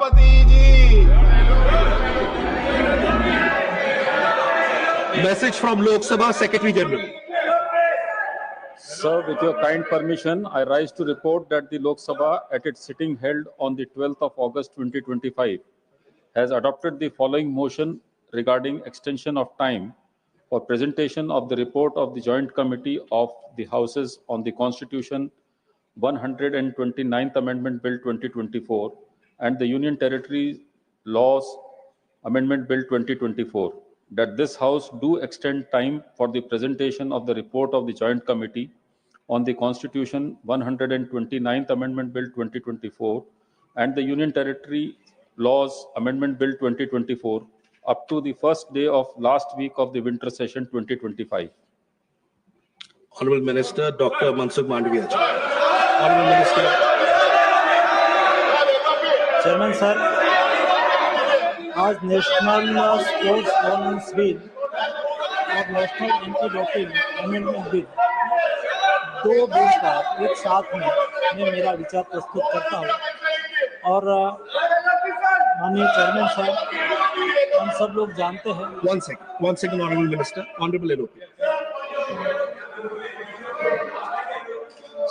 सभापति जी. Message from Lok Sabha Secretary General. Sir, with your kind permission, I rise to report that the Lok Sabha at its sitting held on the 12th of August 2025 has adopted the following motion regarding extension of time for presentation of the report of the Joint Committee of the Houses on the Constitution 129th Amendment Bill 2024 and the Union Territory Laws Amendment Bill 2024, that this House do extend time for the presentation of the report of the Joint Committee on the Constitution 129th Amendment Bill 2024 and the Union Territory Laws Amendment Bill 2024 up to the first day of last week of the winter session 2025. Honorable Minister Dr. Mansukh Mandavia. Honorable Minister. Chairman sir, आज national sports governance bill और national anti doping amendment bill, दो bill का एक साथ में मैं मेरा विचार प्रस्तुत करता हूँ। और माननीय चेयरमैन साहब, हम सब लोग जानते हैं। One second, Honorable Minister. Honorable LOP.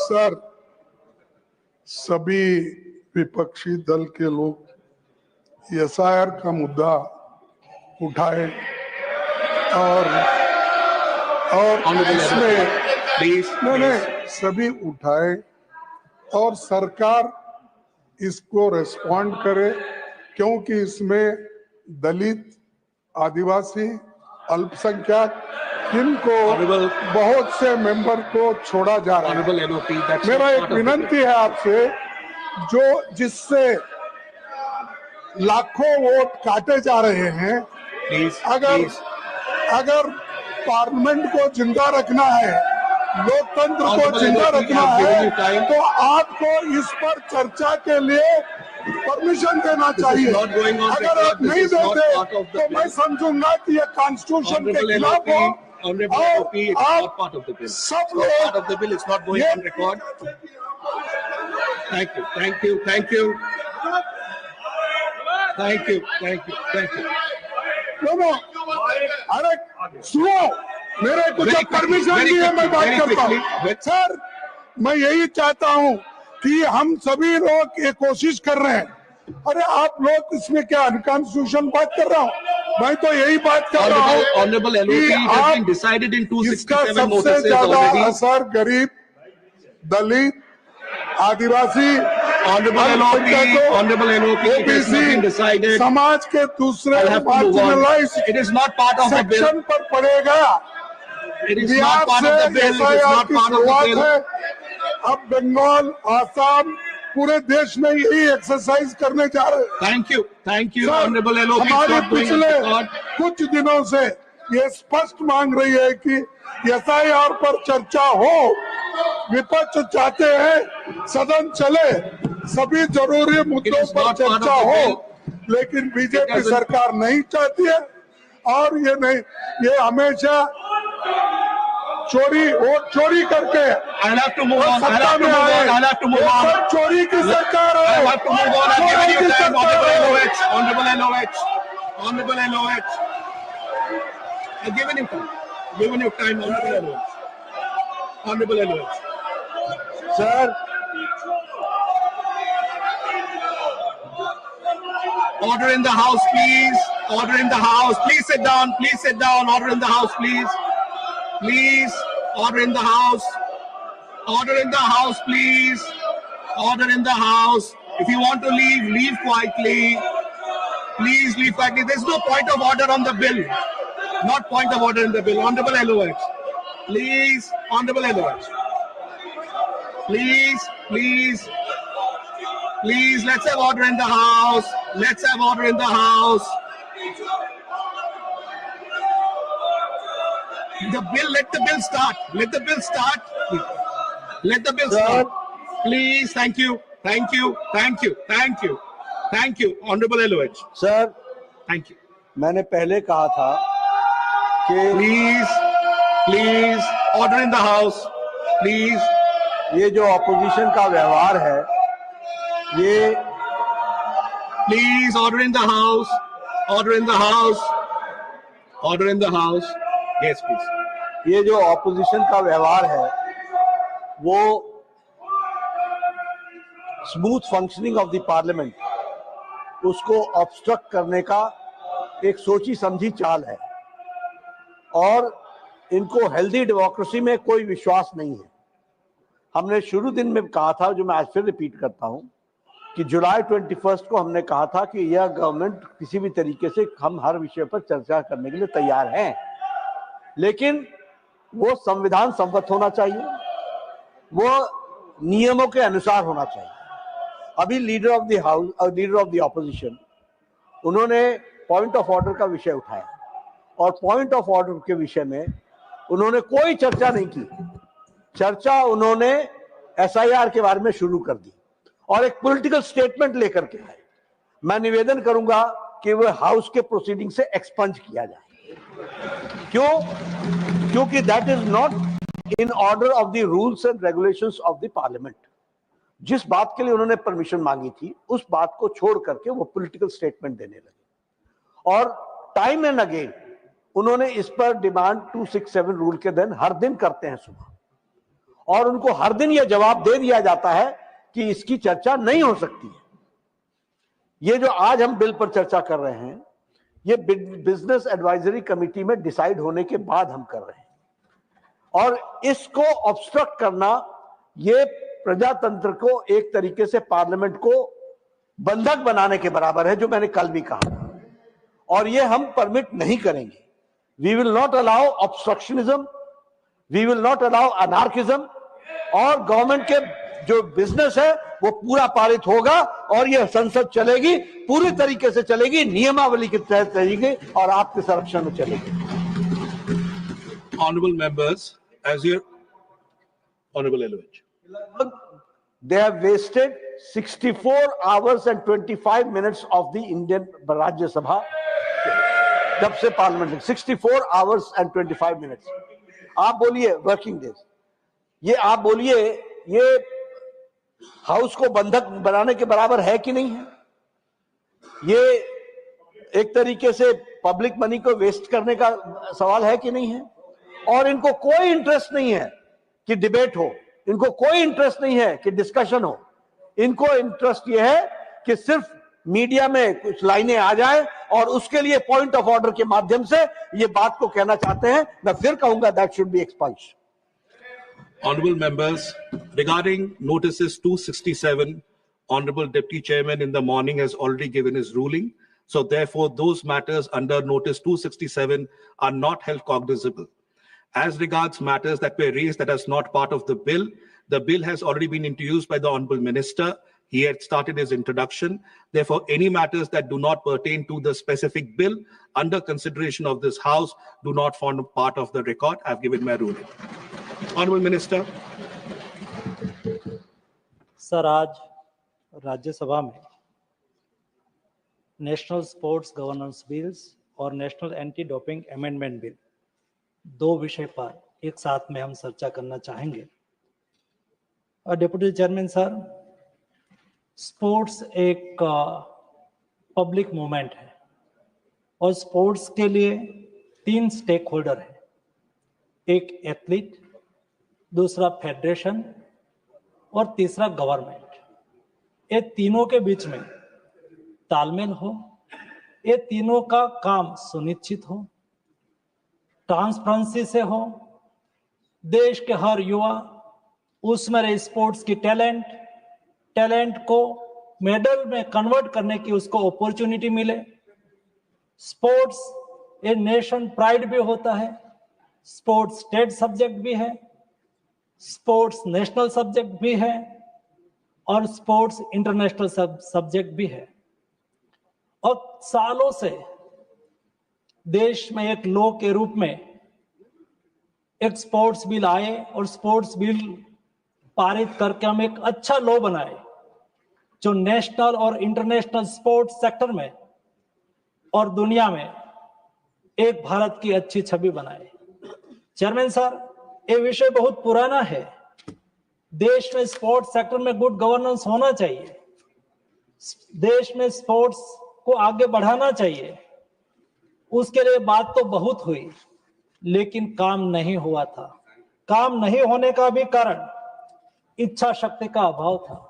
Sir, सभी विपक्षी दल के लोग एसआईआर का मुद्दा उठाए और इसमें नहीं सभी उठाए और सरकार इसको रेस्पॉन्ड करे, क्योंकि इसमें दलित, आदिवासी, अल्पसंख्यक जिनको बहुत से मेंबर को छोड़ा जा रहा है। मेरा एक विनंती है आपसे, जो जिससे लाखों वोट काटे जा रहे हैं, अगर पार्लियामेंट को जिंदा रखना है, लोकतंत्र को जिंदा रखना है, तो आपको इस पर चर्चा के लिए परमिशन देना चाहिए। अगर आप नहीं देते तो मैं समझूंगा कि ये कॉन्स्टिट्यूशन के खिलाफ हो। सब लोग Thank you. दोनों, अरे सुनो, मेरे कुछ परमिशन दी है, मैं बात करता हूँ। सर, मैं यही चाहता हूँ कि हम सभी लोग ये कोशिश कर रहे हैं। अरे आप लोग इसमें क्या अनकॉन्स्टिट्यूशन बात कर रहा हूँ, मैं तो यही बात कर रहा हूँ कि आप इसका सबसे ज्यादा असर गरीब, दलित, आदिवासी, समाज के दूसरे सेक्शन पर पड़ेगा। बिहार से एसआईआर की शुरुआत है, अब बंगाल, आसाम, पूरे देश में यही एक्सरसाइज करने जा रहे हैं। Thank you, Honorable LOP. हमारे पिछले कुछ दिनों से ये स्पष्ट मांग रही है कि एसआईआर पर चर्चा हो। विपक्ष चाहते हैं सदन चले, सभी जरूरी मुद्दों पर चर्चा हो, लेकिन बीजेपी सरकार नहीं चाहती है। और ये नहीं, ये हमेशा चोरी करके सत्ता में आए। चोरी की सरकार है। Honorable LOH. I've given you time, Honorable LOH. Sir, Order in the House, please. Order in the House. Please sit down. Order in the House, please. Order in the House. Order in the House, please. Order in the House. If you want to leave, leave quietly. Please leave quietly. There's no point of order on the bill. Not point of order in the bill. Honorable LOH. Please, Honorable LOH. Please, let's have order in the House. Let the bill start. Please, thank you. Honorable LOH. Sir, Thank you. मैंने पहले कहा था कि Please, order in the House. Please. ये जो opposition का व्यवहार है, ये Please, order in the house. Order in the house. Order in the house. Yes, please. ये जो ऑपोजिशन का व्यवहार है वो smooth functioning of the parliament उसको ऑब्स्ट्रक्ट करने का एक सोची समझी चाल है और इनको हेल्दी डेमोक्रेसी में कोई विश्वास नहीं है। हमने शुरू दिन में कहा था, जो मैं आज फिर रिपीट करता हूं, कि जुलाई 21 को हमने कहा था कि यह गवर्नमेंट किसी भी तरीके से हम हर विषय पर चर्चा करने के लिए तैयार हैं, लेकिन वो संविधान सम्मत होना चाहिए, वो नियमों के अनुसार होना चाहिए। अभी लीडर ऑफ द हाउस और लीडर ऑफ द ऑपोजिशन उन्होंने पॉइंट ऑफ ऑर्डर का विषय उठाया और पॉइंट ऑफ ऑर्डर के विषय में उन्होंने कोई चर्चा नहीं की। चर्चा उन्होंने एसआईआर के बारे में शुरू कर दी और एक पॉलिटिकल स्टेटमेंट लेकर के आए। मैं निवेदन करूंगा कि वह हाउस के प्रोसीडिंग से एक्सपंज किया जाए। क्यों? क्योंकि that is not in order of the rules and regulations of the parliament. जिस बात के लिए उन्होंने परमिशन मांगी थी उस बात को छोड़ करके वो पॉलिटिकल स्टेटमेंट देने लगे और टाइम एंड अगेन उन्होंने इस पर डिमांड 267 रूल के दिन हर दिन करते हैं सुबह, और उनको हर दिन यह जवाब दे दिया जाता है कि इसकी चर्चा नहीं हो सकती है। ये जो आज हम बिल पर चर्चा कर रहे हैं ये बिजनेस एडवाइजरी कमेटी में डिसाइड होने के बाद हम कर रहे हैं, और इसको ऑब्स्ट्रक्ट करना ये प्रजातंत्र को एक तरीके से पार्लियामेंट को बंधक बनाने के बराबर है, जो मैंने कल भी कहा, और ये हम परमिट नहीं करेंगे। We will not allow obstructionism, we will not allow anarchism, और गवर्नमेंट के जो बिजनेस है वो पूरा पारित होगा और यह संसद चलेगी, पूरी तरीके से चलेगी, नियमावली के तहत चलेगी और आपके संरक्षण में चलेगी। Honorable members, as your Honorable Elwich. They have wasted 64 hours and 25 minutes of the Indian Rajya Sabha. जब से पार्लियामेंट 64 hours and 25 minutes. आप बोलिए वर्किंग डेज, ये आप बोलिए ये हाउस को बंधक बनाने के बराबर है कि नहीं है? ये एक तरीके से पब्लिक मनी को वेस्ट करने का सवाल है कि नहीं है? और इनको कोई इंटरेस्ट नहीं है कि डिबेट हो, इनको कोई इंटरेस्ट नहीं है कि डिस्कशन हो, इनको इंटरेस्ट ये है कि सिर्फ मीडिया में कुछ लाइनें आ जाए और उसके लिए पॉइंट ऑफ ऑर्डर के माध्यम से ये बात को कहना चाहते हैं। मैं फिर कहूंगा that should be expunged. Honorable members, regarding notices 267, Honorable Deputy Chairman in the morning has already given his ruling. So therefore, those matters under notice 267 are not held cognizable. As regards matters that were raised that is not part of the bill has already been introduced by the Honorable Minister. He had started his introduction. Therefore, any matters that do not pertain to the specific bill under consideration of this House do not form part of the record. I have given my ruling. Honorable Minister. Sir, आज राज्यसभा में national sports governance bills और national anti doping amendment bill, दो विषय पर एक साथ में हम चर्चा करना चाहेंगे। और डिप्टी चेयरमैन सर, स्पोर्ट्स एक पब्लिक मूवमेंट है और स्पोर्ट्स के लिए 3 स्टेक होल्डर है, एक एथलीट, दूसरा फेडरेशन और तीसरा गवर्नमेंट। ये तीनों के बीच में तालमेल हो, ये तीनों का काम सुनिश्चित हो, ट्रांसपेरेंसी से हो, देश के हर युवा उसमें रहे स्पोर्ट्स की टैलेंट को मेडल में कन्वर्ट करने की उसको अपॉर्चुनिटी मिले। स्पोर्ट्स ए नेशन प्राइड भी होता है, स्पोर्ट्स स्टेट सब्जेक्ट भी है, स्पोर्ट्स नेशनल सब्जेक्ट भी है और स्पोर्ट्स इंटरनेशनल सब्जेक्ट भी है। और सालों से देश में एक लॉ के रूप में एक स्पोर्ट्स बिल आए और स्पोर्ट्स बिल पारित करके हम एक अच्छा लॉ बनाए जो नेशनल और इंटरनेशनल स्पोर्ट्स सेक्टर में और दुनिया में एक भारत की अच्छी छवि बनाए। चेयरमैन सर, ये विषय बहुत पुराना है। देश में स्पोर्ट्स सेक्टर में गुड गवर्नेंस होना चाहिए देश में स्पोर्ट्स को आगे बढ़ाना चाहिए, उसके लिए बात तो बहुत हुई, लेकिन काम नहीं हुआ था। काम नहीं होने का भी कारण इच्छा शक्ति का अभाव था।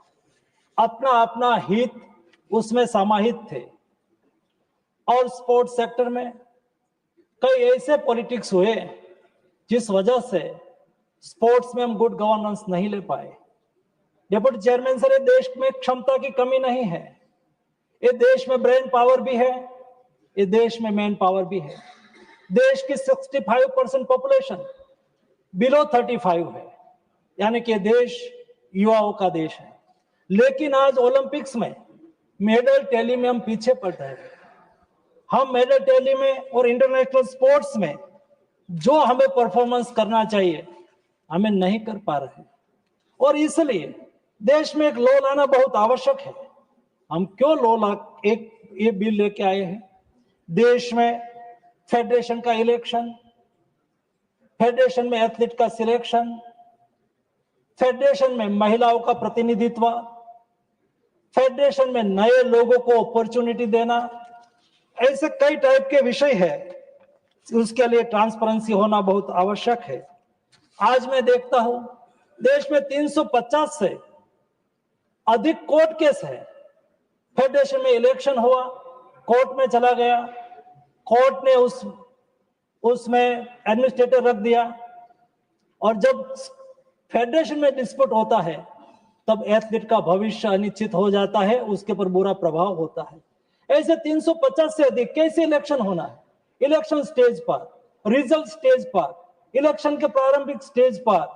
अपना अपना हित उसमें समाहित थे और स्पोर्ट्स सेक्टर में कई ऐसे पॉलिटिक्स हुए जिस वजह से स्पोर्ट्स में हम गुड गवर्नेंस नहीं ले पाए। डिप्टी चेयरमैन सर, ये देश में क्षमता की कमी नहीं है, ये देश में ब्रेन पावर भी है, ये देश में मैन पावर भी है। देश की 65% पॉपुलेशन बिलो 35 है, यानी कि देश युवाओं का देश है। लेकिन आज ओलंपिक्स में मेडल टैली में हम पीछे पड़ रहे हैं। हम मेडल टैली में और इंटरनेशनल स्पोर्ट्स में जो हमें परफॉर्मेंस करना चाहिए हमें नहीं कर पा रहे, और इसलिए देश में एक लॉ लाना बहुत आवश्यक है। हम क्यों लॉ ला एक ये बिल लेके आए हैं? देश में फेडरेशन का इलेक्शन, फेडरेशन में एथलीट का सिलेक्शन, फेडरेशन में महिलाओं का प्रतिनिधित्व, फेडरेशन में नए लोगों को अपॉर्चुनिटी देना, ऐसे कई टाइप के विषय है। उसके लिए ट्रांसपेरेंसी होना बहुत आवश्यक है। आज मैं देखता हूं देश में 350 से अधिक कोर्ट केस है। फेडरेशन में इलेक्शन हुआ, कोर्ट में चला गया, कोर्ट ने उसमें एडमिनिस्ट्रेटर रख दिया, और जब फेडरेशन में डिस्प्यूट होता है तब एथलीट का भविष्य अनिश्चित हो जाता है, उसके पर बुरा प्रभाव होता है। ऐसे 350 से अधिक कैसे इलेक्शन होना है? इलेक्शन स्टेज पर, रिजल्ट स्टेज पर, इलेक्शन के प्रारंभिक स्टेज पर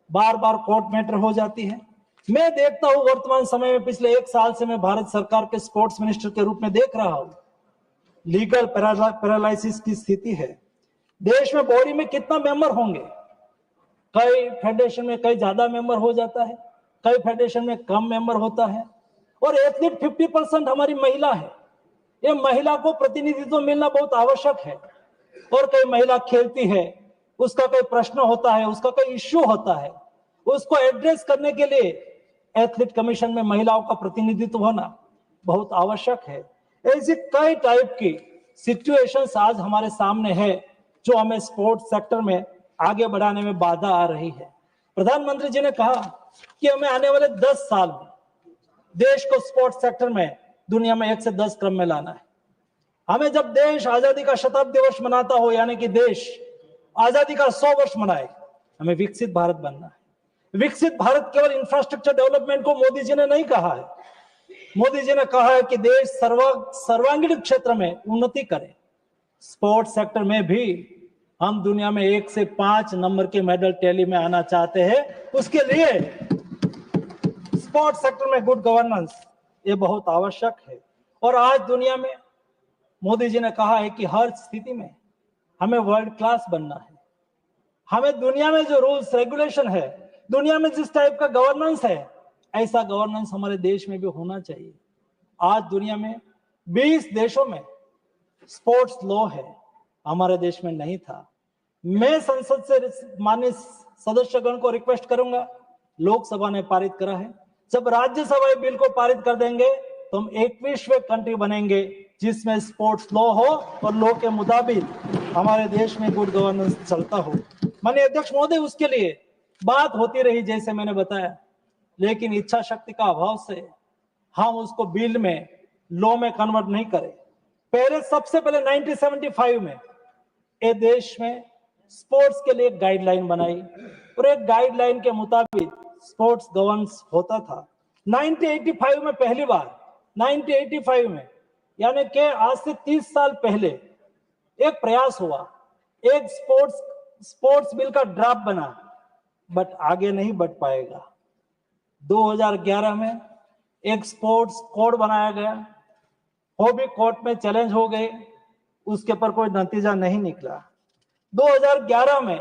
बार बार कोर्ट मैटर हो जाती है। मैं देखता हूं वर्तमान समय में, पिछले 1 साल से मैं भारत सरकार के स्पोर्ट्स मिनिस्टर के रूप में देख रहा हूं, लीगल पैरालाइसिस की स्थिति है। देश में बॉडी में कितना मेंबर होंगे? कई फेडरेशन में कई ज्यादा मेंबर हो जाता है, कई फेडरेशन में कम मेंबर होता है, और एथलीट 50% हमारी महिला है। ये महिला को प्रतिनिधित्व मिलना बहुत आवश्यक है, और कई महिला खेलती है, उसका कोई प्रश्न होता है, उसका कोई इश्यू होता है, उसको एड्रेस करने के लिए एथलीट कमीशन में महिलाओं का प्रतिनिधित्व होना बहुत आवश्यक है। ऐसी कई टाइप की सिचुएशंस आज हमारे सामने है जो हमें स्पोर्ट्स सेक्टर में आगे बढ़ाने में बाधा आ रही है। प्रधानमंत्री जी ने कहा कि हमें आने वाले 10 साल में देश को स्पोर्ट्स सेक्टर में दुनिया में 1 से 10 क्रम में लाना है। हमें जब देश आजादी का शताब्दी वर्ष मनाता हो, यानी कि देश आजादी का 100 वर्ष मनाए, हमें विकसित भारत बनना है। विकसित भारत केवल इंफ्रास्ट्रक्चर डेवलपमेंट को मोदी जी ने नहीं कहा है। मोदी जी ने कहा है कि देश सर्वांगीण क्षेत्र में उन्नति करे। स्पोर्ट्स सेक्टर में भी हम दुनिया में 1 से 5 नंबर के मेडल टैली में आना चाहते हैं। उसके लिए स्पोर्ट्स सेक्टर में गुड गवर्नेंस ये बहुत आवश्यक है। और आज दुनिया में मोदी जी ने कहा है कि हर स्थिति में हमें वर्ल्ड क्लास बनना है। हमें दुनिया में जो रूल्स रेगुलेशन है, दुनिया में जिस टाइप का गवर्नेंस है, ऐसा गवर्नेंस हमारे देश में भी होना चाहिए। आज दुनिया में 20 देशों में स्पोर्ट्स लॉ है, हमारे देश में नहीं था। मैं संसद से माननीय सदस्यगण को रिक्वेस्ट करूंगा, लोकसभा ने पारित करा है, जब राज्यसभा बिल को पारित कर देंगे तो हम 21वें कंट्री बनेंगे जिसमें स्पोर्ट्स लॉ हो और लॉ के मुताबिक हमारे देश में गुड गवर्नेंस चलता हो। माननीय अध्यक्ष महोदय, उसके लिए बात होती रही जैसे मैंने बताया, लेकिन इच्छा शक्ति का अभाव से हम उसको बिल में, लॉ में कन्वर्ट नहीं करें। सबसे पहले 1975 में ये देश में स्पोर्ट्स के लिए एक गाइडलाइन बनाई और एक गाइडलाइन के मुताबिक स्पोर्ट्स गवर्नेंस होता था। 1985 में पहली बार, 1985 में, यानी कि आज से 30 साल पहले एक प्रयास हुआ, एक स्पोर्ट्स बिल का ड्राफ्ट बना, बट आगे नहीं बढ़ पाएगा। 2011 में एक स्पोर्ट्स कोड बनाया गया, वो भी कोर्ट में चैलेंज हो गए, उसके पर कोई नतीजा नहीं निकला। 2011 में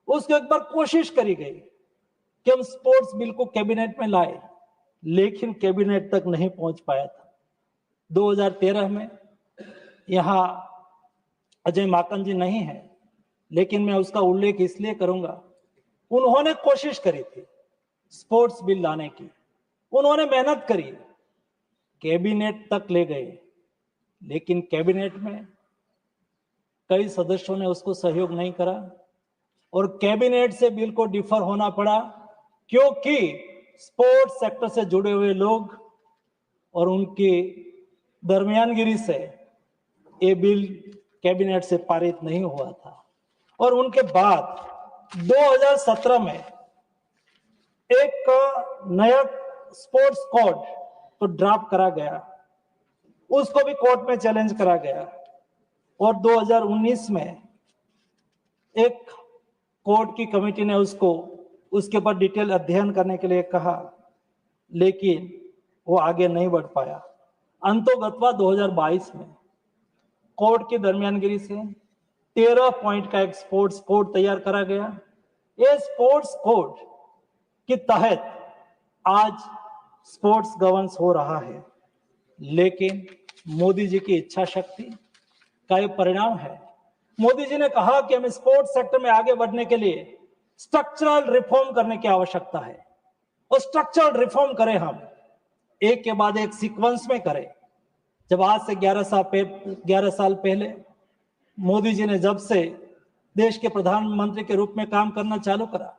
उसको एक बार कोशिश करी गई कि हम स्पोर्ट्स बिल को कैबिनेट में लाए, लेकिन कैबिनेट तक नहीं पहुंच पाया था। 2013 में यहां अजय माकन जी नहीं है, लेकिन मैं उसका उल्लेख इसलिए करूंगा, उन्होंने कोशिश करी थी स्पोर्ट्स बिल लाने की, उन्होंने मेहनत करी, कैबिनेट तक ले गए, लेकिन कैबिनेट में कई सदस्यों ने उसको सहयोग नहीं करा और कैबिनेट से बिल को डिफर होना पड़ा, क्योंकि स्पोर्ट्स सेक्टर से जुड़े हुए लोग और उनकी दरमियानगिरी से ये बिल कैबिनेट से पारित नहीं हुआ था। और उनके बाद 2017 में एक नया स्पोर्ट्स कोड तो ड्राफ्ट करा गया, उसको भी कोर्ट में चैलेंज करा गया और 2019 में एक कोर्ट की कमेटी ने उसके ऊपर डिटेल अध्ययन करने के लिए कहा, लेकिन वो आगे नहीं बढ़ पाया। अंतोगत्वा 2022 में कोर्ट की दरमियानगिरी से 13 पॉइंट का एक स्पोर्ट्स कोड तैयार करा गया। ये स्पोर्ट्स कोड के तहत आज स्पोर्ट्स गवर्नेंस हो रहा है, लेकिन मोदी जी की इच्छा शक्ति का ये परिणाम है। मोदी जी ने कहा कि हमें स्पोर्ट्स सेक्टर में आगे बढ़ने के लिए स्ट्रक्चरल रिफॉर्म करने की आवश्यकता है और स्ट्रक्चरल रिफॉर्म करें, हम एक के बाद एक सीक्वेंस में करें। जब आज से 11 साल पहले मोदी जी ने जब से देश के प्रधानमंत्री के रूप में काम करना चालू करा,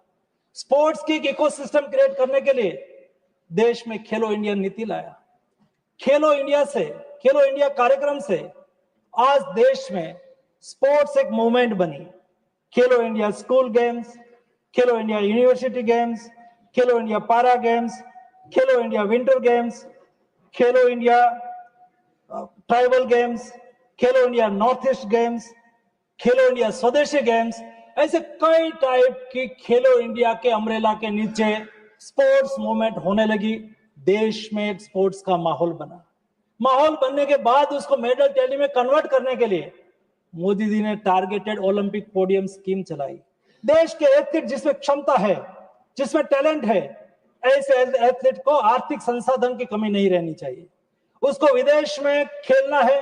स्पोर्ट्स की एक इकोसिस्टम क्रिएट करने के लिए देश में खेलो इंडिया नीति लाया। खेलो इंडिया कार्यक्रम से आज देश में स्पोर्ट्स एक मूवमेंट बनी। खेलो इंडिया स्कूल गेम्स, खेलो इंडिया यूनिवर्सिटी गेम्स, खेलो इंडिया पारा गेम्स, खेलो इंडिया विंटर गेम्स, खेलो इंडिया ट्राइबल गेम्स, खेलो इंडिया नॉर्थ ईस्ट गेम्स, खेलो इंडिया स्वदेशी गेम्स, ऐसे कई टाइप की खेलो इंडिया के अम्ब्रेला के नीचे स्पोर्ट्स मूवमेंट होने लगी। देश में एक स्पोर्ट्स का माहौल बना। माहौल बनने के बाद उसको मेडल टैली में कन्वर्ट करने के लिए मोदी जी ने टारगेटेड ओलंपिक पोडियम स्कीम चलाई। देश के एथलीट जिसमें क्षमता है, जिसमें टैलेंट है, ऐसे एथलीट को आर्थिक संसाधन की कमी नहीं रहनी चाहिए। उसको विदेश में खेलना है,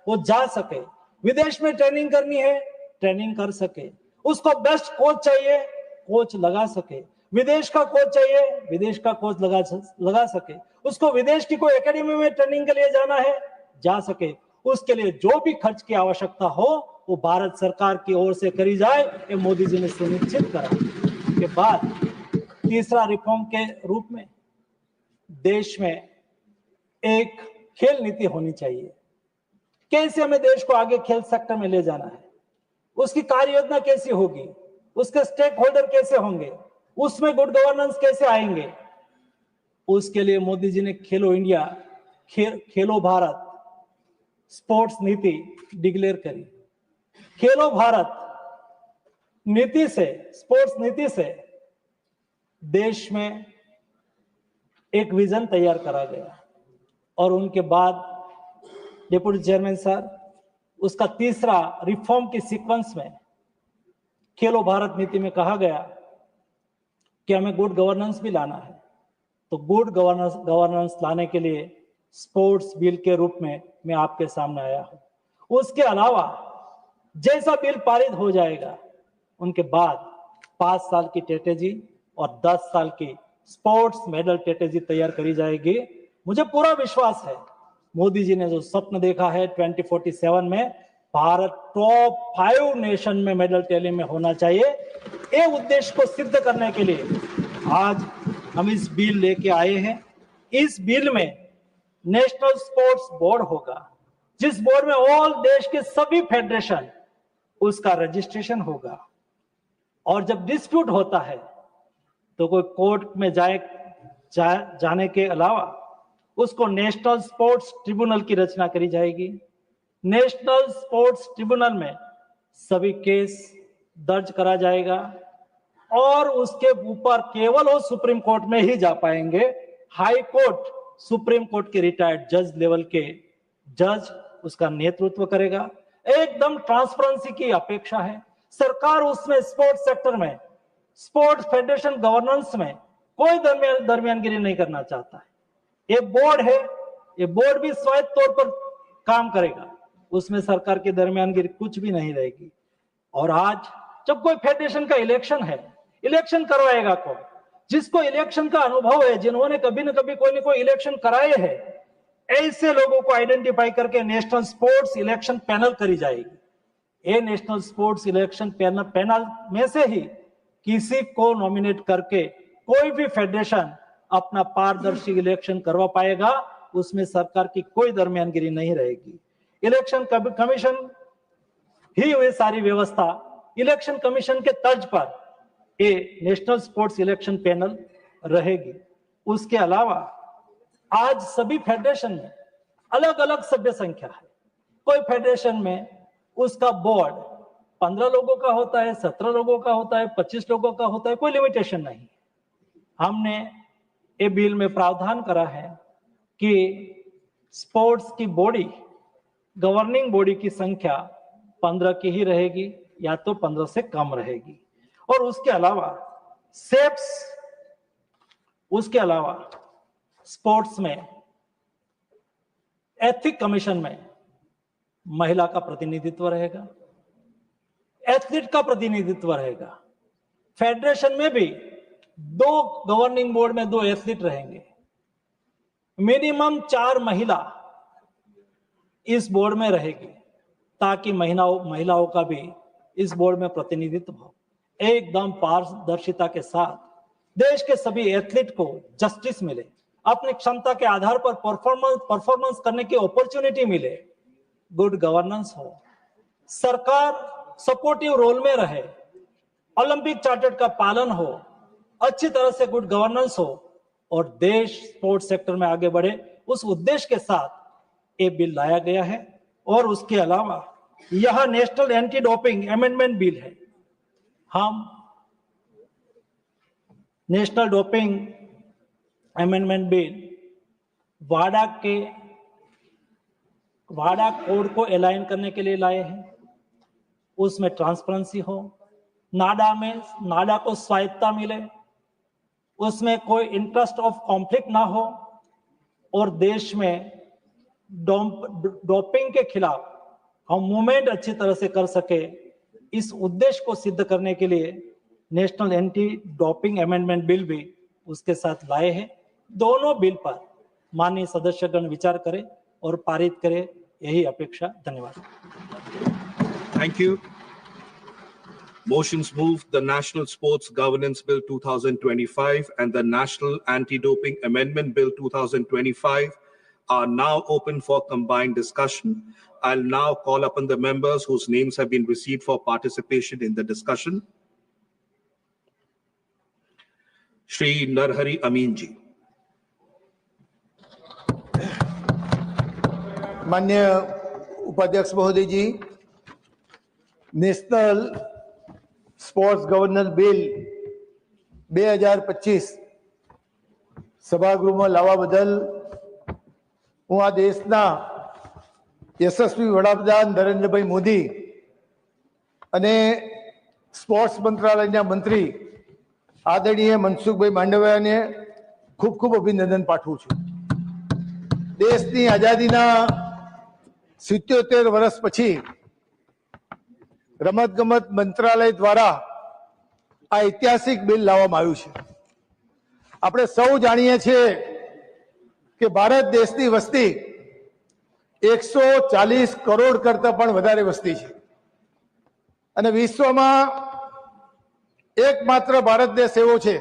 वो जा सके, विदेश में ट्रेनिंग करनी है, ट्रेनिंग कर सके। उसको बेस्ट कोच चाहिए, कोच लगा सके, विदेश का कोच चाहिए, विदेश का कोच लगा सके। उसको विदेश की कोई एकेडमी में ट्रेनिंग के लिए जाना है, जा सके। उसके लिए जो भी खर्च की आवश्यकता हो वो भारत सरकार की ओर से करी जाए, ये मोदी जी ने सुनिश्चित करा। के बाद तीसरा रिफॉर्म के रूप में देश में एक खेल नीति होनी चाहिए। कैसे हमें देश को आगे खेल सेक्टर में ले जाना है, उसकी कार्य योजना कैसी होगी, उसके स्टेक होल्डर कैसे होंगे, उसमें गुड गवर्नेंस कैसे आएंगे, उसके लिए मोदी जी ने खेलो इंडिया, खेलो भारत स्पोर्ट्स नीति डिक्लेयर करी। खेलो भारत नीति से, स्पोर्ट्स नीति से देश में एक विजन तैयार करा गया और उनके बाद डिप्टी चेयरमैन सर, उसका तीसरा रिफॉर्म की सीक्वेंस में खेलो भारत नीति में कहा गया कि हमें गुड गवर्नेंस भी लाना है। तो गुड गवर्नेंस लाने के लिए स्पोर्ट्स बिल के रूप में मैं आपके सामने आया हूं। उसके अलावा जैसा बिल पारित हो जाएगा, उनके बाद 5 साल की स्ट्रेटेजी और 10 साल की स्पोर्ट्स मेडल स्ट्रेटेजी तैयार करी जाएगी। मुझे पूरा विश्वास है मोदी जी ने जो स्वप्न देखा है 2047 में भारत टॉप 5 नेशन में मेडल टैली में होना चाहिए, ये उद्देश्य को सिद्ध करने के लिए आज हम इस बिल लेके आए हैं। इस बिल में नेशनल स्पोर्ट्स बोर्ड होगा, जिस बोर्ड में ऑल देश के सभी फेडरेशन, उसका रजिस्ट्रेशन होगा। और जब डिस्प्यूट होता है तो कोई कोर्ट में जाने के अलावा उसको नेशनल स्पोर्ट्स ट्रिब्यूनल की रचना करी जाएगी। नेशनल स्पोर्ट्स ट्रिब्यूनल में सभी केस दर्ज करा जाएगा और उसके ऊपर केवल वो सुप्रीम कोर्ट में ही जा पाएंगे। हाई कोर्ट, सुप्रीम कोर्ट के रिटायर्ड जज लेवल के जज उसका नेतृत्व करेगा। एकदम ट्रांसपेरेंसी की अपेक्षा है। सरकार उसमें स्पोर्ट्स सेक्टर में, स्पोर्ट्स फेडरेशन गवर्नेंस में कोई दरमियानगिरी नहीं करना चाहता है। ये बोर्ड है, ये बोर्ड भी स्वायत्त तौर पर काम करेगा, उसमें सरकार के दरमियानगिरी कुछ भी नहीं रहेगी। और आज जब कोई फेडरेशन का इलेक्शन है, इलेक्शन करवाएगा कौन? जिसको इलेक्शन का अनुभव है, जिन्होंने कभी न कभी कोई न कोई इलेक्शन कराए हैं, ऐसे लोगों को आइडेंटिफाई करके नेशनल स्पोर्ट्स इलेक्शन पैनल करी जाएगी। ये नेशनल स्पोर्ट्स इलेक्शन पैनल में से ही किसी को नॉमिनेट करके कोई भी फेडरेशन अपना पारदर्शी इलेक्शन करवा पाएगा, उसमें सरकार की कोई दरमियानगिरी नहीं रहेगी। इलेक्शन कमीशन ही हुई सारी व्यवस्था, इलेक्शन कमीशन के तर्ज पर ये नेशनल स्पोर्ट्स इलेक्शन पैनल रहेगी। उसके अलावा आज सभी फेडरेशन में अलग अलग सभ्य संख्या है। कोई फेडरेशन में उसका बोर्ड 15 लोगों का होता है, 17 लोगों का होता है, 25 लोगों का होता है, कोई लिमिटेशन नहीं। हमने ये बिल में प्रावधान करा है कि स्पोर्ट्स की बॉडी, गवर्निंग बॉडी की संख्या 15 की ही रहेगी या तो 15 से कम रहेगी। और उसके अलावा स्पोर्ट्स में एथिक कमीशन में महिला का प्रतिनिधित्व रहेगा, एथलीट का प्रतिनिधित्व रहेगा। फेडरेशन में भी 2 गवर्निंग बोर्ड में 2 एथलीट रहेंगे। मिनिमम 4 महिला इस बोर्ड में रहेगी ताकि महिलाओं का भी इस बोर्ड में प्रतिनिधित्व हो। एकदम पारदर्शिता के साथ देश के सभी एथलीट को जस्टिस मिले, अपनी क्षमता के आधार पर परफॉर्मेंस करने की अपॉर्चुनिटी मिले, गुड गवर्नेंस हो, सरकार सपोर्टिव रोल में रहे, ओलंपिक चार्टर का पालन हो, अच्छी तरह से गुड गवर्नेंस हो और देश स्पोर्ट्स सेक्टर में आगे बढ़े, उस उद्देश्य के साथ ये बिल लाया गया है। और उसके अलावा यह national anti doping amendment bill है। हम नेशनल डोपिंग अमेंडमेंट बिल वाडा कोड को अलाइन करने के लिए लाए हैं। उसमें ट्रांसपेरेंसी हो, नाडा को स्वायत्ता मिले, उसमें कोई इंटरेस्ट ऑफ कॉन्फ्लिक्ट ना हो और देश में डोपिंग के खिलाफ हम मूवमेंट अच्छी तरह से कर सके। इस उद्देश्य को सिद्ध करने के लिए national anti doping amendment bill भी उसके साथ लाए हैं। दोनों बिल पर माननीय सदस्यगण विचार करें और पारित करें, यही अपेक्षा। धन्यवाद। Thank you. Motions moved. The National Sports Governance Bill 2025 and the National Anti-Doping Amendment Bill 2025 are now open for combined discussion. I'll now call upon the members whose names have been received for participation in the discussion. Shri Narhari Amin ji. मान्य उपाध्यक्ष महोदय जी, national sports governance bill 2025 સભાગૃહમાં લાવવા બદલ હું આ દેશના યશસ્વી વડાપ્રધાન નરેન્દ્રભાઈ મોદી અને સ્પોર્ટ્સ મંત્રાલયના મંત્રી આદરણીય મનસુખભાઈ માંડવિયાને ખૂબ ખૂબ અભિનંદન પાઠવું છું। દેશની આઝાદીના 77 વર્ષ પછી રમતગમત મંત્રાલય દ્વારા આ ઐતિહાસિક બિલ લાવવામાં આવ્યું છે। આપણે સૌ જાણીએ છીએ કે ભારત દેશની વસ્તી 140 કરોડ કરતા પણ વધારે વસ્તી છે અને વિશ્વમાં એકમાત્ર ભારત દેશ એવો છે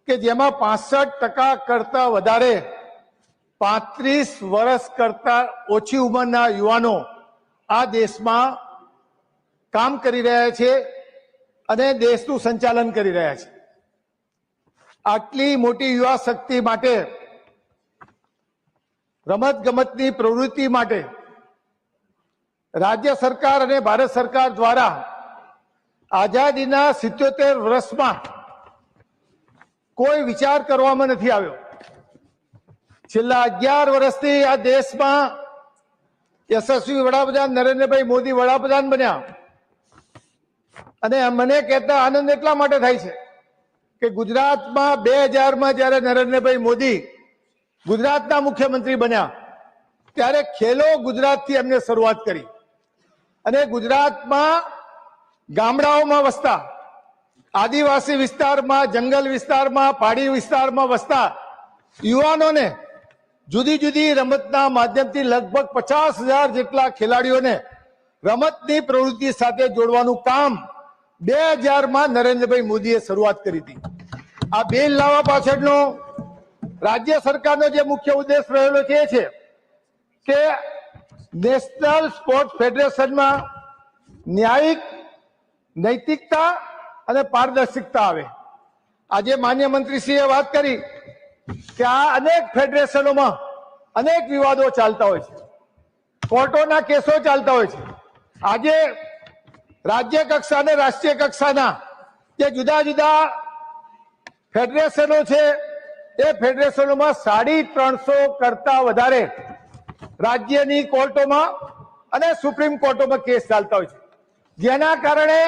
કે જેમાં 65% કરતા વધારે 35 વર્ષ કરતા ઓછી ઉંમરના યુવાનો આ દેશમાં કામ કરી રહ્યા છે અને દેશનું સંચાલન કરી રહ્યા છે। આટલી મોટી યુવા શક્તિ માટે રમતગમતની પ્રવૃત્તિ માટે રાજ્ય સરકાર અને ભારત સરકાર દ્વારા આઝાદીના 77 વર્ષમાં કોઈ વિચાર કરવામાં નથી આવ્યો। છેલ્લા 11 વર્ષથી આ દેશમાં યશસ્વી વડાપ્રધાન નરેન્દ્રભાઈ મોદી વડાપ્રધાન બન્યા અને મને કહેતા આનંદ એટલા માટે થાય છે કે ગુજરાતમાં 2000માં જ્યારે નરેન્દ્રભાઈ મોદી ગુજરાતના મુખ્યમંત્રી બન્યા ત્યારે ખેલો ગુજરાતથી એમને શરૂઆત કરી અને ગુજરાતમાં ગામડાઓમાં વસતા આદિવાસી વિસ્તારમાં, જંગલ વિસ્તારમાં, પહાડી વિસ્તારમાં વસતા યુવાનોને જુદી જુદી રમતના માધ્યમથી લગભગ 50,000 જેટલા ખેલાડીઓને રમતની પ્રવૃત્તિ સાથે જોડવાનું કામ 2000માં નરેન્દ્રભાઈ મોદીએ શરૂઆત કરી હતી. આ બિલ લાવવા પાછળનો રાજ્ય સરકારનો જે મુખ્ય ઉદ્દેશ રહેલો છે એ છે કે નેશનલ સ્પોર્ટ્સ ફેડરેશનમાં ન્યાયિક, નૈતિકતા અને પારદર્શિકતા આવે. આજે માન્ય મંત્રીશ્રીએ વાત કરી કે આ અનેક ફેડરેશનોમાં અનેક વિવાદો ચાલતા હોય છે, કોર્ટોના કેસો ચાલતા હોય છે. આજે રાજ્ય કક્ષા અને રાષ્ટ્રીય કક્ષાના જે જુદા જુદા ફેડરેશનો છે એ ફેડરેશનોમાં 350 કરતા વધારે રાજ્યની કોર્ટોમાં અને સુપ્રીમ કોર્ટોમાં કેસ ચાલતા હોય છે, જેના કારણે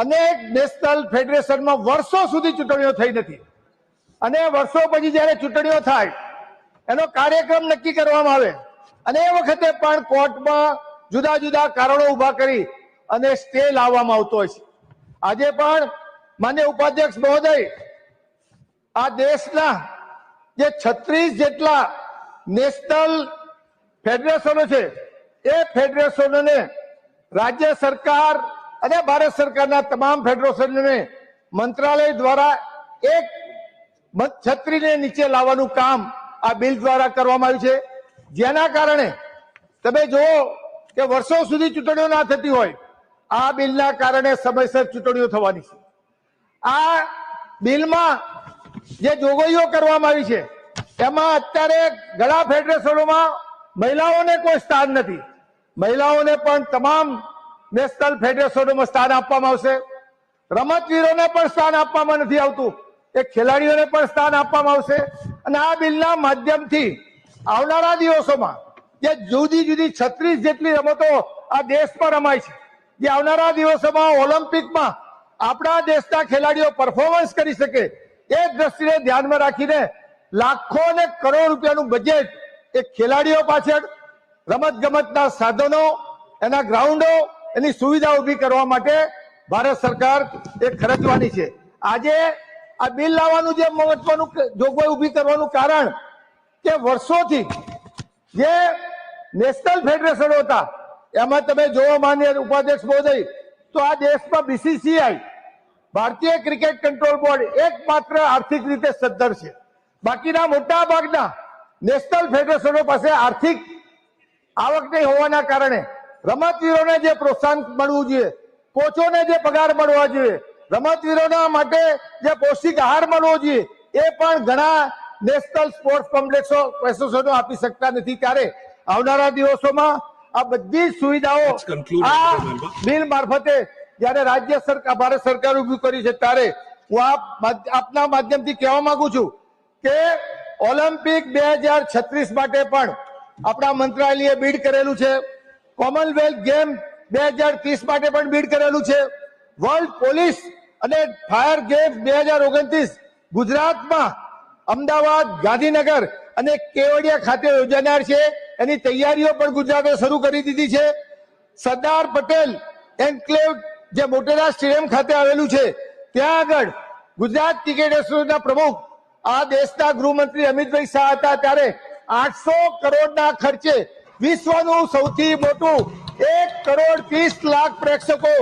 અનેક નેશનલ ફેડરેશનમાં વર્ષો સુધી ચૂંટણીઓ થઈ નથી. અને વર્ષો પછી જયારે ચૂંટણીઓ થાય એનો કાર્યક્રમ નક્કી કરવામાં આવે અને એ વખતે પણ કોર્ટમાં જુદા જુદા કારણો ઉભા કરી અને સ્ટે લાવવામાં આવતો હોય છે. આજે પણ માન્ય ઉપાધ્યક્ષ મહોદય, આ દેશના જે 36 જેટલા નેશનલ ફેડરેશનો છે એ ફેડરેશનોને રાજ્ય સરકાર અને ભારત સરકારના તમામ ફેડરેશનોને મંત્રાલય દ્વારા એક છત્રીને નીચે લાવવાનું કામ આ બિલ દ્વારા કરવામાં આવ્યું છે, જેના કારણે તમે જુઓ કે વર્ષો સુધી ચૂંટણીઓ ના થતી હોય, આ બિલના કારણે સમયસર ચૂંટણીઓ થવાની છે. આ બિલમાં જે જોગવાઈઓ કરવામાં આવી છે એમાં અત્યારે ઘણા ફેડરેશનોમાં મહિલાઓને કોઈ સ્થાન નથી. મહિલાઓને પણ તમામ નેશનલ ફેડરેશનોમાં સ્થાન આપવામાં આવશે. રમતવીરોને પણ સ્થાન આપવામાં નથી આવતું, એ ખેલાડીઓને પણ સ્થાન આપવામાં આવશે. અને આ બિલના માધ્યમથી આવનારા દિવસોમાં જે જુદી જુદી 36 જેટલી રમતો આ દેશમાં રમાય છે, જે આવનારા દિવસોમાં ઓલિમ્પિકમાં આપણા દેશના ખેલાડીઓ પરફોર્મન્સ કરી શકે એ દ્રષ્ટિને ધ્યાનમાં રાખીને લાખો અને કરોડ રૂપિયાનું બજેટ એ ખેલાડીઓ પાછળ, રમત ગમતના સાધનો, એના ગ્રાઉન્ડો, એની સુવિધા ઉભી કરવા માટે ભારત સરકાર એ ખર્ચવાની છે. આજે આ બિલ લાવવાનું જે મહત્વનું જોગવાઈ ઉભી કરવાનું કારણ કે વર્ષોથી જે નેશનલ ફેડરેશનો હતા એમાં તમે જોવો માન્ય ઉપાધ્યક્ષ મહોદય, તો આ દેશમાં BCCI ભારતીય ક્રિકેટ કંટ્રોલ બોર્ડ એકમાત્ર આર્થિક રીતે સદ્ધર છે. બાકીના મોટા ભાગના નેશનલ ફેડરેશનો પાસે આર્થિક આવક નહીં હોવાના કારણે રમતવીરોને જે પ્રોત્સાહન મળવું જોઈએ, કોચોને જે પગાર મળવા જોઈએ, રમતવીરોના માટે જે પૌષ્ટિક આહાર મળવો જોઈએ એ પણ ઘણા નેશનલ સ્પોર્ટ્સ કોમ્પ્લેક્સો એસોસિએશનો આપી શકતા નથી. ત્યારે આવનારા દિવસોમાં આ બધી જ સુવિધાઓ આ બિલ મારફતે જયારે રાજ્ય સરકાર, ભારત સરકાર ઉભી કરી છે, ત્યારે હું આપના માધ્યમથી કહેવા માંગુ છું કે ઓલિમ્પિક 2036 માટે પણ આપણા મંત્રાલયે બીડ કરેલું છે. કોમનવેલ્થ ગેમ 2030 માટે પણ બીડ કરેલું છે. વર્લ્ડ પોલીસ અને ફાયર ગેમ્સ 2029 ગુજરાતમાં અમદાવાદ, ગાંધીનગર અને કેવડિયા ખાતે યોજાનાર છે. એની તૈયારીઓ પણ ગુજરાતે શરૂ કરી દીધી છે. સરદાર પટેલ એન્કલેવ જે મોટેરા સ્ટેડિયમ ખાતે આવેલું છે ત્યાં આગળ ગુજરાત ક્રિકેટ એસોસિએશનના પ્રમુખ આ દેશના ગૃહમંત્રી અમિતભાઈ શાહ હતા, ત્યારે 800 કરોડના ખર્ચે વિશ્વનું સૌથી મોટું 1,30,00,000 પ્રેક્ષકો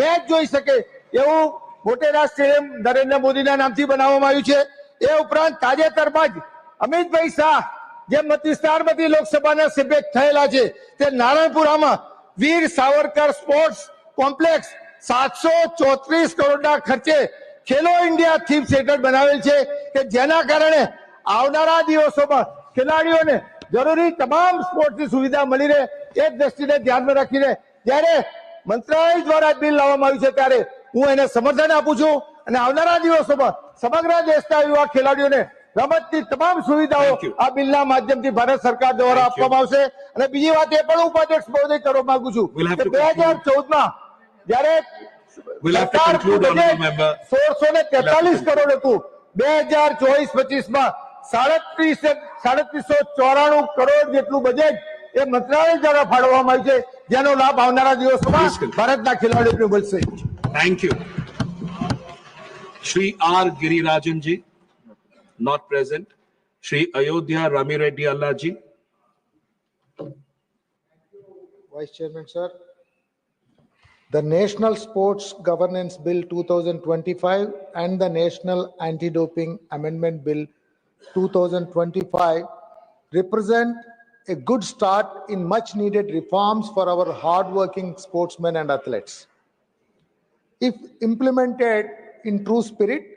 મેચ જોઈ શકે એવું મોટેરા સ્ટેડિયમ નરેન્દ્ર મોદીના નામથી બનાવવામાં આવ્યું છે. એ ઉપરાંત તાજેતરમાં જ અમિતભાઈ શાહ જે મત વિસ્તારમાંથી લોકસભાના સભ્ય થયેલા છે તે નારણપુરામાં વીર સાવરકર સ્પોર્ટ્સ કોમ્પ્લેક્સ 734 કરોડના ખર્ચે ખેલો ઇન્ડિયા થીમ સેન્ટર બનાવેલ છે કે જેના કારણે આવનારા દિવસોમાં ખેલાડીઓને જરૂરી તમામ સ્પોર્ટ્સની સુવિધા મળી રહે એ દ્રષ્ટિને ધ્યાનમાં રાખીને જ્યારે મંત્રાલય દ્વારા બિલ લાવવામાં આવ્યું છે ત્યારે હું એને સમર્થન આપું છું. અને આવનારા દિવસોમાં સમગ્ર દેશના યુવા ખેલાડીઓને રમતની તમામ સુવિધાઓ આ બિલના માધ્યમથી ભારત સરકાર દ્વારા આપવામાં આવશે. અને બીજી વાત એ પણ ઉપાધ્યક્ષ મહોદય કરવા માંગુ છું કે 2014માં જયારે 1643 કરોડ હતું, 2024-25માં 3794 કરોડ જેટલું બજેટ એ મંત્રાલય દ્વારા ફાળવવામાં આવ્યું છે, જેનો લાભ આવનારા દિવસોમાં ભારતના ખેલાડીઓને મળશે. Thank you. Shri R. Girirajanji, not present. Shri Ayodhya Ramireddy Allaji. Vice Chairman, sir. The National Sports Governance Bill 2025 and the National Anti-Doping Amendment Bill 2025 represent a good start in much needed reforms for our hardworking sportsmen and athletes. If implemented in true spirit,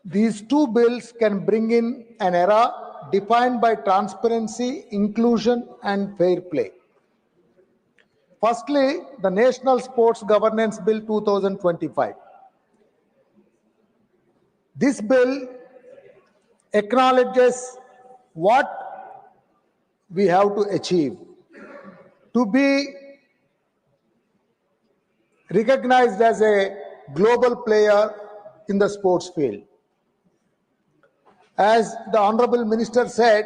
these two bills can bring in an era defined by transparency, inclusion, and fair play. Firstly, the National Sports Governance Bill 2025. This bill acknowledges what we have to achieve to be recognized as a global player in the sports field. As the Honorable Minister said,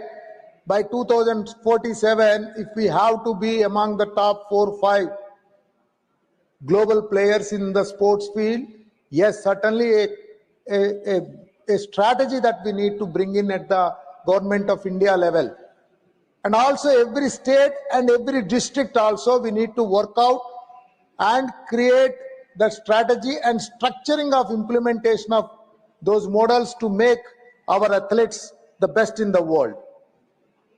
by 2047, if we have to be among the top 4 or 5 global players in the sports field, yes, certainly a strategy that we need to bring in at the Government of India level. And also every state and every district also we need to work out and create the strategy and structuring of implementation of those models to make our athletes the best in the world.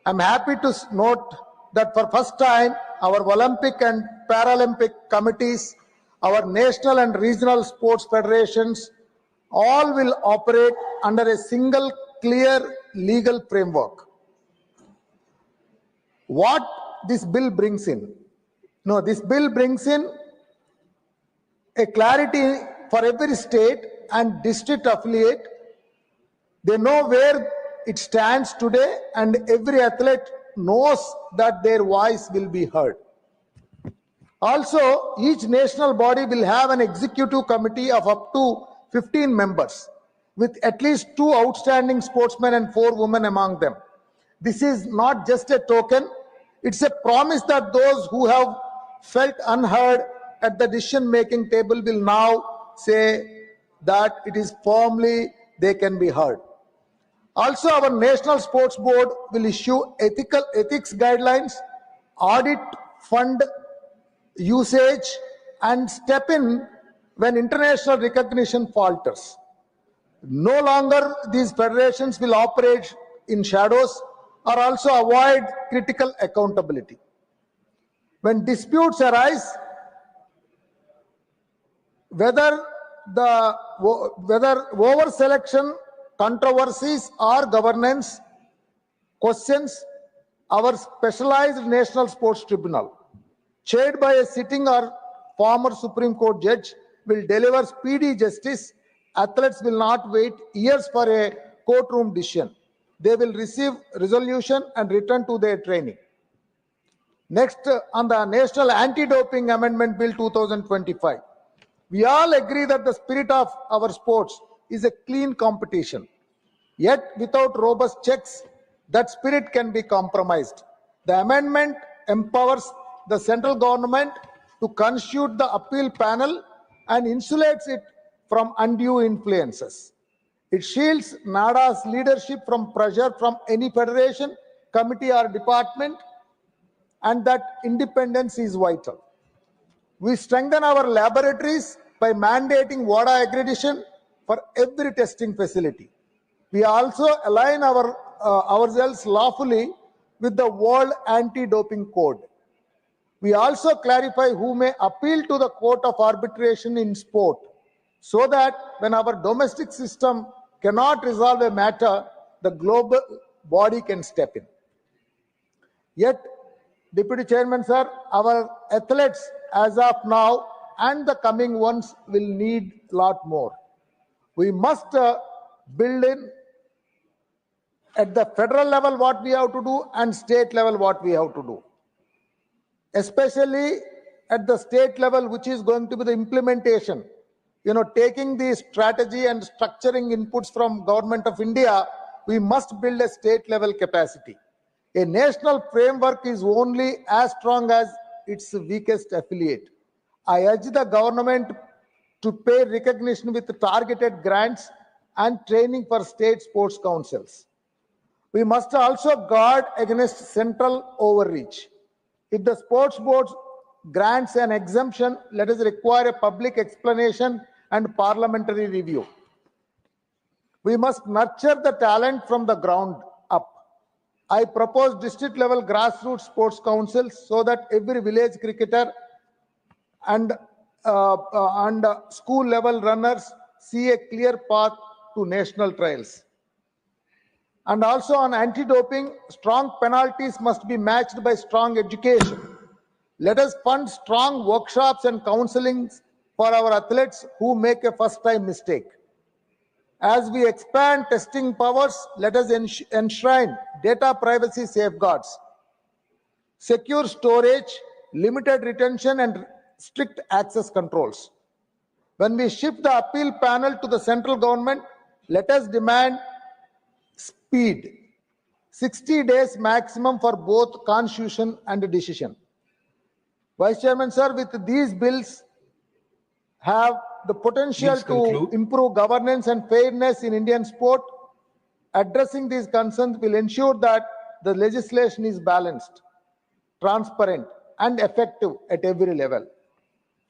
I'm happy to note that for first time, our Olympic and Paralympic committees, our national and regional sports federations, all will operate under a single clear legal framework. What this bill brings in? No, this bill brings in a clarity for every state and district affiliate. They know where it stands today, and every athlete knows that their voice will be heard. Also, each national body will have an executive committee of up to 15 members, with at least 2 outstanding sportsmen and 4 women among them. This is not just a token, it's a promise that those who have felt unheard at the decision-making table will now say that it is firmly they can be heard. Also, our National Sports Board will issue ethics guidelines, audit fund usage, and step in when international recognition falters. No longer these federations will operate in shadows or also avoid critical accountability. When disputes arise, whether over selection, controversies, or governance questions, our specialized National Sports Tribunal, chaired by a sitting or former Supreme Court judge, will deliver speedy justice. Athletes will not wait years for a courtroom decision. They will receive resolution and return to their training. Next, on the National Anti-Doping Amendment Bill 2025. We all agree that the spirit of our sports is a clean competition. Yet, without robust checks, that spirit can be compromised. The amendment empowers the central government to constitute the appeal panel and insulates it from undue influences. It shields NADA's leadership from pressure from any federation, committee, or department, and that independence is vital. We strengthen our laboratories by mandating WADA accreditation for every testing facility. We also align ourselves lawfully with the World Anti-Doping Code. We also clarify who may appeal to the Court of Arbitration in sport, so that when our domestic system cannot resolve a matter, the global body can step in. Yet, Deputy Chairman, sir, our athletes as of now and the coming ones will need a lot more. We must build in at the federal level what we have to do and state level what we have to do. Especially at the state level, which is going to be the implementation. Taking the strategy and structuring inputs from Government of India, we must build a state level capacity. A national framework is only as strong as its weakest affiliate. I urge the government to pay recognition with targeted grants and training for state sports councils. We must also guard against central overreach. If the sports board grants an exemption, let us require a public explanation and parliamentary review. We must nurture the talent from the ground up. I propose district level grassroots sports councils so that every village cricketer and school level runners see a clear path to national trials. And also on anti-doping, strong penalties must be matched by strong education. Let us fund strong workshops and counselings for our athletes who make a first-time mistake. As we expand testing powers, let us enshrine data privacy safeguards, secure storage, limited retention, and strict access controls. When we shift the appeal panel to the central government, let us demand speed, 60 days maximum for both constitution and decision. Vice Chairman, sir, with these bills have the potential to improve governance and fairness in Indian sport. Addressing these concerns will ensure that the legislation is balanced, transparent, and effective at every level.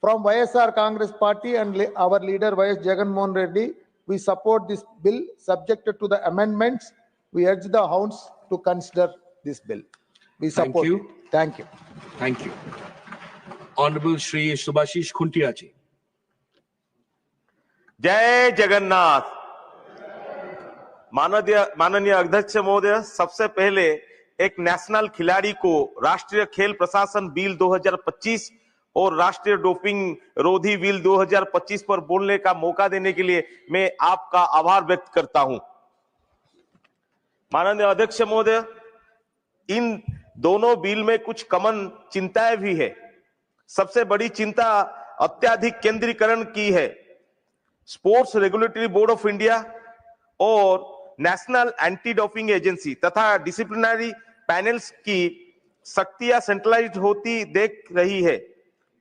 From YSR Congress Party and our leader YS Jagan Mohan Reddy, we support this bill subjected to the amendments. We urge the House to consider this bill. We support. Thank you. Thank you. Thank you. Honorable Shri Subhashish Khuntia ji. जय जगन्नाथ। माननीय अध्यक्ष महोदय, सबसे पहले एक national खिलाड़ी को राष्ट्रीय खेल प्रशासन बिल 2025 और राष्ट्रीय डोपिंग रोधी बिल 2025 पर बोलने का मौका देने के लिए मैं आपका आभार व्यक्त करता हूं। माननीय अध्यक्ष महोदय, इन दोनों बिल में कुछ कॉमन चिंताएं भी है। सबसे बड़ी चिंता अत्यधिक केंद्रीकरण की है। Sports regulatory board of India और नेशनल एंटी डोपिंग एजेंसी तथा डिसिप्लिनरी पैनल्स की शक्तियां सेंट्रलाइज्ड होती देख रही है।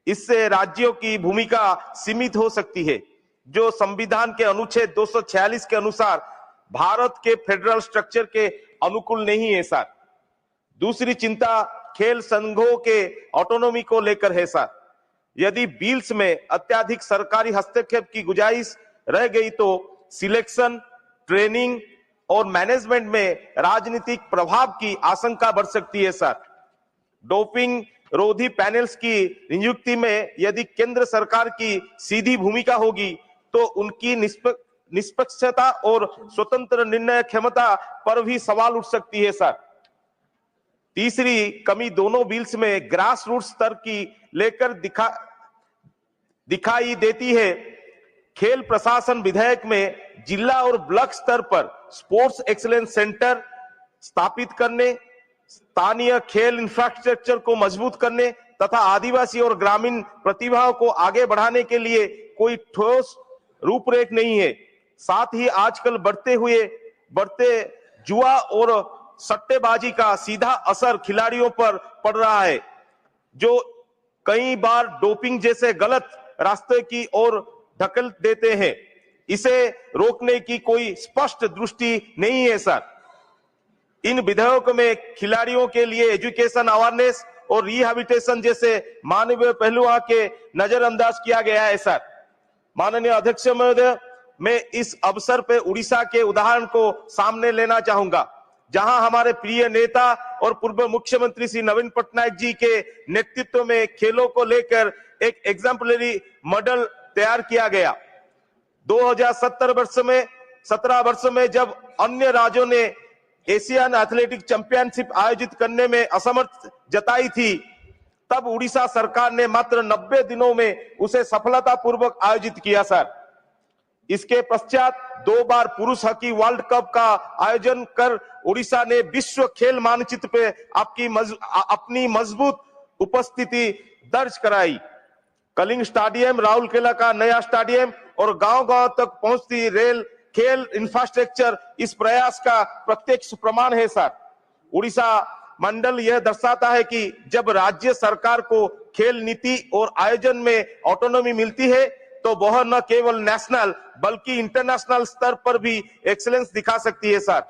इससे राज्यों की भूमिका सीमित हो सकती है, जो संविधान के अनुच्छेद 246 के अनुसार भारत के फेडरल स्ट्रक्चर के अनुकूल नहीं है सर। दूसरी चिंता खेल संघों के ऑटोनॉमी को लेकर है सर। यदि बिल्स में अत्यधिक सरकारी हस्तक्षेप की गुंजाइश रह गई तो सिलेक्शन, ट्रेनिंग और मैनेजमेंट में राजनीतिक प्रभाव की आशंका बढ़ सकती है सर। डोपिंग रोधी पैनल्स की नियुक्ति में यदि केंद्र सरकार की सीधी भूमिका होगी तो उनकी निष्पक्षता और स्वतंत्र निर्णय क्षमता पर भी सवाल उठ सकती है सर। तीसरी कमी दोनों बिल्स में ग्रास रूट स्तर की लेकर दिखाई देती है। खेल प्रशासन विधेयक में जिला और ब्लॉक स्तर पर स्पोर्ट्स एक्सीलेंस सेंटर स्थापित करने, स्थानीय खेल इंफ्रास्ट्रक्चर को मजबूत करने तथा आदिवासी और ग्रामीण प्रतिभाओं को आगे बढ़ाने के लिए कोई ठोस रूपरेख नहीं है। साथ ही आजकल बढ़ते जुआ और सट्टेबाजी का सीधा असर खिलाड़ियों पर पड़ रहा है, जो कई बार डोपिंग जैसे गलत रास्ते की ओर धकेल देते हैं। इसे रोकने की कोई स्पष्ट दृष्टि नहीं है सर। इन विधेयकों में खिलाड़ियों के लिए एजुकेशन, अवेयरनेस और रिहैबिलिटेशन जैसे मानवीय पहलुओं के नजरअंदाज किया गया है सर। माननीय अध्यक्ष महोदय, मैं इस अवसर पे उड़ीसा के उदाहरण को सामने लेना चाहूंगा, जहां हमारे प्रिय नेता और पूर्व मुख्यमंत्री श्री नवीन पटनायक जी के नेतृत्व में खेलों को लेकर एक एग्जाम्पलरी मॉडल तैयार किया गया। 2017 वर्ष में जब अन्य राज्यों ने एशियन एथलेटिक चैंपियनशिप आयोजित करने में असमर्थ जताई थी, तब उड़ीसा सरकार ने मात्र 90 दिनों में उसे सफलतापूर्वक आयोजित किया सर। इसके पश्चात 2 बार पुरुष हॉकी वर्ल्ड कप का आयोजन कर उड़ीसा ने विश्व खेल मानचित्र पे अपनी मजबूत उपस्थिति दर्ज कराई। कलिंग स्टेडियम, राउरकेला का नया स्टेडियम और गांव-गांव तक पहुंचती रेल खेल इंफ्रास्ट्रक्चर इस प्रयास का प्रत्यक्ष प्रमाण है सर। उड़ीसा मंडल यह दर्शाता है कि जब राज्य सरकार को खेल नीति और आयोजन में ऑटोनॉमी मिलती है तो वह न केवल नेशनल बल्कि इंटरनेशनल स्तर पर भी एक्सीलेंस दिखा सकती है सर।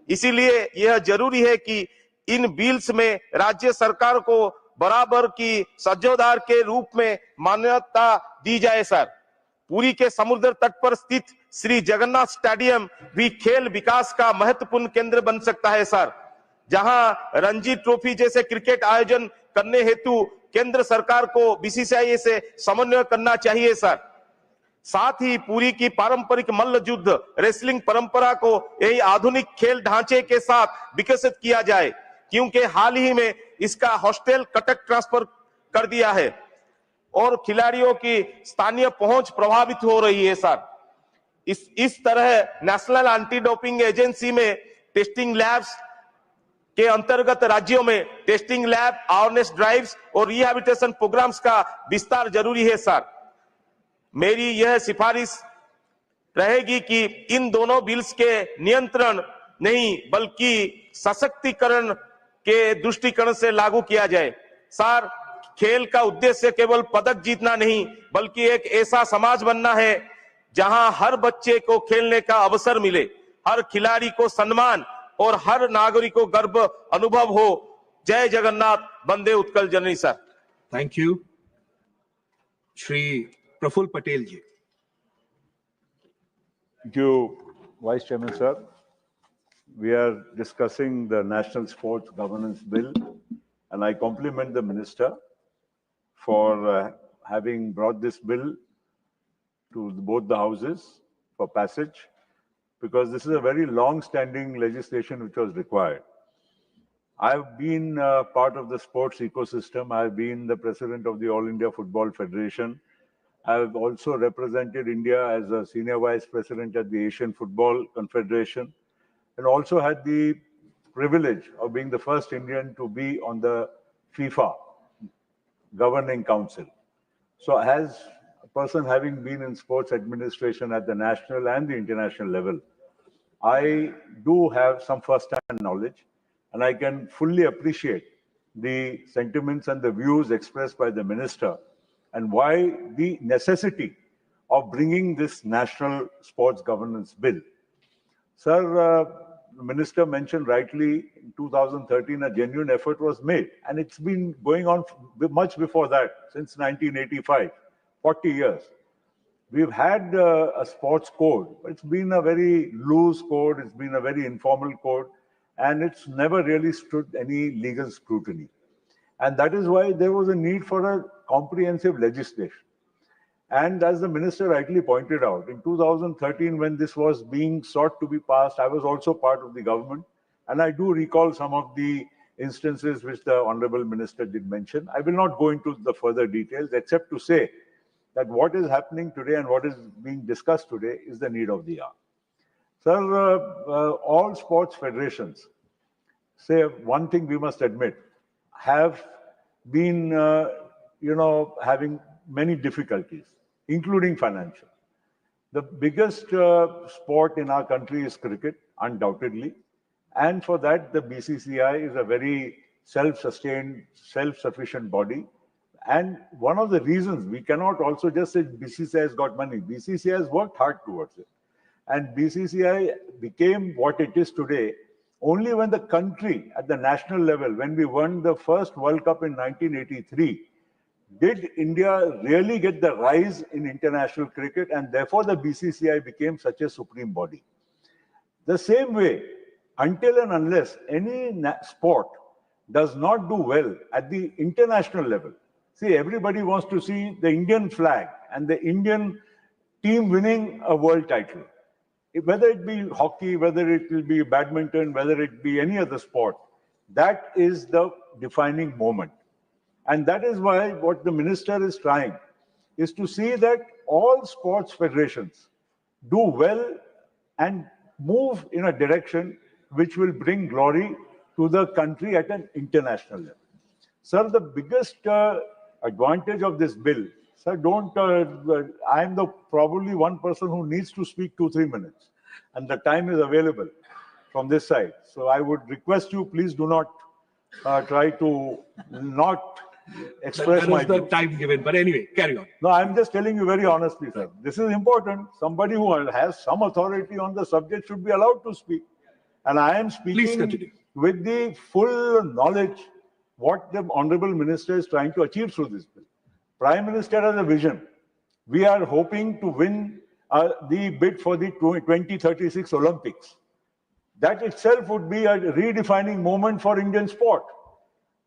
इसीलिए यह जरूरी है कि इन बिल्स में राज्य सरकार को बराबर की साझेदार के रूप में मान्यता दी जाए सर। पुरी के समुद्र तट पर स्थित श्री जगन्नाथ स्टेडियम भी खेल विकास का महत्वपूर्ण केंद्र बन सकता है सर, जहां रणजी ट्रॉफी जैसे क्रिकेट आयोजन करने हेतु केंद्र सरकार को बीसीसीआई से समन्वय करना चाहिए सर। साथ ही पुरी की पारंपरिक मल्ल युद्ध रेसलिंग परंपरा को यही आधुनिक खेल ढांचे के साथ विकसित किया जाए, क्योंकि हाल ही में इसका हॉस्टल कटक ट्रांसफर कर दिया है और खिलाड़ियों की स्थानीय पहुंच प्रभावित हो रही है सर। इस तरह नेशनल एंटी डोपिंग एजेंसी में टेस्टिंग लैब्स के अंतर्गत राज्यों में टेस्टिंग लैब, अवेयरनेस ड्राइव्स और रिहैबिलिटेशन प्रोग्राम्स का विस्तार जरूरी है सर। मेरी यह सिफारिश रहेगी कि इन दोनों बिल्स के नियंत्रण नहीं बल्कि सशक्तिकरण के दृष्टिकोण से लागू किया जाए सर। खेल का उद्देश्य केवल पदक जीतना नहीं बल्कि एक ऐसा समाज बनना है जहां हर बच्चे को खेलने का अवसर मिले, हर खिलाड़ी को सम्मान और हर नागरिक को गर्व अनुभव हो। जय जगन्नाथ, वंदे उत्कल जननी sir. Thank you. Shri Praful Patel ji. Thank you, Vice Chairman, sir. We are discussing the National Sports Governance Bill, and I compliment the Minister for having brought this bill to both the houses for passage, because this is a very long-standing legislation which was required. I've been part of the sports ecosystem. I've been the president of the All India Football Federation. I've also represented India as a senior vice president at the Asian Football Confederation, and also had the privilege of being the first Indian to be on the FIFA governing council. So as a person having been in sports administration at the national and the international level, I do have some first-hand knowledge, and I can fully appreciate the sentiments and the views expressed by the minister and why the necessity of bringing this national sports governance bill. Sir, the minister mentioned rightly, in 2013, a genuine effort was made, and it's been going on much before that, since 1985, 40 years. We've had a sports code, but it's been a very loose code, it's been a very informal code, and it's never really stood any legal scrutiny. And that is why there was a need for a comprehensive legislation. And as the minister rightly pointed out, in 2013, when this was being sought to be passed, I was also part of the government. And I do recall some of the instances which the honorable minister did mention. I will not go into the further details, except to say that what is happening today and what is being discussed today is the need of the hour. Sir, all sports federations, say one thing we must admit, have been, having many difficulties, including financial. The biggest sport in our country is cricket, undoubtedly. And for that, the BCCI is a very self-sustained, self-sufficient body. And one of the reasons we cannot also just say BCCI has got money. BCCI has worked hard towards it. And BCCI became what it is today only when the country at the national level, when we won the first World Cup in 1983, did India really get the rise in international cricket, and therefore the BCCI became such a supreme body. The same way, until and unless any sport does not do well at the international level, see, everybody wants to see the Indian flag and the Indian team winning a world title. Whether it be hockey, whether it will be badminton, whether it be any other sport, that is the defining moment. And that is why what the minister is trying is to see that all sports federations do well and move in a direction which will bring glory to the country at an international level. Sir, the biggest advantage of this bill, sir, I am the probably one person who needs to speak 2-3 minutes, and the time is available from this side. So I would request you, please do not try to not express That my was the view. time given. But anyway, carry on. No, I'm just telling you very honestly, sir. This is important. Somebody who has some authority on the subject should be allowed to speak. And I am Please speaking continue. with the full knowledge what the Honorable Minister is trying to achieve through this bill. Prime Minister has a vision. We are hoping to win the bid for the 2036 Olympics. That itself would be a redefining moment for Indian sport.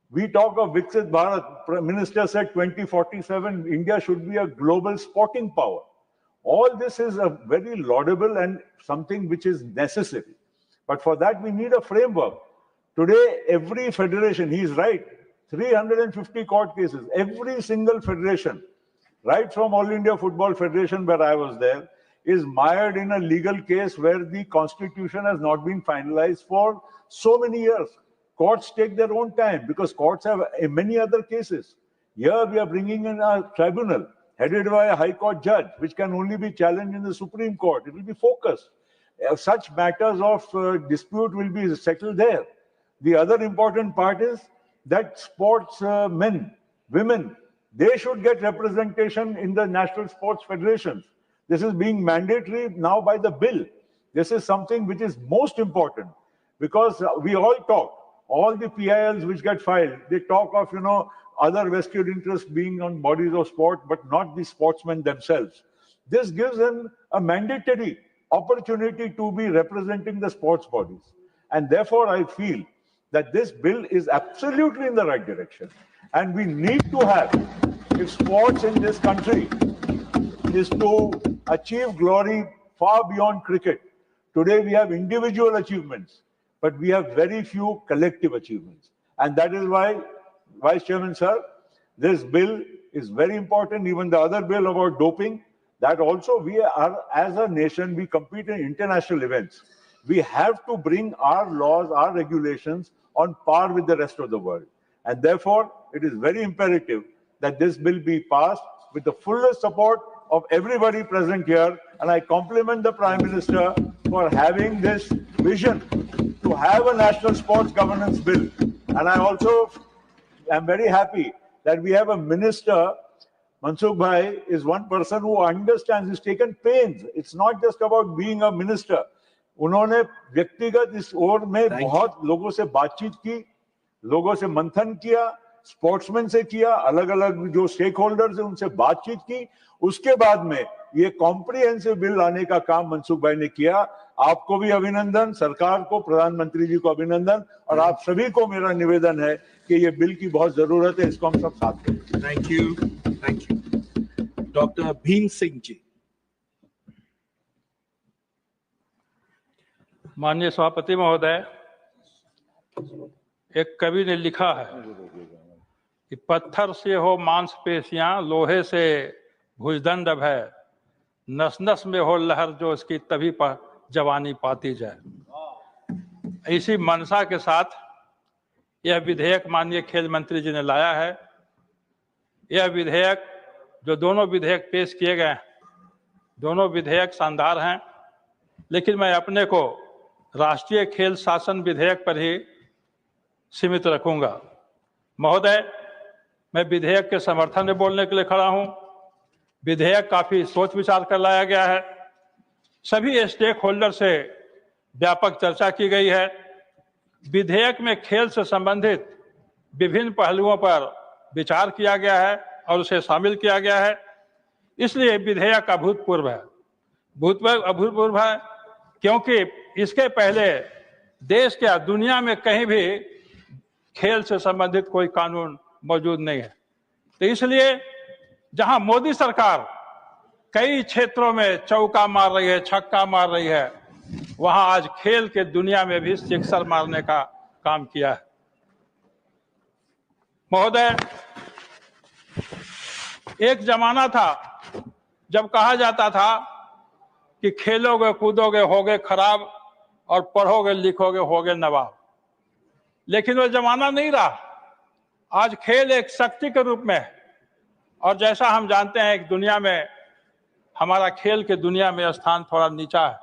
We talk of Viksit Bharat. Prime Minister said 2047, India should be a global sporting power. All this is a very laudable and something which is necessary. But for that, we need a framework. Today, every federation, he is right, 350 court cases, every single federation, right from All India Football Federation, where I was there, is mired in a legal case where the constitution has not been finalized for so many years. Courts take their own time because courts have many other cases. Here we are bringing in a tribunal headed by a high court judge, which can only be challenged in the Supreme Court. It will be focused. Such matters of dispute will be settled there. The other important part is that sportsmen, women, they should get representation in the national sports federations. This is being mandatory now by the bill. This is something which is most important because we all talk, all the PILs which get filed, they talk of, other vested interests being on bodies of sport, but not the sportsmen themselves. This gives them a mandatory opportunity to be representing the sports bodies. And therefore, I feel that this bill is absolutely in the right direction. And we need to have, if sports in this country is to achieve glory far beyond cricket. Today, we have individual achievements, but we have very few collective achievements. And that is why, Vice Chairman, sir, this bill is very important. Even the other bill about doping, that also we are, as a nation, we compete in international events. We have to bring our laws, our regulations on par with the rest of the world. And therefore, it is very imperative that this bill be passed with the fullest support of everybody present here. And I compliment the Prime Minister for having this vision to have a national sports governance bill. And I also am very happy that we have a minister. Mansukh Bhai is one person who understands, he's taken pains. It's not just about being a minister. उन्होंने व्यक्तिगत इस ओर में बहुत लोगों से बातचीत की, लोगों से मंथन किया, स्पोर्ट्समैन से किया, अलग अलग जो स्टेक होल्डर्स हैं उनसे बातचीत की. उसके बाद में ये कॉम्प्रिहेंसिव बिल लाने का काम मनसुख भाई ने किया. आपको भी अभिनंदन, सरकार को, प्रधानमंत्री जी को अभिनंदन, और आप सभी को मेरा निवेदन है कि ये बिल की बहुत जरूरत है, इसको हम सब साथ करें. Thank you. Doctor Bhim Singh ji. माननीय सभापति महोदय, एक कवि ने लिखा है कि पत्थर से हो मांसपेशियां, लोहे से भुजदंड है, नस नस में हो लहर जो इसकी तभी पर जवानी पाती जाए. इसी मनसा के साथ यह विधेयक माननीय खेल मंत्री जी ने लाया है. यह विधेयक, जो दोनों विधेयक पेश किए गए, दोनों विधेयक शानदार हैं, लेकिन मैं अपने को राष्ट्रीय खेल शासन विधेयक पर ही सीमित रखूंगा. महोदय, मैं विधेयक के समर्थन में बोलने के लिए खड़ा हूं. विधेयक काफी सोच विचार कर लाया गया है. सभी स्टेक होल्डर से व्यापक चर्चा की गई है. विधेयक में खेल से संबंधित विभिन्न पहलुओं पर विचार किया गया है और उसे शामिल किया गया है. इसलिए विधेयक अभूतपूर्व है. अभूतपूर्व है क्योंकि इसके पहले देश या दुनिया में कहीं भी खेल से संबंधित कोई कानून मौजूद नहीं है. तो इसलिए जहां मोदी सरकार कई क्षेत्रों में चौका मार रही है, छक्का मार रही है, वहां आज खेल के दुनिया में भी सिक्सर मारने का काम किया है. महोदय, एक जमाना था जब कहा जाता था कि खेलोगे कूदोगे होगे खराब और पढ़ोगे लिखोगे होगे नवाब. लेकिन वो जमाना नहीं रहा. आज खेल एक शक्ति के रूप में है. और जैसा हम जानते हैं कि दुनिया में हमारा खेल के दुनिया में स्थान थोड़ा नीचा है.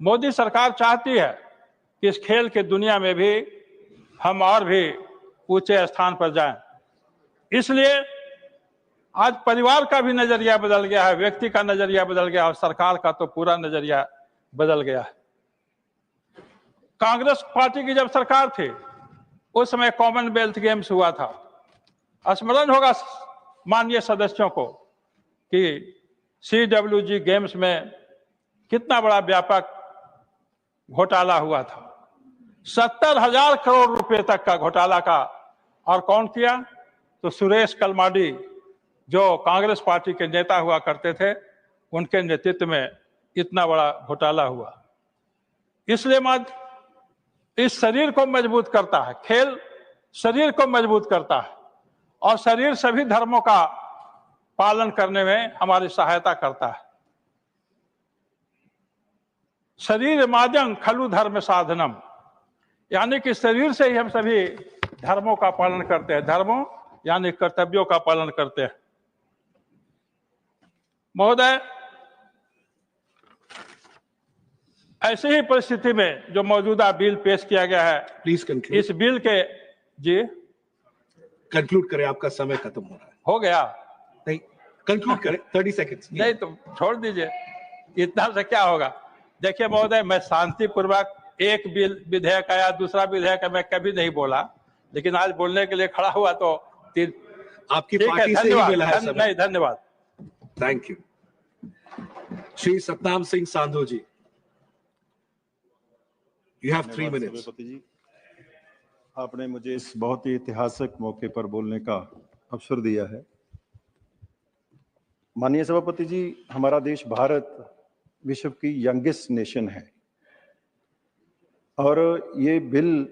मोदी सरकार चाहती है कि इस खेल के दुनिया में भी हम और भी ऊंचे स्थान पर जाएं. इसलिए आज परिवार का भी नजरिया बदल गया है, व्यक्ति का नजरिया बदल गया और सरकार का तो पूरा नजरिया बदल गया है। कांग्रेस पार्टी की जब सरकार थी उस समय कॉमनवेल्थ गेम्स हुआ था। स्मरण होगा माननीय सदस्यों को कि CWG गेम्स में कितना बड़ा व्यापक घोटाला हुआ था। 70,000 करोड़ रुपए तक का घोटाला का, और कौन किया? तो सुरेश कलमाडी जो कांग्रेस पार्टी के नेता हुआ करते थे, उनके नेतृत्व में इतना बड़ा घोटाला हुआ। इसलिए इस शरीर को मजबूत करता है, खेल शरीर को मजबूत करता है और शरीर सभी धर्मों का पालन करने में हमारी सहायता करता है। शरीर माजंग खलु धर्म साधनम, यानी कि शरीर से ही हम सभी धर्मों का पालन करते हैं, धर्मों यानी कर्तव्यों का पालन करते हैं। महोदय, ऐसी ही परिस्थिति में जो मौजूदा बिल पेश किया गया है, प्लीज कंक्लूड। इस बिल के जी कंक्लूड करें, आपका समय खत्म हो रहा है। हो गया? नहीं, कंक्लूड करें, 30 सेकंड्स। नहीं तो छोड़ दीजिए, इतना से क्या होगा। देखिए महोदय, मैं शांतिपूर्वक एक बिल विधेयक आया, दूसरा विधेयक मैं कभी नहीं बोला, लेकिन आज बोलने के लिए खड़ा हुआ तो आपकी पार्टी से ही मिला है समय। नहीं, धन्यवाद। Thank you. Shri Satnam Singh Sandhu ji, you have 3 minutes. सभापति जी, आपने मुझे इस बहुत ही ऐतिहासिक मौके पर बोलने का अवसर दिया है। माननीय सभापति जी, हमारा देश भारत विश्व की यंगेस्ट नेशन है और ये बिल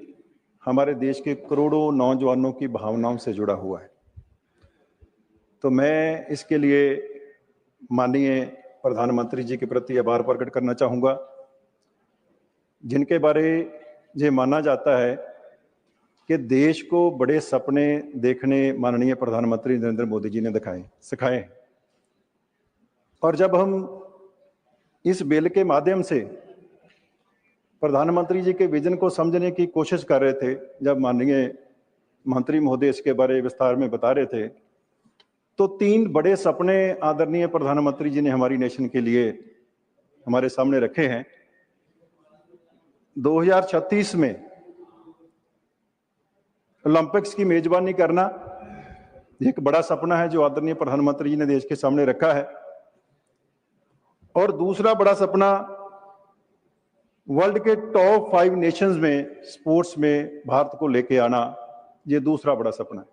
हमारे देश के करोड़ों नौजवानों की भावनाओं से जुड़ा हुआ है। तो मैं इसके लिए माननीय प्रधानमंत्री जी के प्रति आभार प्रकट करना चाहूँगा, जिनके बारे ये माना जाता है कि देश को बड़े सपने देखने माननीय प्रधानमंत्री नरेंद्र मोदी जी ने सिखाए हैं। और जब हम इस बिल के माध्यम से प्रधानमंत्री जी के विजन को समझने की कोशिश कर रहे थे, जब माननीय मंत्री महोदय इसके बारे विस्तार में बता रहे थे, तो 3 बड़े सपने आदरणीय प्रधानमंत्री जी ने हमारी नेशन के लिए हमारे सामने रखे हैं। 2036 में ओलंपिक्स की मेजबानी करना एक बड़ा सपना है जो आदरणीय प्रधानमंत्री जी ने देश के सामने रखा है। और दूसरा बड़ा सपना वर्ल्ड के टॉप 5 नेशंस में स्पोर्ट्स में भारत को लेके आना, ये दूसरा बड़ा सपना है।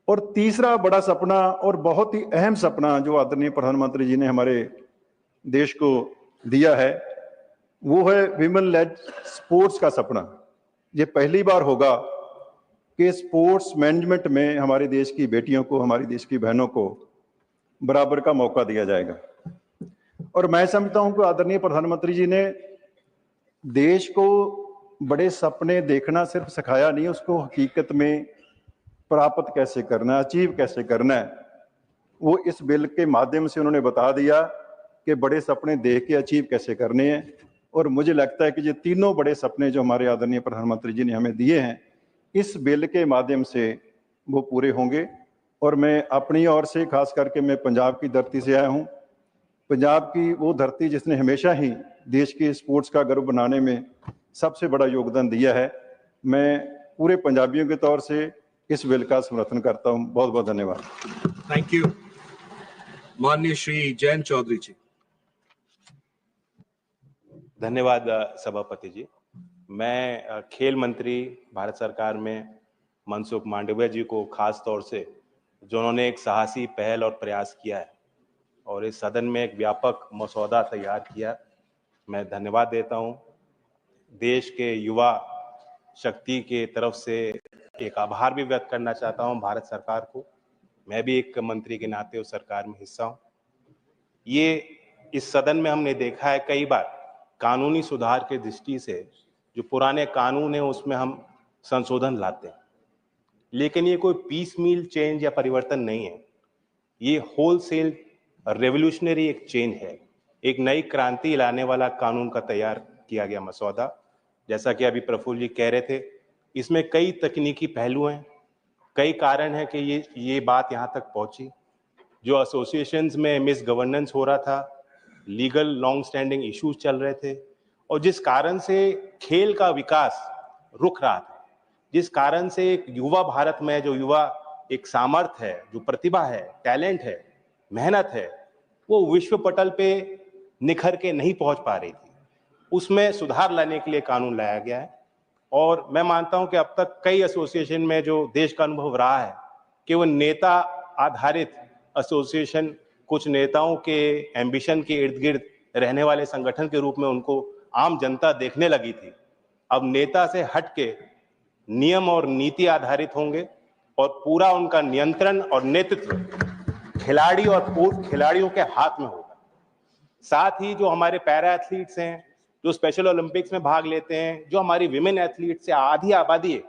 और तीसरा बड़ा सपना और बहुत ही अहम सपना जो आदरणीय प्रधानमंत्री जी ने हमारे देश को दिया है, वो है विमेन लेड स्पोर्ट्स का सपना। ये पहली बार होगा कि स्पोर्ट्स मैनेजमेंट में हमारे देश की बेटियों को, हमारी देश की बहनों को बराबर का मौका दिया जाएगा। और मैं समझता हूं कि आदरणीय प्रधानमंत्री जी ने देश को बड़े सपने देखना सिर्फ सिखाया नहीं, उसको हकीकत में प्राप्त कैसे करना है, अचीव कैसे करना है, वो इस बिल के माध्यम से उन्होंने बता दिया कि बड़े सपने देख के अचीव कैसे करने हैं। और मुझे लगता है कि ये तीनों बड़े सपने जो हमारे आदरणीय प्रधानमंत्री जी ने हमें दिए हैं, इस बिल के माध्यम से वो पूरे होंगे। और मैं अपनी ओर से, खास करके मैं पंजाब की धरती से आया हूँ, पंजाब की वो धरती जिसने हमेशा ही देश के स्पोर्ट्स का गर्व बनाने में सबसे बड़ा योगदान दिया है। मैं पूरे पंजाबियों के तौर से इस बिल का समर्थन करता हूं। बहुत बहुत धन्यवाद। Thank you. माननीय श्री जयंत चौधरी जी। धन्यवाद सभापति जी। मैं खेल मंत्री भारत सरकार में मनसुख मांडविया जी को खास तौर से, जो उन्होंने एक साहसी पहल और प्रयास किया है और इस सदन में एक व्यापक मसौदा तैयार किया, मैं धन्यवाद देता हूं। देश के युवा शक्ति के तरफ से एक आभार भी व्यक्त करना चाहता हूं भारत सरकार को। मैं भी एक मंत्री के नाते उस सरकार में हिस्सा हूं। ये इस सदन में हमने देखा है कई बार कानूनी सुधार के दृष्टि से जो पुराने कानून है उसमें हम संशोधन लाते हैं, लेकिन ये कोई पीस मील चेंज या परिवर्तन नहीं है। ये होलसेल रेवोल्यूशनरी एक चेंज है, एक नई क्रांति लाने वाला कानून का तैयार किया गया मसौदा। जैसा कि अभी प्रफुल्ल जी कह रहे थे, इसमें कई तकनीकी पहलू हैं, कई कारण है कि ये बात यहाँ तक पहुंची। जो एसोसिएशंस में मिस गवर्नेंस हो रहा था, लीगल लॉन्ग स्टैंडिंग इश्यूज चल रहे थे, और जिस कारण से खेल का विकास रुक रहा था, जिस कारण से एक युवा भारत में जो युवा एक सामर्थ्य है, जो प्रतिभा है, टैलेंट है, मेहनत है, वो विश्व पटल पे निखर के नहीं पहुंच पा रही थी, उसमें सुधार लाने के लिए कानून लाया गया है। और मैं मानता हूं कि अब तक कई एसोसिएशन में जो देश का अनुभव रहा है कि वो नेता आधारित एसोसिएशन, कुछ नेताओं के एम्बिशन के इर्द गिर्द रहने वाले संगठन के रूप में उनको आम जनता देखने लगी थी। अब नेता से हट के नियम और नीति आधारित होंगे और पूरा उनका नियंत्रण और नेतृत्व खिलाड़ी और पूर्व खिलाड़ियों के हाथ में होगा। साथ ही जो हमारे पैरा एथलीट्स हैं, जो स्पेशल ओलंपिक्स में भाग लेते हैं, जो हमारी विमेन एथलीट्स से आधी आबादी है,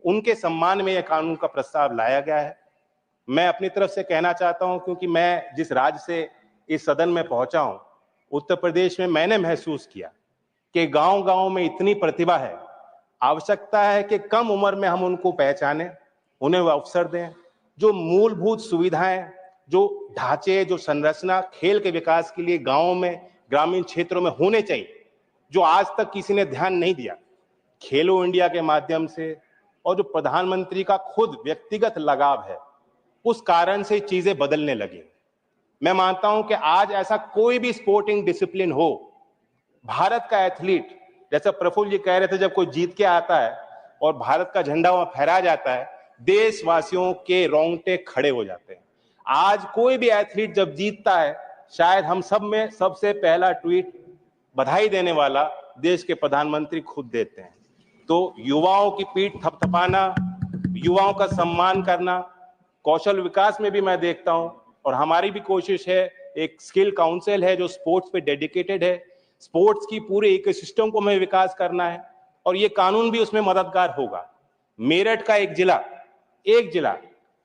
उनके सम्मान में यह कानून का प्रस्ताव लाया गया है। मैं अपनी तरफ से कहना चाहता हूं, क्योंकि मैं जिस राज्य से इस सदन में पहुंचा हूं, उत्तर प्रदेश में, मैंने महसूस किया कि गांव-गांव में इतनी प्रतिभा है, आवश्यकता है कि कम उम्र में हम उनको पहचानें, उन्हें वो अवसर दें। जो मूलभूत सुविधाएं, जो ढांचे, जो संरचना खेल के विकास के लिए गांवों में, ग्रामीण क्षेत्रों में होने चाहिए, जो आज तक किसी ने ध्यान नहीं दिया, खेलो इंडिया के माध्यम से और जो प्रधानमंत्री का खुद व्यक्तिगत लगाव है, उस कारण से चीजें बदलने लगी। मैं मानता हूं कि आज ऐसा कोई भी स्पोर्टिंग डिसिप्लिन हो, भारत का एथलीट, जैसा प्रफुल्ल जी कह रहे थे, जब कोई जीत के आता है और भारत का झंडा वहां फहराया जाता है, देशवासियों के रोंगटे खड़े हो जाते हैं। आज कोई भी एथलीट जब जीतता है, शायद हम सब में सबसे पहला ट्वीट बधाई देने वाला देश के प्रधानमंत्री खुद देते हैं। तो युवाओं की पीठ थपथपाना, युवाओं का सम्मान करना, कौशल विकास में भी मैं देखता हूं, और हमारी भी कोशिश है, एक स्किल काउंसिल है जो स्पोर्ट्स पे डेडिकेटेड है, स्पोर्ट्स की पूरे इकोसिस्टम को हमें विकास करना है, और ये कानून भी उसमें मददगार होगा। मेरठ का एक जिला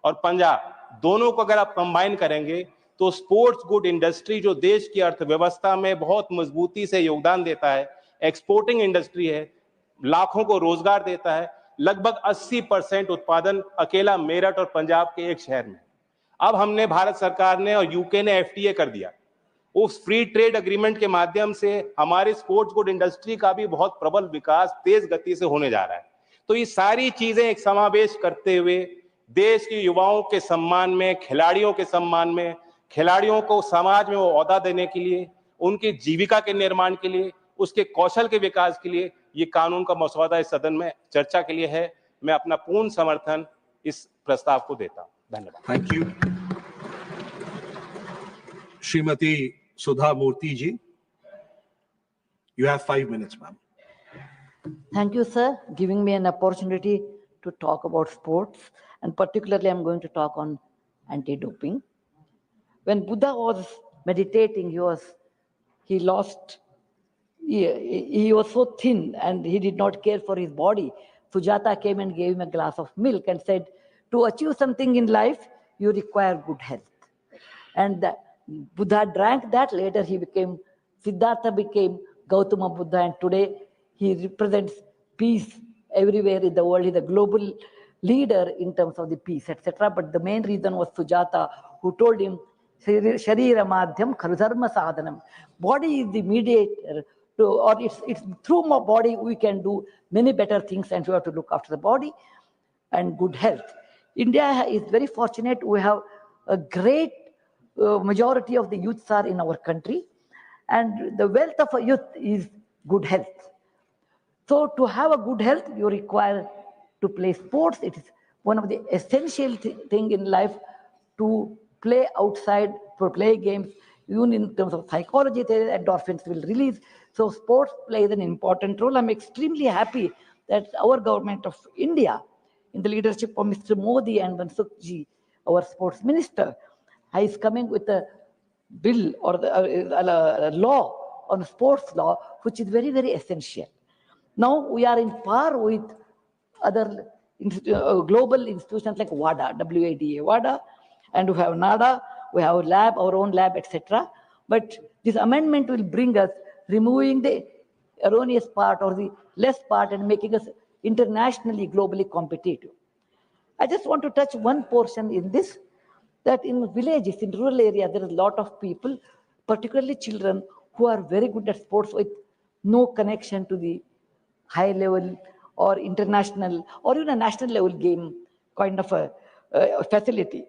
और पंजाब, दोनों को अगर आप कंबाइन करेंगे तो स्पोर्ट्स गुड इंडस्ट्री, जो देश की अर्थव्यवस्था में बहुत मजबूती से योगदान देता है, एक्सपोर्टिंग इंडस्ट्री है, लाखों को रोजगार देता है, लगभग 80% उत्पादन अकेला मेरठ और पंजाब के एक शहर में। अब हमने, भारत सरकार ने और यूके ने FTA कर दिया। उस फ्री ट्रेड एग्रीमेंट के माध्यम से हमारी स्पोर्ट्स गुड इंडस्ट्री का भी बहुत प्रबल विकास तेज गति से होने जा रहा है। तो ये सारी चीजें एक समावेश करते हुए देश के युवाओं के सम्मान में, खिलाड़ियों के सम्मान में, खिलाड़ियों को समाज में वो ओहदा देने के लिए, उनकी जीविका के निर्माण के लिए, उसके कौशल के विकास के लिए ये कानून का मसौदा इस सदन में चर्चा के लिए है। मैं अपना पूर्ण समर्थन इस प्रस्ताव को देता हूं। धन्यवाद। Thank you. Shrimati Sudha Murty ji, you have 5 minutes, ma'am. Thank you, sir, giving me an opportunity to talk about sports, and particularly I'm going to talk on anti-doping. When Buddha was meditating, he was so thin and he did not care for his body. Sujata came and gave him a glass of milk and said, to achieve something in life, you require good health. And Buddha drank that. Later Siddhartha became Gautama Buddha, and today he represents peace everywhere in the world. He's a global leader in terms of the peace, etc. But the main reason was Sujata, who told him, Sharira Madhyam Kharudharma Sadhanam. Body is the mediator, or it's through my body we can do many better things, and we have to look after the body and good health. India is very fortunate. We have a great majority of the youths are in our country, and the wealth of a youth is good health. So to have a good health, you require to play sports. It is one of the essential thing in life to play outside, to play games. Even in terms of psychology, endorphins will release. So sports plays an important role. I'm extremely happy that our government of India, in the leadership of Mr. Modi and Mansukh ji, our sports minister, is coming with a bill or a law on sports law, which is very, very essential. Now we are in par with other global institutions like WADA, WADA, and we have NADA, we have lab, our own lab, etc. But this amendment will bring us removing the erroneous part or the less part and making us internationally, globally competitive. I just want to touch one portion in this, that in villages, in rural areas, there is a lot of people, particularly children, who are very good at sports with no connection to the high level or international or even a national level game kind of a facility.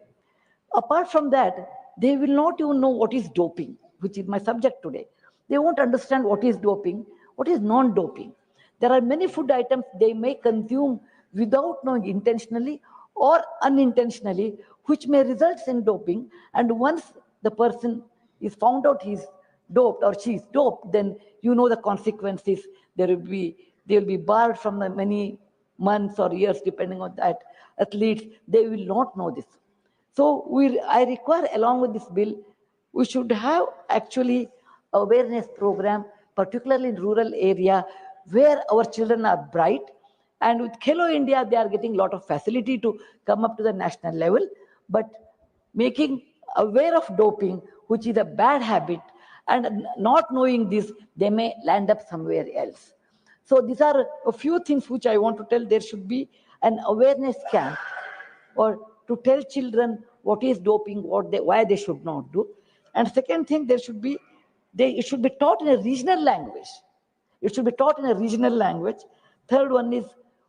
Apart from that, they will not even know what is doping, which is my subject today. They won't understand what is doping, what is non-doping. There are many food items they may consume without knowing intentionally or unintentionally, which may result in doping. And once the person is found out he's doped or she's doped, then you know the consequences. They will be barred from the many months or years, depending on that. Athletes, they will not know this. So I require, along with this bill, we should have actually awareness program, particularly in rural area where our children are bright. And with Khelo India, they are getting a lot of facility to come up to the national level, but making aware of doping, which is a bad habit, and not knowing this, they may land up somewhere else. So these are a few things which I want to tell. There should be an awareness camp, or to tell children what is doping, why they should not do. And second thing, it should be taught in a regional language. It should be taught in a regional language. Third one is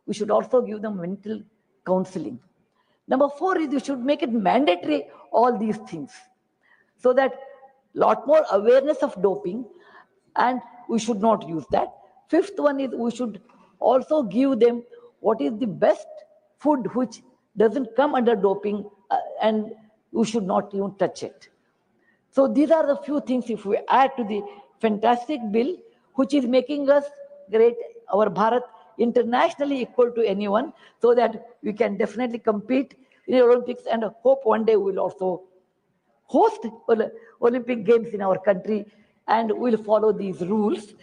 we should also give them mental counseling. Number 4 is you should make it mandatory, all these things, so that lot more awareness of doping, and we should not use that. Fifth one is we should also give them what is the best food which doesn't come under doping, and we should not even touch it. So these are the few things if we add to the fantastic bill, which is making us great, our Bharat, internationally equal to anyone, so that we can definitely compete in the Olympics, and hope one day we will also host Olympic Games in our country, and we'll follow these rules.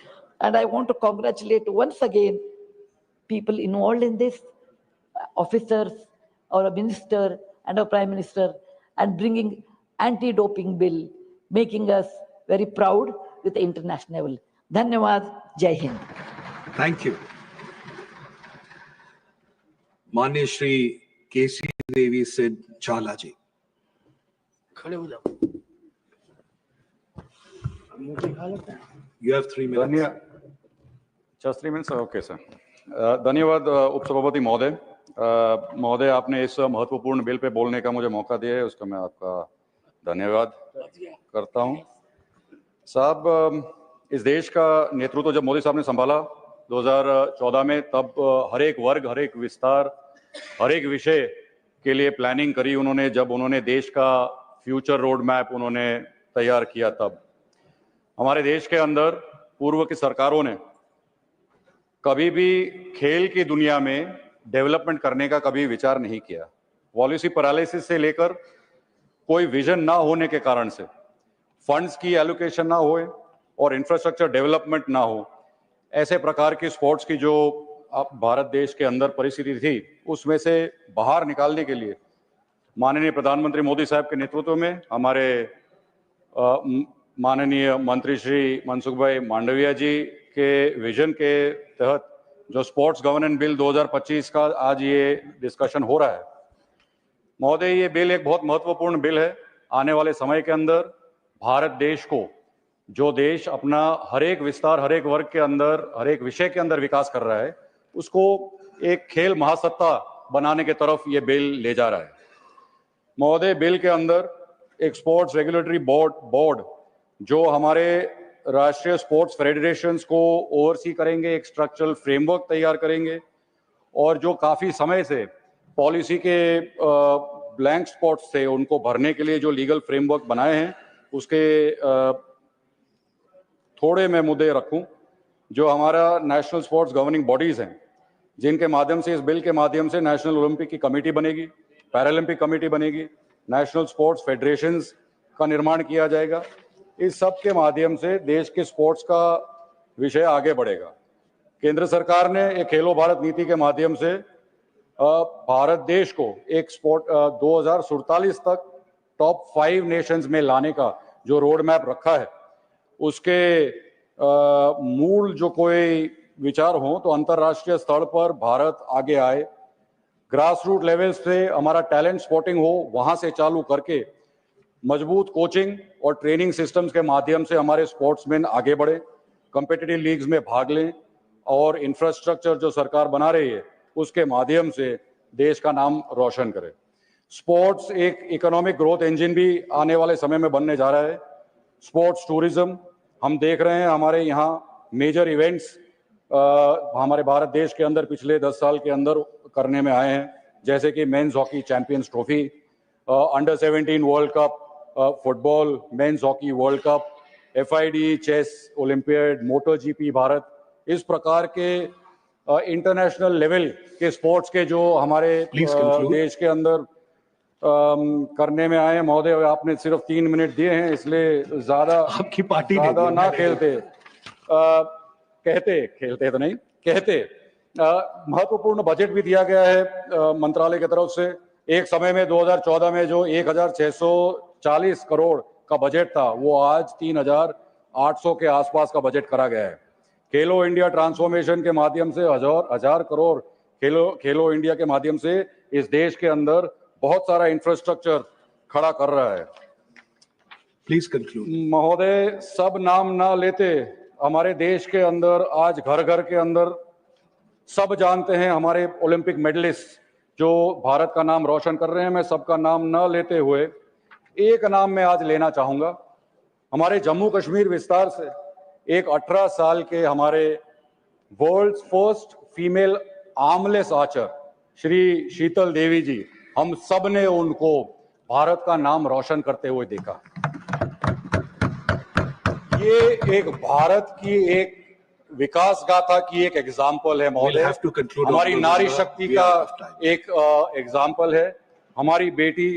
And I want to congratulate once again people involved in this, officers, our minister and our prime minister, and bringing anti-doping bill, making us very proud with the international level. Dhanyawad, Jai Hind. Thank you. Manya Shri K.C. Devi said, Chalaji. You have 3 minutes. Just 3 minutes, okay, sir. धन्यवाद उपसभापति महोदय. महोदय, आपने इस महत्वपूर्ण bill pay बोलने का मुझे मौका दिया है, उसका मैं आपका धन्यवाद करता हूं. साहब, इस देश का नेतृत्व जब मोदी साहब ने संभाला 2014 में, तब हर एक वर्ग, हर एक विस्तार, हर एक विषय के लिए प्लानिंग करी उन्होंने. जब उन्होंने देश का फ्यूचर रोड मैप उन्होंने तैयार किया, तब हमारे देश के अंदर पूर्व की सरकारों ने कभी भी खेल की दुनिया में डेवलपमेंट करने का कभी विचार नहीं किया. पॉलिसी पैरालिसिस से लेकर कोई विजन ना होने के कारण से, फंड्स की एलोकेशन ना होए और इंफ्रास्ट्रक्चर डेवलपमेंट ना हो, ऐसे प्रकार की स्पोर्ट्स की जो भारत देश के अंदर परिस्थिति थी, उसमें से बाहर निकालने के लिए माननीय प्रधानमंत्री मोदी साहब के नेतृत्व में हमारे माननीय मंत्री श्री मनसुख भाई मांडविया जी के विजन के तहत जो स्पोर्ट्स गवर्नेंस बिल 2025 का आज ये डिस्कशन हो रहा है. महोदय, ये बिल एक बहुत महत्वपूर्ण बिल है. आने वाले समय के अंदर भारत देश को, जो देश अपना हर एक विस्तार, हर एक वर्ग के अंदर, हर एक विषय के अंदर विकास कर रहा है, उसको एक खेल महासत्ता बनाने के तरफ ये बिल ले जा रहा है. महोदय, बिल के अंदर एक स्पोर्ट्स रेगुलेटरी बोर्ड जो हमारे राष्ट्रीय स्पोर्ट्स फेडरेशंस को ओवरसी करेंगे, एक स्ट्रक्चरल फ्रेमवर्क तैयार करेंगे, और जो काफी समय से पॉलिसी के ब्लैंक स्पॉट्स थे उनको भरने के लिए जो लीगल फ्रेमवर्क बनाए हैं, उसके थोड़े मैं मुद्दे रखूं. जो हमारा नेशनल स्पोर्ट्स गवर्निंग बॉडीज हैं, जिनके माध्यम से, इस बिल के माध्यम से नेशनल ओलंपिक की कमेटी बनेगी, पैरालंपिक कमेटी बनेगी, नेशनल स्पोर्ट्स फेडरेशंस का निर्माण किया जाएगा. इस सब के माध्यम से देश के स्पोर्ट्स का विषय आगे बढ़ेगा. केंद्र सरकार ने एक खेलो भारत नीति के माध्यम से भारत देश को एक स्पोर्ट 2047 तक टॉप 5 नेशंस में लाने का जो रोड मैप रखा है, उसके मूल जो कोई विचार हो तो अंतर्राष्ट्रीय स्तर पर भारत आगे आए, ग्रास रूट लेवल से हमारा टैलेंट स्पॉटिंग हो, वहां से चालू करके मजबूत कोचिंग और ट्रेनिंग सिस्टम्स के माध्यम से हमारे स्पोर्ट्समैन आगे बढ़े, कॉम्पिटिटिव लीग्स में भाग लें और इंफ्रास्ट्रक्चर जो सरकार बना रही है उसके माध्यम से देश का नाम रोशन करें। स्पोर्ट्स एक इकोनॉमिक ग्रोथ इंजन भी आने वाले समय में बनने जा रहा है। स्पोर्ट्स टूरिज्म हम देख रहे हैं, हमारे यहाँ मेजर इवेंट्स हमारे भारत देश के अंदर पिछले 10 साल के अंदर करने में आए हैं, जैसे कि men's hockey champions trophy, under 17 world cup, football men's hockey world cup, FID chess olympiad, moto GP Bharat. इस प्रकार के इंटरनेशनल लेवल के स्पोर्ट्स के जो हमारे देश के अंदर करने में आए हैं। महोदय, आपने सिर्फ 3 मिनट दिए हैं, इसलिए ज्यादा आपकी पार्टी ज्यादा ना खेलते तो नहीं कहते। महत्वपूर्ण बजट भी दिया गया है मंत्रालय की तरफ से। एक समय में 2014 में जो 1640 करोड़ का बजट था, वो आज 3800 के आसपास का बजट करा गया है। खेलो इंडिया ट्रांसफॉर्मेशन के माध्यम से हजार करोड़ खेलो इंडिया के माध्यम से इस देश के अंदर बहुत सारा इंफ्रास्ट्रक्चर खड़ा कर रहा है। Please conclude. महोदय, सब नाम ना लेते, हमारे देश के अंदर आज घर घर के अंदर सब जानते हैं हमारे ओलंपिक मेडलिस्ट जो भारत का नाम रोशन कर रहे हैं। मैं सबका नाम न लेते हुए एक नाम मैं आज लेना चाहूंगा। हमारे जम्मू कश्मीर विस्तार से एक 18 साल के हमारे world first female armless archer Shri Sheetal Devi ji, हम सब ने उनको भारत का नाम रोशन करते हुए देखा। ये एक भारत की एक विकास गाथा की एक एग्जाम्पल है महोदय। हमारी नारी शक्ति का एक एग्जाम्पल है। हमारी बेटी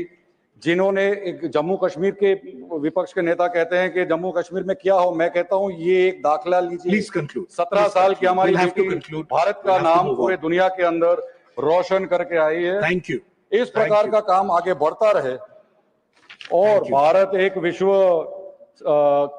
जिन्होंने एक जम्मू कश्मीर के विपक्ष के नेता कहते हैं कि जम्मू कश्मीर में क्या हो, मैं कहता हूं ये एक दाखला लीजिए। 17 साल की हमारी बेटी भारत का नाम पूरे दुनिया के अंदर रोशन करके आई है। Thank you. इस प्रकार का काम आगे बढ़ता रहे और भारत एक विश्व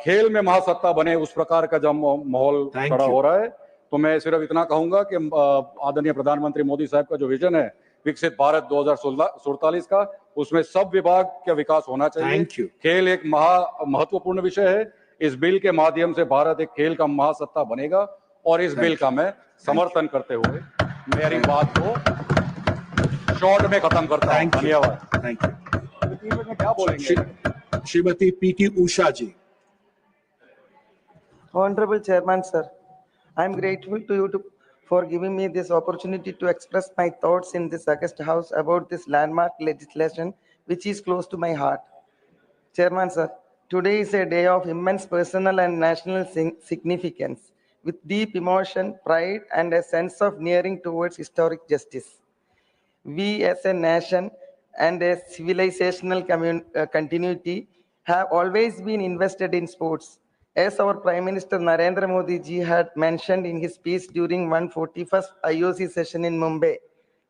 खेल में महासत्ता बने, उस प्रकार का जब माहौल खड़ा हो रहा है। तो मैं सिर्फ इतना कहूंगा कि आदरणीय प्रधानमंत्री मोदी साहब का जो विजन है विकसित भारत 2047 का, उसमें सब विभाग का विकास होना चाहिए। खेल एक महत्वपूर्ण विषय है। इस बिल के माध्यम से भारत एक खेल का महासत्ता बनेगा और इस बिल का मैं समर्थन करते हुए मेरी बात को शॉर्ट में खत्म करता हूं। धन्यवाद। Thank you. क्या बोलेंगे Shrimati PT Usha ji? Honorable Chairman, sir, I am grateful to you for giving me this opportunity to express my thoughts in this August House about this landmark legislation which is close to my heart. Chairman, sir, today is a day of immense personal and national significance, with deep emotion, pride, and a sense of nearing towards historic justice. We as a nation and a civilizational continuity have always been invested in sports. As our Prime Minister Narendra Modi ji had mentioned in his speech during 141st IOC session in Mumbai,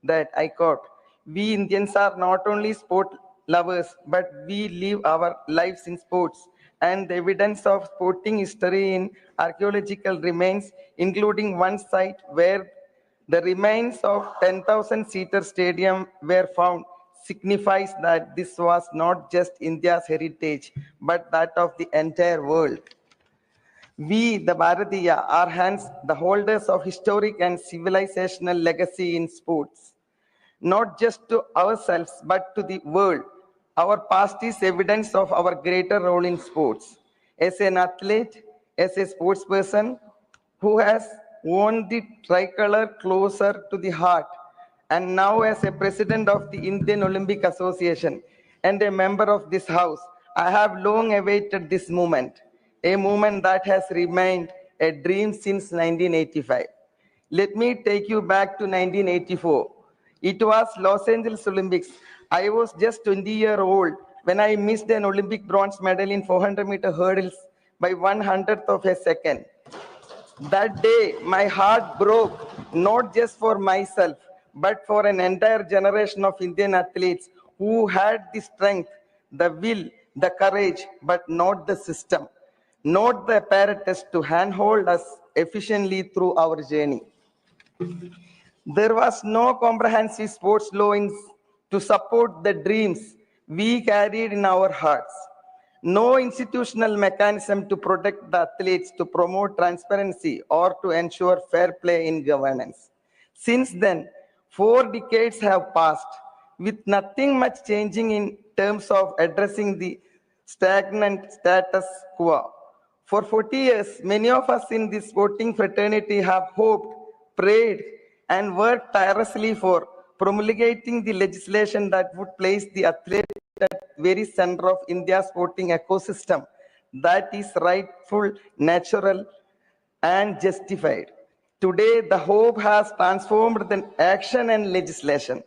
that I quote, "We Indians are not only sport lovers, but we live our lives in sports." And the evidence of sporting history in archaeological remains, including one site where the remains of 10,000-seater stadium were found, signifies that this was not just India's heritage, but that of the entire world. We, the Bharatiya, are hence the holders of historic and civilizational legacy in sports, not just to ourselves, but to the world. Our past is evidence of our greater role in sports. As an athlete, as a sports person who has worn the tricolor closer to the heart, and now as a president of the Indian Olympic Association and a member of this house, I have long awaited this moment, a moment that has remained a dream since 1985. Let me take you back to 1984. It was Los Angeles Olympics. I was just 20-year-old when I missed an Olympic bronze medal in 400-meter hurdles by 1/100th of a second. That day, my heart broke, not just for myself, but for an entire generation of Indian athletes who had the strength, the will, the courage, but not the system, not the apparatus to handhold us efficiently through our journey. There was no comprehensive sports law to support the dreams we carried in our hearts. No institutional mechanism to protect the athletes, to promote transparency, or to ensure fair play in governance. Since then, 4 decades have passed, with nothing much changing in terms of addressing the stagnant status quo. For 40 years, many of us in the sporting fraternity have hoped, prayed, and worked tirelessly for promulgating the legislation that would place the athlete at the very center of India's sporting ecosystem that is rightful, natural, and justified. Today, the hope has transformed the action and legislation.